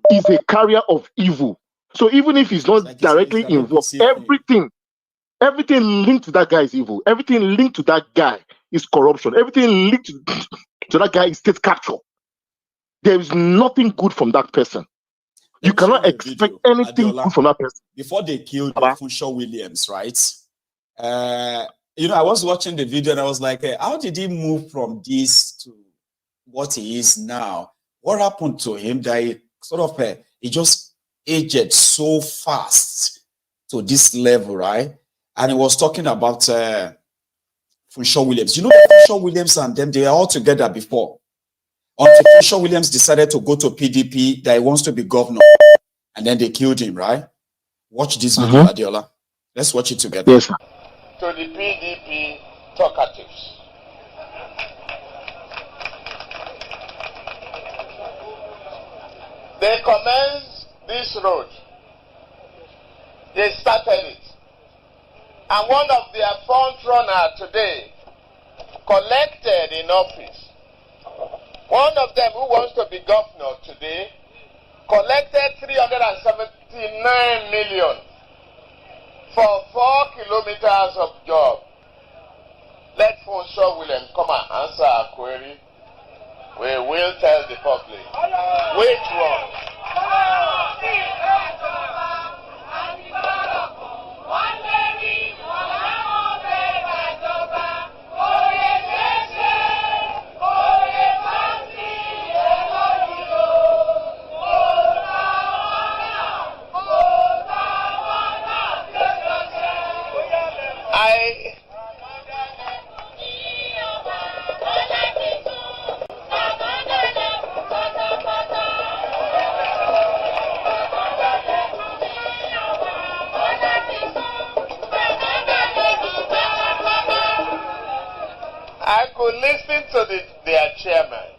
He's a carrier of evil. So even if he's not directly involved, everything linked to that guy is evil. Everything linked to that guy is corruption. Everything linked to that guy is state capture. There is nothing good from that person. You cannot expect anything good from that person. Before they killed Funshaw Williams, right? I was watching the video and I was like, how did he move from this to what he is now? What happened to him that he just aged so fast to this level, right? And he was talking about Funshaw Williams. Funshaw Williams and them, they were all together before. Until Funshaw Williams decided to go to PDP, that he wants to be governor. And then they killed him, right? Watch this video, Adiola. Let's watch it together. Yes, sir. To the PDP talkatives. They commenced this road. They started it. And one of their front runners today collected in office. One of them who wants to be governor today collected 379 million for 4 kilometers of job. Let Funshaw Williams come and answer our query. We will tell the public which one. I could listen to their chairman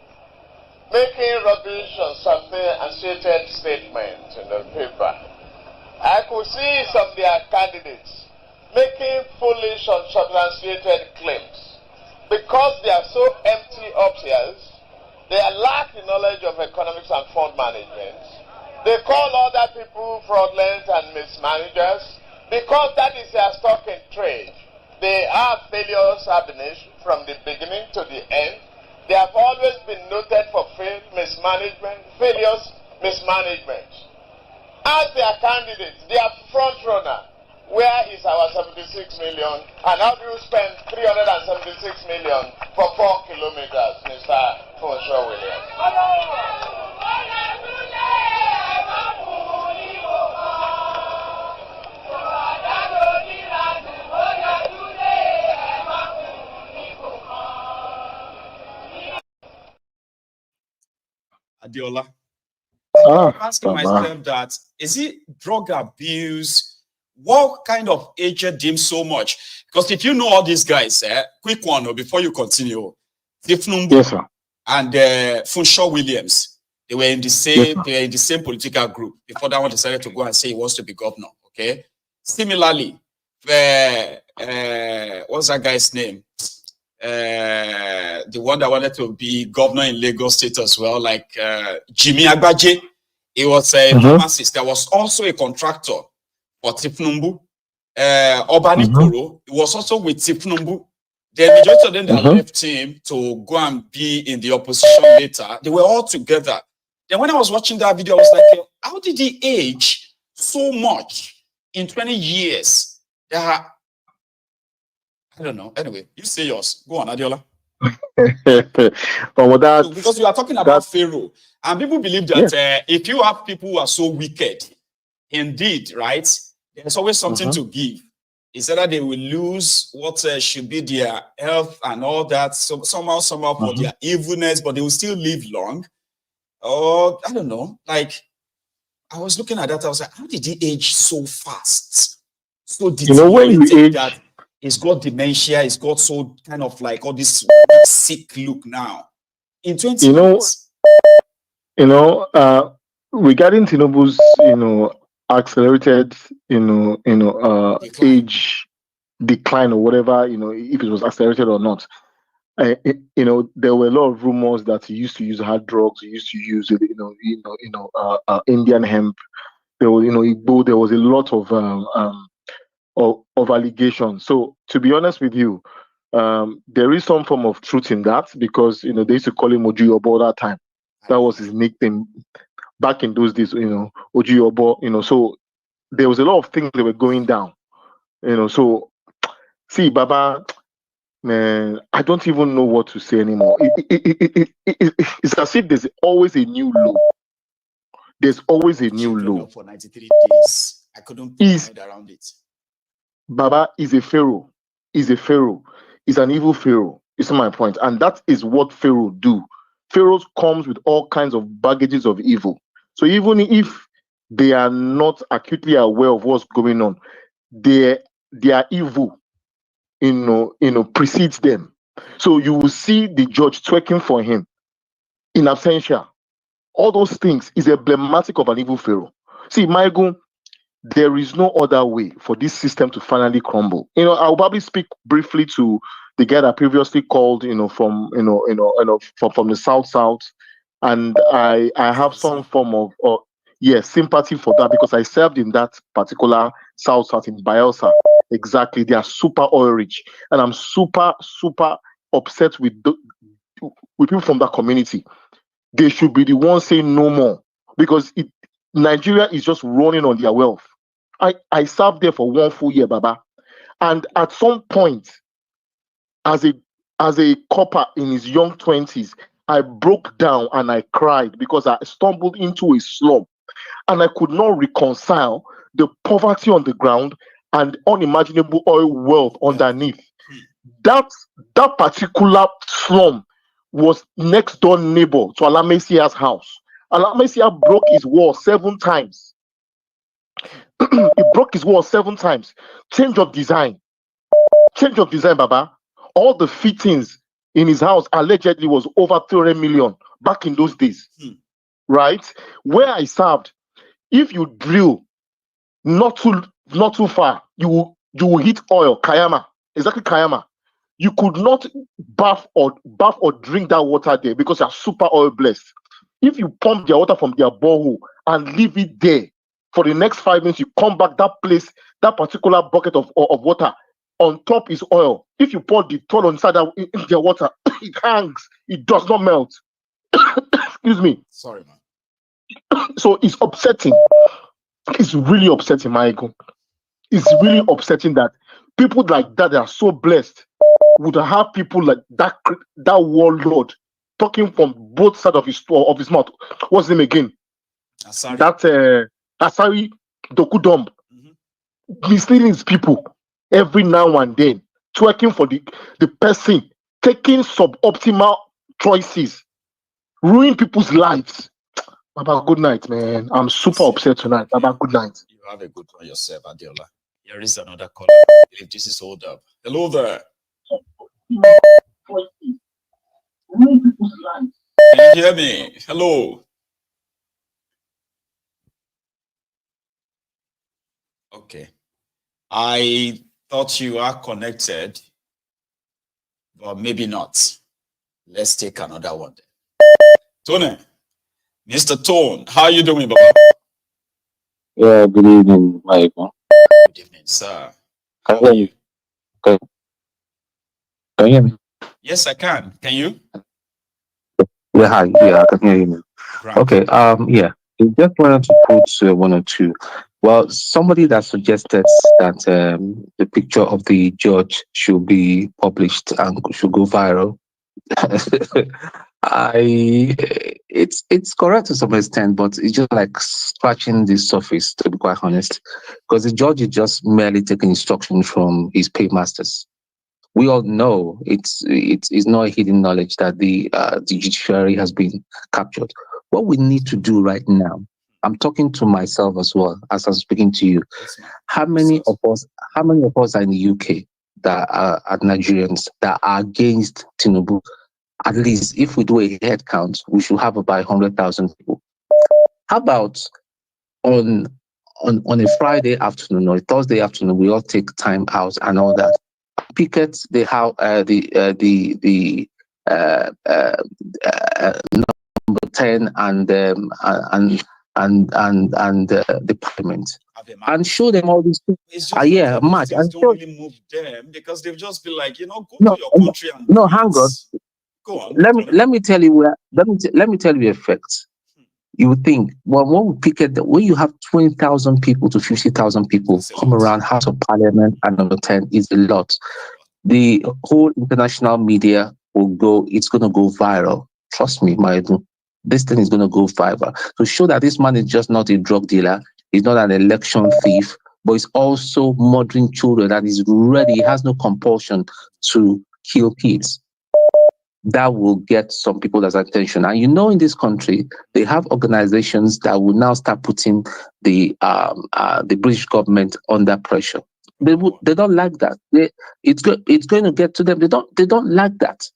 making rubbish or substantiated statements in the paper. I could see some of their candidates making foolish, unsubstantiated claims. Because they are so empty upstairs, they lack the knowledge of economics and fund management, They call other people fraudulent and mismanagers because that is their stock in trade. They are failures ab initio from the beginning to the end. They have always been noted for mismanagement, failures, mismanagement. As their candidates, their front runner, where is our 76 million? And how do you spend 376 million for 4 kilometers, Mr. Promotional Williams? Adiola, I'm asking Baba. myself that, is it drug abuse? What kind of agent him so much? Because if you know all these guys, quick one before you continue, Thiefnubu Yes, sir. and Funshaw Williams, they were in the same, they were in the same political group before that one decided to go and say he wants to be governor. Okay. Similarly, what's that guy's name? The one that wanted to be governor in Lagos State as well, like Jimmy Agbaje. He was a pharmacist. There was also a contractor for Thiefnubu. Obani Koro was also with Thiefnubu. The majority of them that left him to go and be in the opposition later, they were all together. Then when I was watching that video, I was like, how did he age so much in 20 years? I don't know. Anyway, you say yours. Go on, Adiola. So, because you are talking about Pharaoh, and people believe that if you have people who are so wicked, indeed, right, there's always something to give. It's either they will lose what should be their health and all that, so somehow for their evilness, but they will still live long. Or I don't know. Like, I was looking at that, I was like, how did he age so fast? So when you age, that he's got dementia, he's got so kind of like all this sick look now. In 20 years. Regarding Tinubu's, accelerated, age decline or whatever, if it was accelerated or not. There were a lot of rumors that he used to use hard drugs, he used to use, Indian hemp. There was, Igbo, there was a lot of allegations. So to be honest with you, there is some form of truth in that because they used to call him Ojuyobo that time. That was his nickname back in those days. Ojuyobo. So there was a lot of things that were going down. So see, Baba, man, I don't even know what to say anymore. It's as if there's always a new low. There's always a new low. For 93 days, I couldn't put my head around it. Baba is a pharaoh. Is a pharaoh. Is an evil pharaoh. Is my point, and that is what pharaoh do. Pharaohs comes with all kinds of baggages of evil. So even if they are not acutely aware of what's going on, their evil, precedes them. So you will see the judge twerking for him in absentia. All those things is emblematic of an evil pharaoh. See, Michael, there is no other way for this system to finally crumble. I'll probably speak briefly to the guy that previously called, from the South, and I have some form of sympathy for that because I served in that particular South in Bielsa. Exactly, they are super oil rich, and I'm super upset with people from that community. They should be the ones saying no more because Nigeria is just running on their wealth. I served there for 1 full year, Baba, and at some point, as a copper in his young 20s, I broke down and I cried because I stumbled into a slum, and I could not reconcile the poverty on the ground and unimaginable oil wealth underneath. That particular slum was next door neighbor to Alamesia's house. Alamesia broke his wall 7 times. He broke his wall 7 times. Change of design, Baba. All the fittings in his house allegedly was over 300 million back in those days. Right? Where I served, if you drill not too far, you will hit oil, Kayama. Exactly, Kayama. You could not bath or drink that water there because you're super oil blessed. If you pump their water from their borehole and leave it there for the next 5 minutes, you come back, that place, that particular bucket of water, on top is oil. If you pour the oil inside in their water, it hangs. It does not melt. Excuse me. Sorry, man. So it's upsetting. It's really upsetting, Michael. It's really upsetting that people like that are so blessed would have people like that warlord talking from both sides of his mouth. What's his name again? Asari. That Asari Dokudom, misleading his people every now and then, twerking for the person, taking suboptimal choices, ruining people's lives. Baba, good night, man. I'm super upset tonight. Baba, good night. You have a good one yourself, Adiola. Here is another caller. If this is hold up. Hello there. Can you hear me? Hello. Okay. I thought you are connected, but maybe not. Let's take another one. Tony, Mr. Tone, how are you doing, Baba? Yeah, good evening, Michael. Good evening, sir. Can you hear me? Okay. Can you hear me? Yes, I can. Can you? Yeah, hi. Yeah, I can hear you now. Right. Okay. Yeah. I just wanted to put one or two. Well, somebody that suggested that the picture of the judge should be published and should go viral. It's correct to some extent, but it's just like scratching the surface, to be quite honest, because the judge is just merely taking instruction from his paymasters. We all know it's not hidden knowledge that the judiciary has been captured. What we need to do right now, I'm talking to myself as well as I'm speaking to you. How many of us are in the UK that are Nigerians that are against Tinubu? At least if we do a head count, we should have about 100,000 people. How about on a Friday afternoon or a Thursday afternoon, we all take time out and all that. Picket the number 10 and the parliament, and show them all these things. It's just Yeah, match. things And don't really move them because they'll just be like, go no, to your country and no, hang on. Go on. Let me tell you where. Let me tell you effects. You would think, well, when we picket, when you have 20,000 people to 50,000 people come around House of Parliament and number 10 is a lot. The whole international media will go. It's going to go viral. Trust me, Edun. This thing is going to go viral to show that this man is just not a drug dealer. He's not an election thief, but he's also murdering children and he's ready. He has no compulsion to kill kids. That will get some people's attention. And in this country, they have organizations that will now start putting the British government under pressure. They don't like that. It's going to get to them. They don't like that.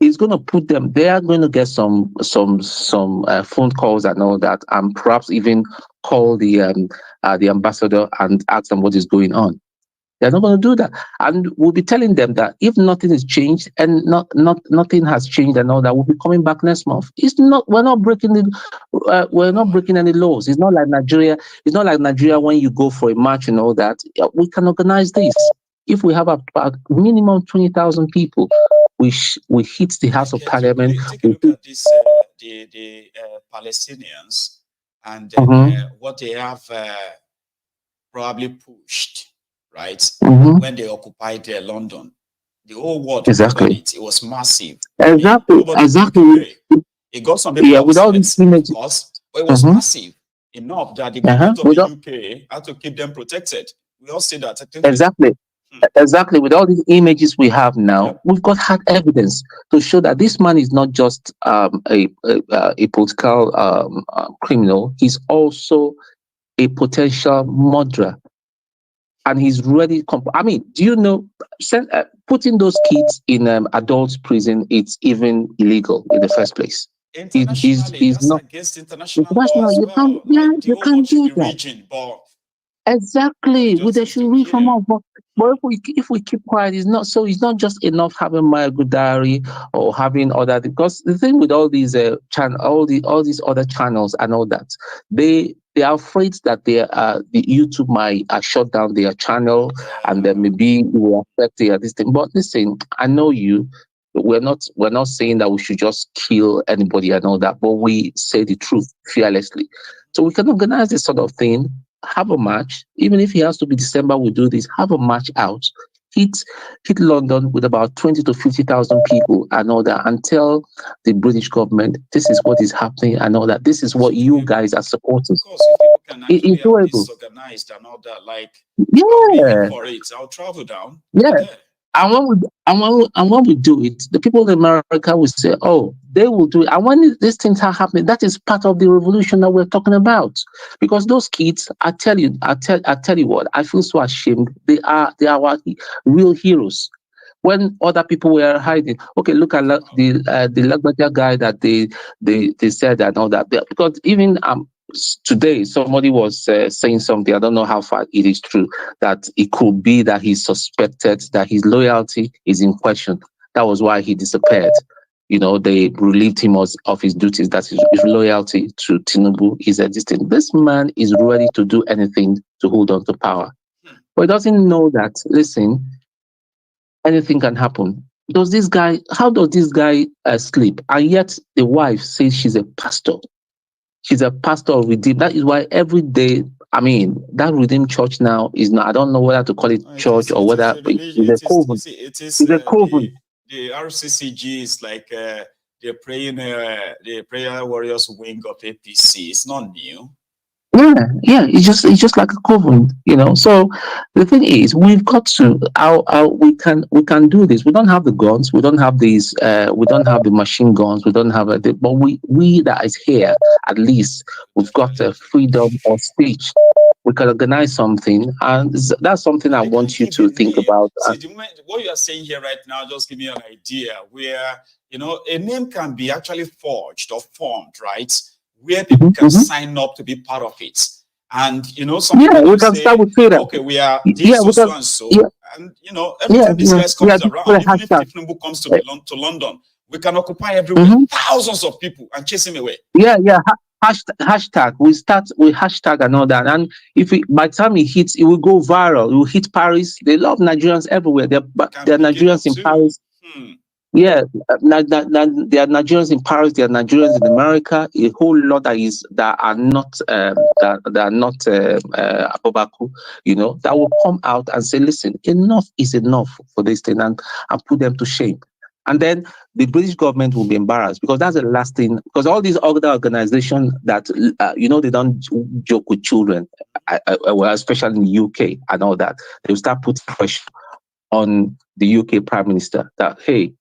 It's going to put them. They are going to get some phone calls and all that, and perhaps even call the ambassador and ask them what is going on. They're not going to do that, and we'll be telling them that if nothing is changed and nothing has changed and all that, we'll be coming back next month. We're not breaking any laws. It's not like Nigeria. It's not like Nigeria when you go for a march and all that. We can organize this. If we have a minimum 20,000 people, we hit the House of Parliament. Take a look at this, the Palestinians and what they have probably pushed. Right? When they occupied London, the whole world exactly. It was massive. Exactly. It got some people with all these images, but it was massive enough that the government of the UK had to keep them protected. We all see that. Exactly. With all these images we have now, we've got hard evidence to show that this man is not just a political criminal. He's also a potential murderer. And he's ready. Do you know, putting those kids in adult prison, it's even illegal in the first place. Internationally, that's not against international law as well. You can't do that. Region, but Exactly. They should read from us. But if we keep quiet, it's not just enough having my good diary or having other, because the thing with all these all these other channels and all that, they are afraid that the YouTube might shut down their channel, and then maybe it will affect this thing. But listen, I know you. We're not saying that we should just kill anybody and all that, but we say the truth fearlessly. So we can organize this sort of thing. Have a match, even if it has to be December. We do this. Have a match out. Hit London with about 20 to 50,000 people and all that, and tell the British government this is what is happening and all that. This is what you guys are supporting. Of course, if people can actually have this organized and all that, like, I'll be in for it. I'll travel down. Yeah. And when we do it, the people in America will say, "Oh, they will do it." And when these things are happening, that is part of the revolution that we're talking about. Because those kids, I tell you what, I feel so ashamed. They are our real heroes. When other people were hiding, okay, look at the Lagbaja guy that they said and all that. Because even today somebody was saying something, I don't know how far it is true, that it could be that he's suspected that his loyalty is in question. That was why he disappeared. They relieved him of his duties, that his loyalty to Tinubu is existing. This man is ready to do anything to hold on to power, but he doesn't know that, listen, anything can happen. How does this guy sleep? And yet the wife says she's a pastor. She's a pastor of Redeem. That is why every day, that Redeem Church now is not, I don't know whether to call it church or whether it's a coven. It's a coven. The RCCG is like the prayer warriors wing of APC. It's not new. Yeah, it's just like a coven, So the thing is, we've got to we can do this. We don't have the guns, we don't have these, we don't have the machine guns, we don't have but we that is here, at least we've got freedom of speech. We can organize something, and that's something I want you to think about. See, what you are saying here right now, just give me an idea where a name can be actually forged or formed, right? Where people can sign up to be part of it. And, some people we can say, start with Twitter. Okay, we are this so and so. And, every time this guy comes around, even if Tinubu comes to London, we can occupy everywhere, thousands of people, and chase him away. Hashtag. We start with hashtag and all that. And by the time it hits, it will go viral. It will hit Paris. They love Nigerians everywhere. They're Nigerians in Paris. Yeah, there are Nigerians in Paris, there are Nigerians in America, a whole lot that are not Abobaku, that will come out and say, listen, enough is enough for this thing, and put them to shame. And then the British government will be embarrassed, because that's the last thing, because all these other organizations that, they don't joke with children, well, especially in the UK and all that, they will start putting pressure on the UK Prime Minister that, hey,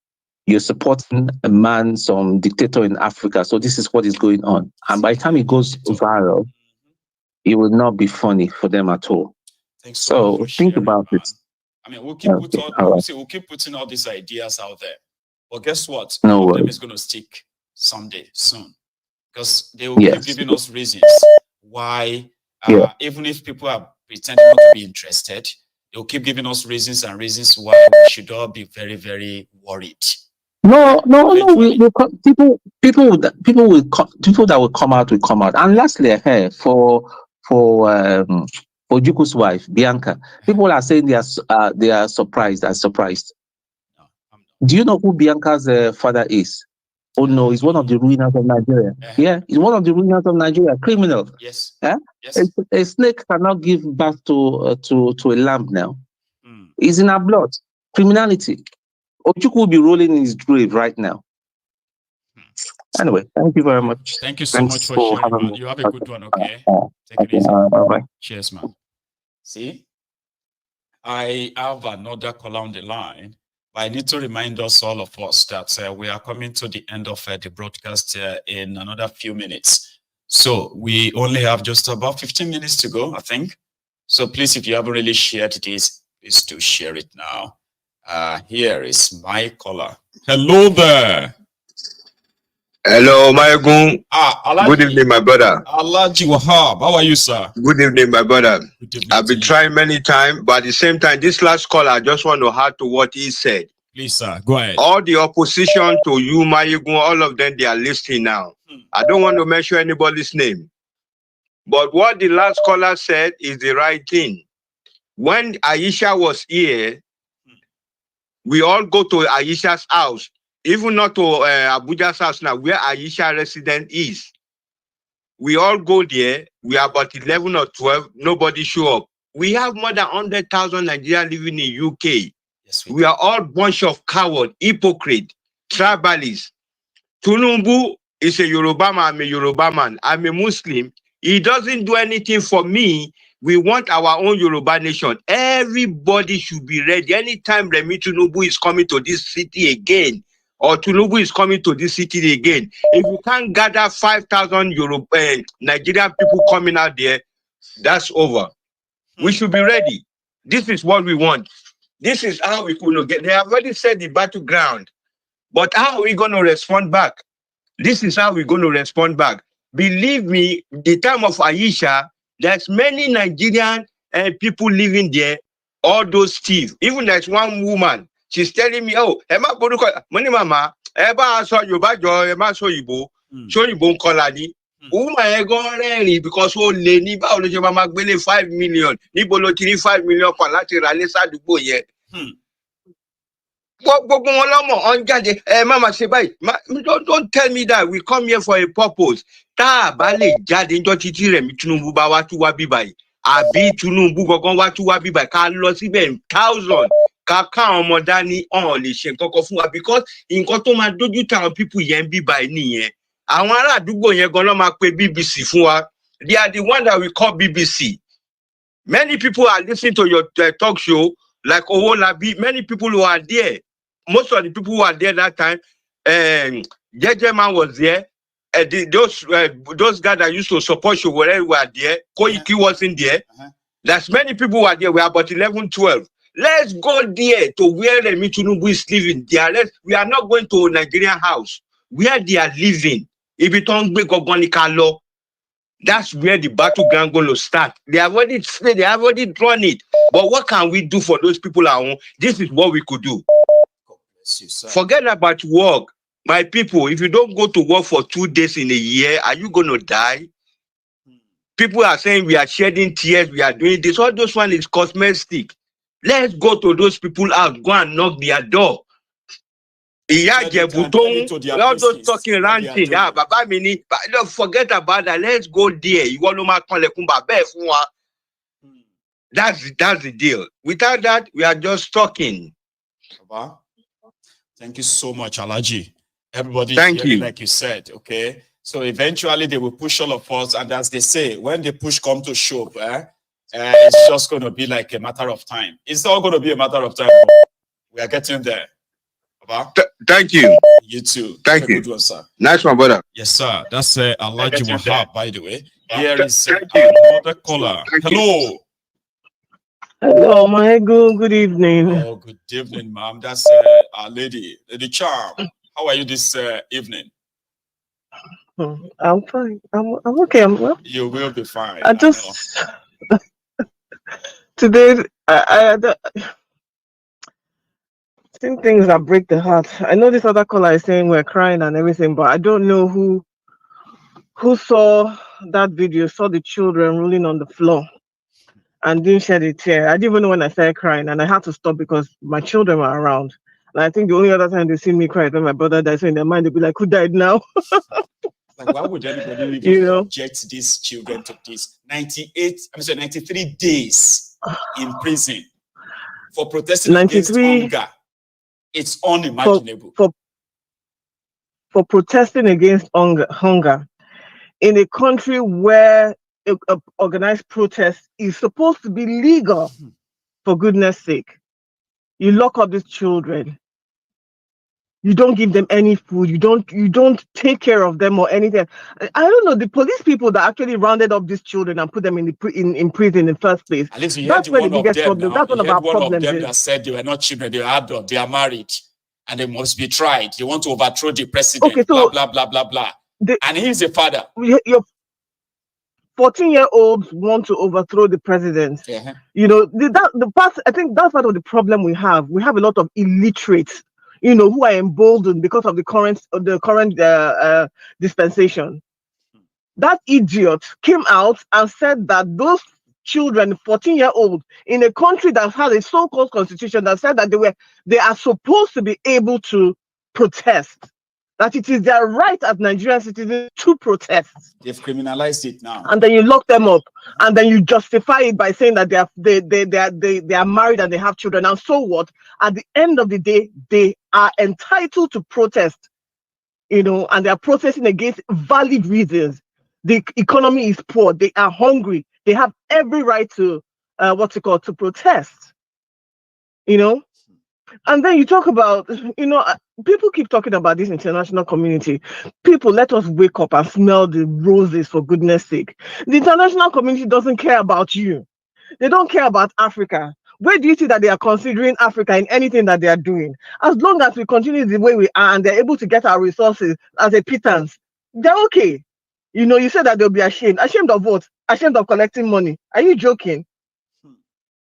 you're supporting a man, some dictator in Africa, so this is what is going on. And by the time it goes viral, it will not be funny for them at all. So think about it. We'll keep putting all these ideas out there. But guess what? None of them is going to stick someday, soon. Because they will keep giving us reasons why, even if people are pretending not to be interested, they'll keep giving us reasons why we should all be very, very worried. No. People that will come out will come out. And lastly, for Juku's wife, Bianca, people are saying they are surprised. Do you know who Bianca's father is? Oh no, he's one of the ruiners of Nigeria. Yeah, he's one of the ruiners of Nigeria. Criminal. Yes. Yes. A snake cannot give birth to a lamb now. It's in our blood. Criminality. Ojukwu will be rolling in his grave right now. Anyway, thank you very much. Thank you so much for sharing, man. You have a good one, okay? Take it easy. Bye-bye. Cheers, man. See, I have another caller on the line, but I need to remind all of us that we are coming to the end of the broadcast in another few minutes. So we only have just about 15 minutes to go, I think. So please, if you haven't really shared this, please do share it now. Here is my caller. Hello there. Hello, Mayegun. Alaji. Good evening, my brother. Alaji Wahab. How are you, sir? Good evening, my brother. Good evening. I've been trying many times, but at the same time, this last call, I just want to add to what he said. Please, sir, go ahead. All the opposition to you, Mayegun, all of them, they are listening now. I don't want to mention anybody's name. But what the last caller said is the right thing. When Aisha was here, we all go to Aisha's house, even not to Abuja's house now, where Aisha resident is. We all go there. We are about 11 or 12. Nobody show up. We have more than 100,000 Nigerians living in UK. Yes, we are all bunch of cowards, hypocrite, tribalists. Tinubu is a Yoruba man. I'm a Yoruba man. I'm a Muslim. He doesn't do anything for me. We want our own Yoruba nation. Everybody should be ready. Anytime Remi Tinubu is coming to this city again, or Tinubu is coming to this city again, if you can't gather 5,000 Nigerian people coming out there, that's over. We should be ready. This is what we want. This is how we could get. They have already said the battleground, but how are we going to respond back? This is how we're going to respond back. Believe me, the time of Aisha, there's many Nigerian people living there, all those thieves. Even there's one woman, she's telling me, oh, Emma Boruko, money mama, Eba saw you bad joy, Emma saw you bo, show you bon colani. Woman go really because oh Lenny ba olojo mama gbele 5 million, nibo lo 5 million kan láti ra le sadugbo yẹn. Gbogbo wọn lọ́mọ on jáde mama ṣe báyìí. Don't tell me that we come here for a purpose. Tá a bá lè jáde ńjọ́ títí Rẹ̀mí Tinubu bá wá tún wá bí báyìí. Àbí Tinubu gangan wá tún wá bí báyìí ká lọ síbẹ̀ 1,000 ká káwọn ọmọ dání ọ̀hún lè ṣe nǹkan kan fún wa because nǹkan tó máa dójú táwọn people yẹn bí báyìí nìyẹn. Àwọn ará àdúgbò yẹn gan ló máa pe BBC fún wa. They are the one that we call BBC. Many people are listening to your talk show like Owolabi. Many people who are there. Most of the people who are there that time, Jejeman was there. Those guys that used to support you were there. Koiki wasn't there. There's many people who are there. We are about 11, 12. Let's go there to where Remi Tinubu is living. We are not going to a Nigerian house. Where they are living. If it don't be Gogonikalo, that's where the battleground going to start. They have already drawn it. But what can we do for those people at home? This is what we could do. Forget about work. My people, if you don't go to work for 2 days in a year, are you going to die? People are saying we are shedding tears, we are doing this. All those one is cosmetic. Let's go to those people out, go and knock their door. All those talking ranting, forget about that. Let's go there. That's the deal. Without that, we are just talking. Thank you so much, Alaji. Everybody, thank you. Like you said, okay. So eventually they will push all of us, and as they say, when the push come to shove, it's just going to be like a matter of time. It's not going to be a matter of time. We are getting there. Thank you. You too. Thank you. Good one, sir. Nice one, brother. Yes, sir. That's Alaji Wahab, by the way. Here is another caller. Hello. Hello, my good evening. Oh, good evening, ma'am. That's our Lady Charm. How are you this evening? I'm fine. I'm okay. I'm well. You will be fine. I just today I seen things that break the heart. I know this other caller is saying we're crying and everything, but I don't know who saw that video, saw the children rolling on the floor and didn't shed a tear. I didn't even know when I started crying, and I had to stop because my children were around. And I think the only other time they see me cry is when my brother died. So in their mind, they'll be like, who died now? Like, why would anybody even subject these children to this? 93 days in prison for protesting against hunger. It's unimaginable. For protesting against hunger in a country where organized protest is supposed to be legal, for goodness sake. You lock up these children. You don't give them any food. You don't take care of them or anything. I don't know, the police people that actually rounded up these children and put them in prison in the first place. At least you that's heard where the biggest problem. That's one of our one problems. Of them that said they were not children, they were adults, they are married. and they must be tried. They want to overthrow the president, Okay, blah, so blah, blah, blah, blah. And he's a father. Your 14-year-olds want to overthrow the president. You know, I think that's part of the problem we have. We have a lot of illiterates, you know, who are emboldened because of the current dispensation. That idiot came out and said that those children, 14-year-old, in a country that has a so-called constitution that said that they are supposed to be able to protest, that it is their right as Nigerian citizens to protest. They've criminalized it now. And then you lock them up, and then you justify it by saying that they are married and they have children. And so what? At the end of the day, they are entitled to protest, you know, and they are protesting against valid reasons. The economy is poor. They are hungry. They have every right to to protest, you know. And then you talk about, you know, people keep talking about this international community. People, let us wake up and smell the roses, for goodness sake. The international community doesn't care about you. They don't care about Africa. Where do you see that they are considering Africa in anything that they are doing? As long as we continue the way we are and they're able to get our resources as a pittance, they're okay. You know, you said that they'll be ashamed. Ashamed of what? Ashamed of collecting money. Are you joking?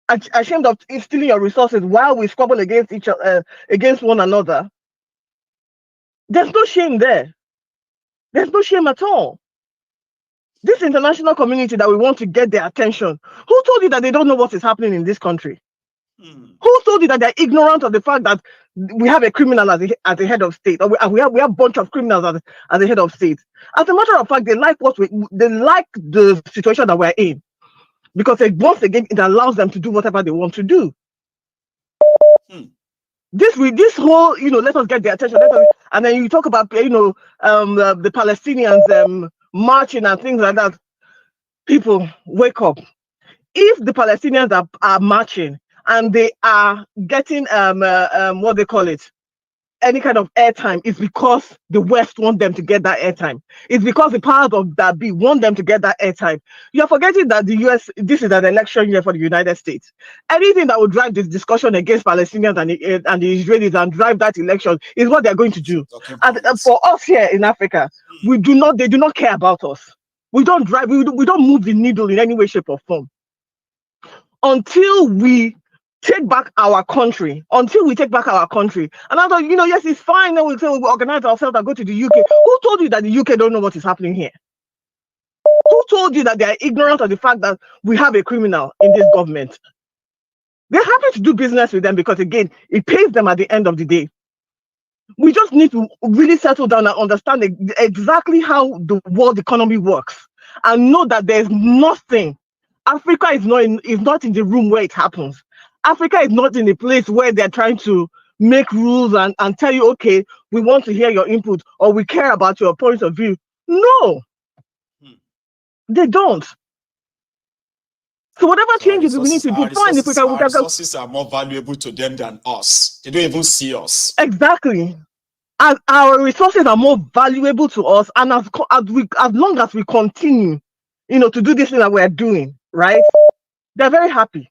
Ashamed of stealing your resources while we squabble against against one another? There's no shame there. There's no shame at all. This international community that we want to get their attention, who told you that they don't know what is happening in this country? Who told you that they're ignorant of the fact that we have a criminal as the head of state, or we have a bunch of criminals as the head of state? As a matter of fact, they like the situation that we're in, because once again it allows them to do whatever they want to do. This whole, you know, let us get their attention, and then you talk about, you know, the Palestinians marching and things like that. People, wake up. If the Palestinians are marching and they are getting what they call it, any kind of airtime, it's because the West want them to get that airtime. It's because the powers of that be want them to get that airtime. You're forgetting that the US, this is an election year for the United States. Anything that will drive this discussion against Palestinians and the Israelis and drive that election is what they're going to do. And for us here in Africa, they do not care about us. We don't move the needle in any way, shape, or form. Until we take back our country, And I thought, you know, yes, it's fine. Then we'll organize ourselves and go to the UK. Who told you that the UK don't know what is happening here? Who told you that they are ignorant of the fact that we have a criminal in this government? They're happy to do business with them because, again, it pays them at the end of the day. We just need to really settle down and understand exactly how the world economy works and know that there's nothing. Africa is not in the room where it happens. Africa is not in a place where they're trying to make rules and tell you, okay, we want to hear your input or we care about your point of view. No, they don't. So whatever changes we need to do, fine. If we can, resources are more valuable to them than us. They don't even see us. Exactly. And our resources are more valuable to us, and as long as we continue, you know, to do this thing that we're doing, right? They're very happy.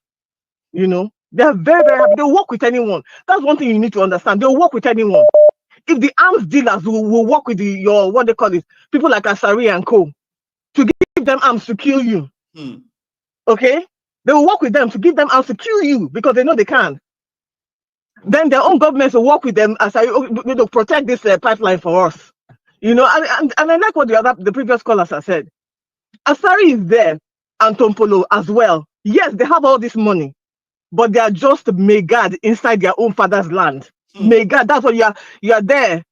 You know, they're very, very happy. They'll work with anyone. That's one thing you need to understand. They'll work with anyone. If the arms dealers will work with your what they call it, people like Asari and Co. to give them arms to kill you. Okay? They will work with them to give them arms to kill you because they know they can. Then their own governments will work with them as to protect this pipeline for us. You know, and I like what the previous callers have said. Asari is there and Tompolo as well. Yes, they have all this money, but they are just megad inside their own father's land. Megad, that's what you are there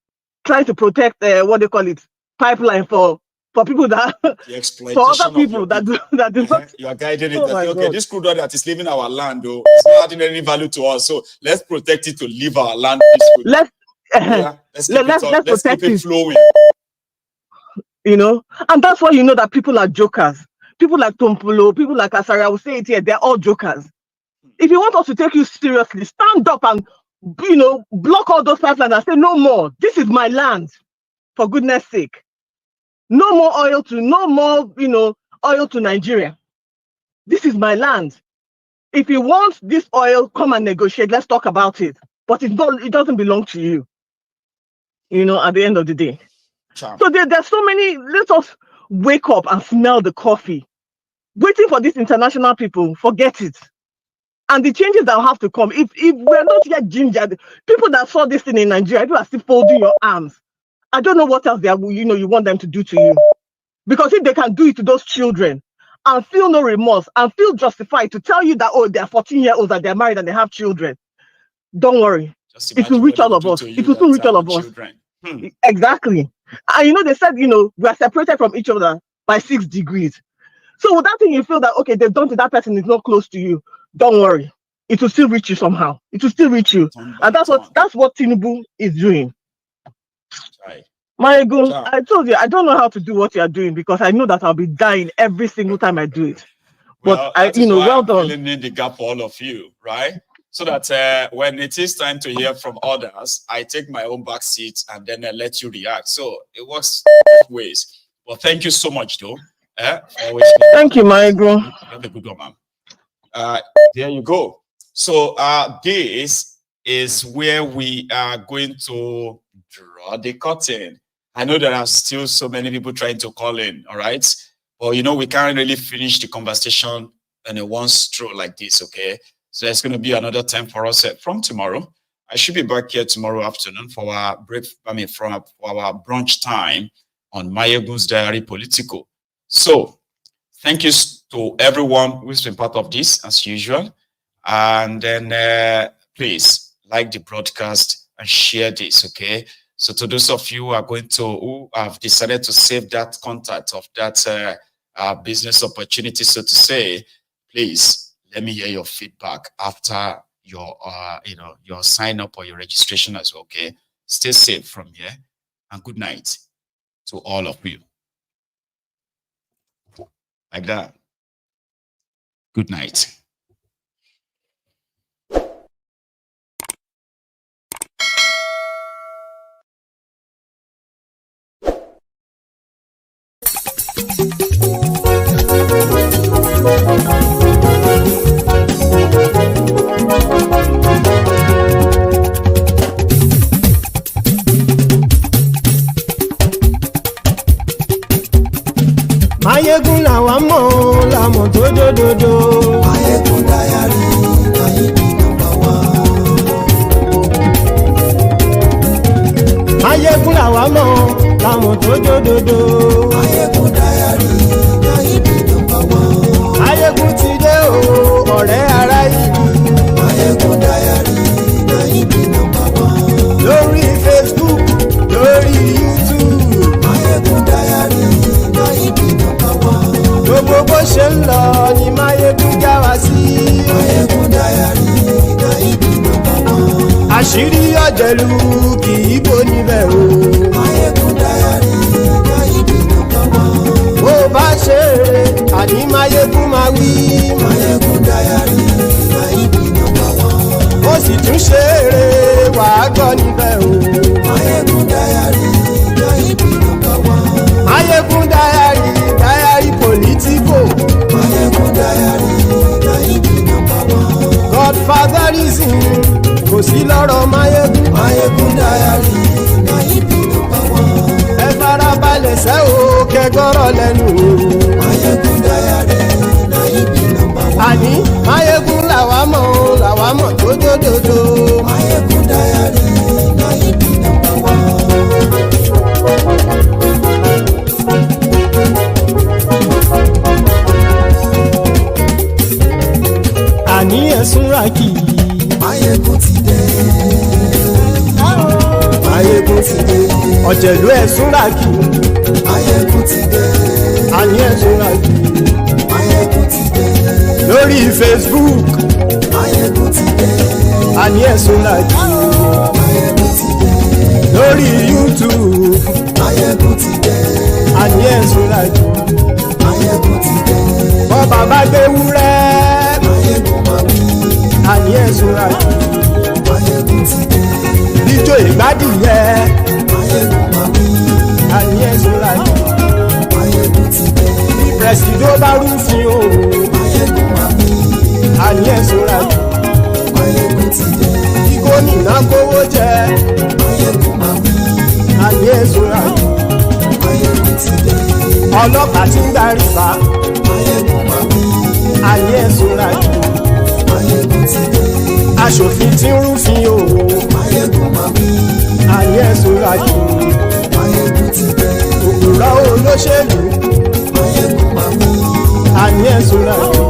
trying to protect what they call it, pipeline for people that for other people that do not. You are guiding it. Okay, this crude oil that is leaving our land, though, it's not adding any value to us. So let's protect it to leave our land peacefully. Let's keep it flowing. You know, and that's why you know that people are jokers. People like Tompolo, people like Asari, I will say it here, they're all jokers. If you want us to take you seriously, stand up and, you know, block all those pipelines and say, no more. This is my land, for goodness sake. No more oil to Nigeria. This is my land. If you want this oil, come and negotiate. Let's talk about it. but it doesn't belong to you. You know, at the end of the day. Sure. So there's so many. Let us wake up and smell the coffee. Waiting for these international people, forget it. And the changes that will have to come. If we're not yet gingered, people that saw this thing in Nigeria, people are still folding your arms. I don't know what else you want them to do to you. Because if they can do it to those children and feel no remorse and feel justified to tell you that, oh, they're 14-year-olds and they're married and they have children, don't worry. It will reach all of us. It will soon reach all of us. Exactly. And you know, they said, you know, we are separated from each other by 6 degrees. So with that thing, you feel that, okay, they've done to that person is not close to you. Don't worry. It will still reach you somehow. It will still reach you. And that's what Tinubu is doing. Right. My God, I told you, I don't know how to do what you are doing because I know that I'll be dying every single time I do it. But well done. Filling in the gap for all of you, right? So that when it is time to hear from others, I take my own back seat and then I let you react. So it works both ways. Well, thank you so much, though. Thank you, my bro. Have a good one, ma'am. There you go. So this is where we are going to draw the curtain. I know there are still so many people trying to call in, all right? But, you know, we can't really finish the conversation in a one stroke like this, okay? So there's going to be another time for us from tomorrow. I should be back here tomorrow afternoon for our for our brunch time on Mayegun's Diary Political. So thank you to everyone who's been part of this as usual. And then please like the broadcast and share this, okay? So to those of you who have decided to save that contact of that business opportunity, so to say, please let me hear your feedback after your your sign up or your registration as well, okay? Stay safe from here and good night to all of you. Like that. Good night. Mayegun làwa mọ̀ làmọ̀ tó dòdòdò. Mayegun Diary Nayibi #1. Mayegun làwa mọ̀ làmọ̀ tó dòdòdò. Mayegun Diary Nayibi #1. Mayegun ti dé o ọ̀rẹ́ ara yìí. Mayegun Diary Nayibi #1. Lórí Facebook lórí YouTube. Mayegun Diary Nayibi #1. Gbogbo bó ṣe ń lọ ni Mayegun já wa sí. Mayegun Diary Nayibi #1. Àṣírí ọ̀jẹ̀lú kì í bò níbẹ̀ o. Mayegun Diary Nayibi #1. Bó bá ṣe eré àní Mayegun máa wí. Mayegun Diary Nayibi #1. Ó sì tún ṣe eré wàá gbọ́ níbẹ̀ o. Mayegun Diary Nayibi #1. Mayegun Diary Political. Mayegun Diary Nayibi #1. Godfatherism kò sí lọ́rọ̀ Mayegun. Mayegun Diary Nayibi #1. Ẹ farabalẹ̀ sẹ́ o kẹgọ́rọ̀ lẹ́nu o. Mayegun Diary Nayibi #1. Àní Mayegun làwa mọ̀ tó dòdòdò. Mayegun Diary Nayibi #1. Àní ẹ̀sùn rákì. Mayegun ti dé. Mayegun ti dé. Ọ̀jẹ̀lú ẹ̀sùn rákì. Mayegun ti dé. Àní ẹ̀sùn rákì. Mayegun ti dé. Lórí Facebook. Mayegun ti dé. Àní ẹ̀sùn rákì. Mayegun ti dé. Lórí YouTube. Mayegun ti dé. Àní ẹ̀sùn rákì. Mayegun ti dé. Bọ́ bàbá gbé wúrẹ́. Mayegun máa wí. Àní ẹ̀sùn rákì. Mayegun ti dé. Ijó ìgbádìyẹ. Mayegun máa wí. Àní ẹ̀sùn rákì. Mayegun ti dé. Bí pẹ̀sìdó bá rúfin o. Mayegun máa wí. Àní ẹ̀sùn rákì. Mayegun ti dé. Bí kò gómìnà kówó jẹ. Ayé ìṣúra jù. Ọlọ́pàá tí ń darí bá. Ayé ìṣúra jù. Aṣòfin tí ń rúfin òwò. Ayé ìṣúra jù. Òkúra olóṣèlú. Ayé ìṣúra jù.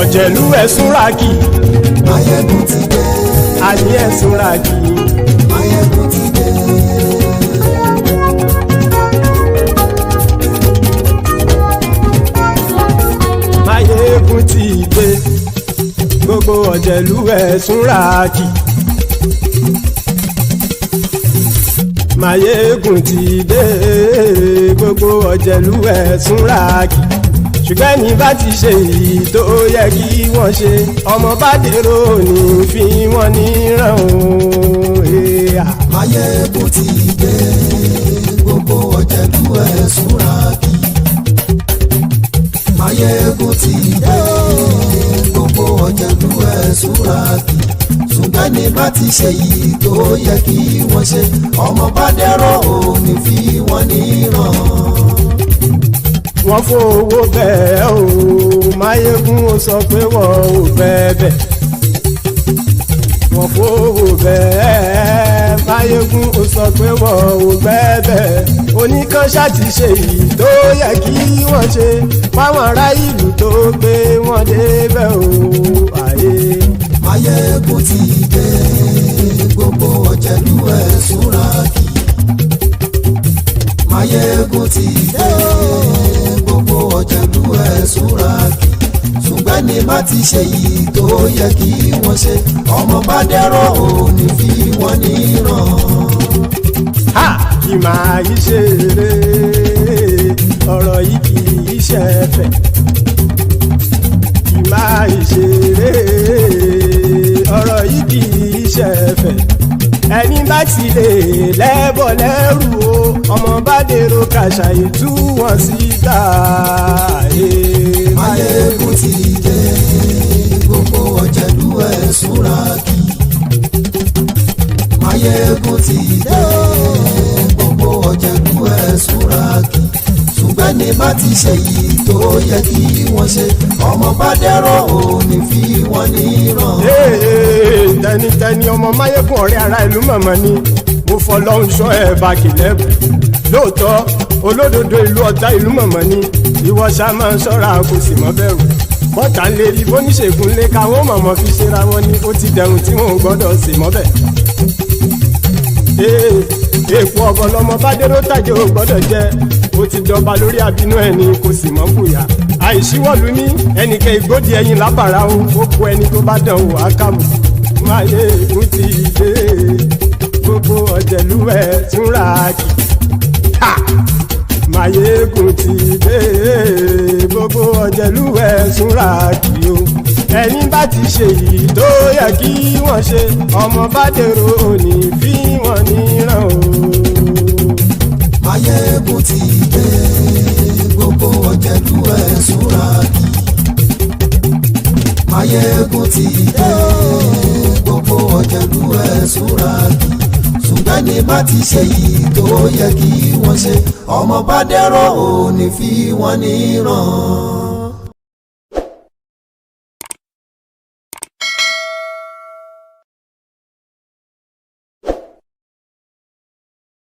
Ọ̀jẹ̀lú ẹ̀súnra kì. Ayé ẹ̀súnra kì. Máyégún ti dé. Gbogbo ọ̀jẹ̀lú ẹ̀súnra kì. Máyégún ti dé. Gbogbo ọ̀jẹ̀lú ẹ̀súnra kì. Ṣùgbọ́n ní bá ti ṣe èyí tó yẹ kí wọ́n ṣe, ọmọ bá dèrò ní fi wọ́n níran o. Máyégún ti dé, gbogbo ọ̀jẹ̀lú ẹ̀súnra kì. Máyégún ti dé, gbogbo ọ̀jẹ̀lú ẹ̀súnra kì. Ṣùgbọ́n ní bá ti ṣe èyí tó yẹ kí wọ́n ṣe, ọmọ bá dèrò ní fi wọ́n níran. Wọ́n fowó bẹ́ẹ̀ o, Máyégún ó sọ pé wọ́n ò fẹ́ bẹ̀. Wọ́n fowó bẹ́ẹ̀, Máyégún ó sọ pé wọ́n ò fẹ́ bẹ̀. Oníkan ṣáàtì ṣe èyí tó yẹ kí wọ́n ṣe, fáwọn ará ìlú tó gbé wọn débẹ̀ o. Máyégún ti dé, gbogbo ọ̀jẹ̀lú ẹ̀súnra kì. Máyégún ti dé, gbogbo ọ̀jẹ̀lú ẹ̀súnra kì. Ṣùgbọ́n ní má ti ṣe yìí tó yẹ kí wọ́n ṣe, ọmọ bá dẹ́rọ̀ ò ní fi wọ́n níran. Kì máa yí ṣe eré, ọ̀rọ̀ yìí kì í ṣe ẹ̀fẹ̀. Kì máa yí ṣe eré, ọ̀rọ̀ yìí kì í ṣe ẹ̀fẹ̀. Ẹni bá ti lè lẹ́bọ̀ lẹ́rù o, ọmọ bá dèrò kàṣàyè tú wọn síta. Máyégún ti dé, gbogbo ọ̀jẹ̀lú ẹ̀súnra kì. Máyégún ti dé, gbogbo ọ̀jẹ̀lú ẹ̀súnra kì. Ṣùgbọ́n ní bá ti ṣe yìí tó yẹ kí wọ́n ṣe, ọmọ bá dẹ́rọ̀ ò ní fi wọ́n níran. Tẹnitẹni ọmọ Máyégún ọ̀rẹ́ ara ìlú mọ̀mọ́ ni mo fọlọ́hún ṣọ́ ẹ̀ bá kìlẹ́bù. Lóòótọ́ olódodo ìlú ọ̀tá ìlú mọ̀mọ́ ni ìwọ ṣá máa ń ṣọ́ra kò sì mọ́ bẹ̀rù. Bọ́tà ń lè rí bóníṣègùn lé káwọn mọ̀mọ́ fi ṣera wọn ni ó ti dẹrùn tí wọn ò gbọ́dọ̀ sì mọ́ bẹ̀. Èèpo ọ̀bọ lọmọ bá dérò tàjẹ́ ò gbọ́dọ̀ jẹ́, ó ti dọba lórí àbínú ẹni kò sì mọ́ bùyà. Àìsíwọ́lu ní ẹnìkẹ́ ìgbódì ẹyin lábàrá o, ó kó ẹni tó bá dán o àkàmù. Máyégún ti dé, gbogbo ọ̀jẹ̀lú ẹ̀súnra kì. Máyégún ti dé, gbogbo ọ̀jẹ̀lú ẹ̀súnra kì o. Ẹni bá ti ṣe yìí tó yẹ kí wọ́n ṣe, ọmọ bá dèrò ní fi wọ́n níran o. Máyégún ti dé, gbogbo ọ̀jẹ̀lú ẹ̀súnra kì. Máyégún ti dé, gbogbo ọ̀jẹ̀lú ẹ̀súnra kì. Ṣùgbọ́n ní bá ti ṣe yìí tó yẹ kí wọ́n ṣe, ọmọ bá dẹ́rọ̀ ò ní fi wọ́n níran.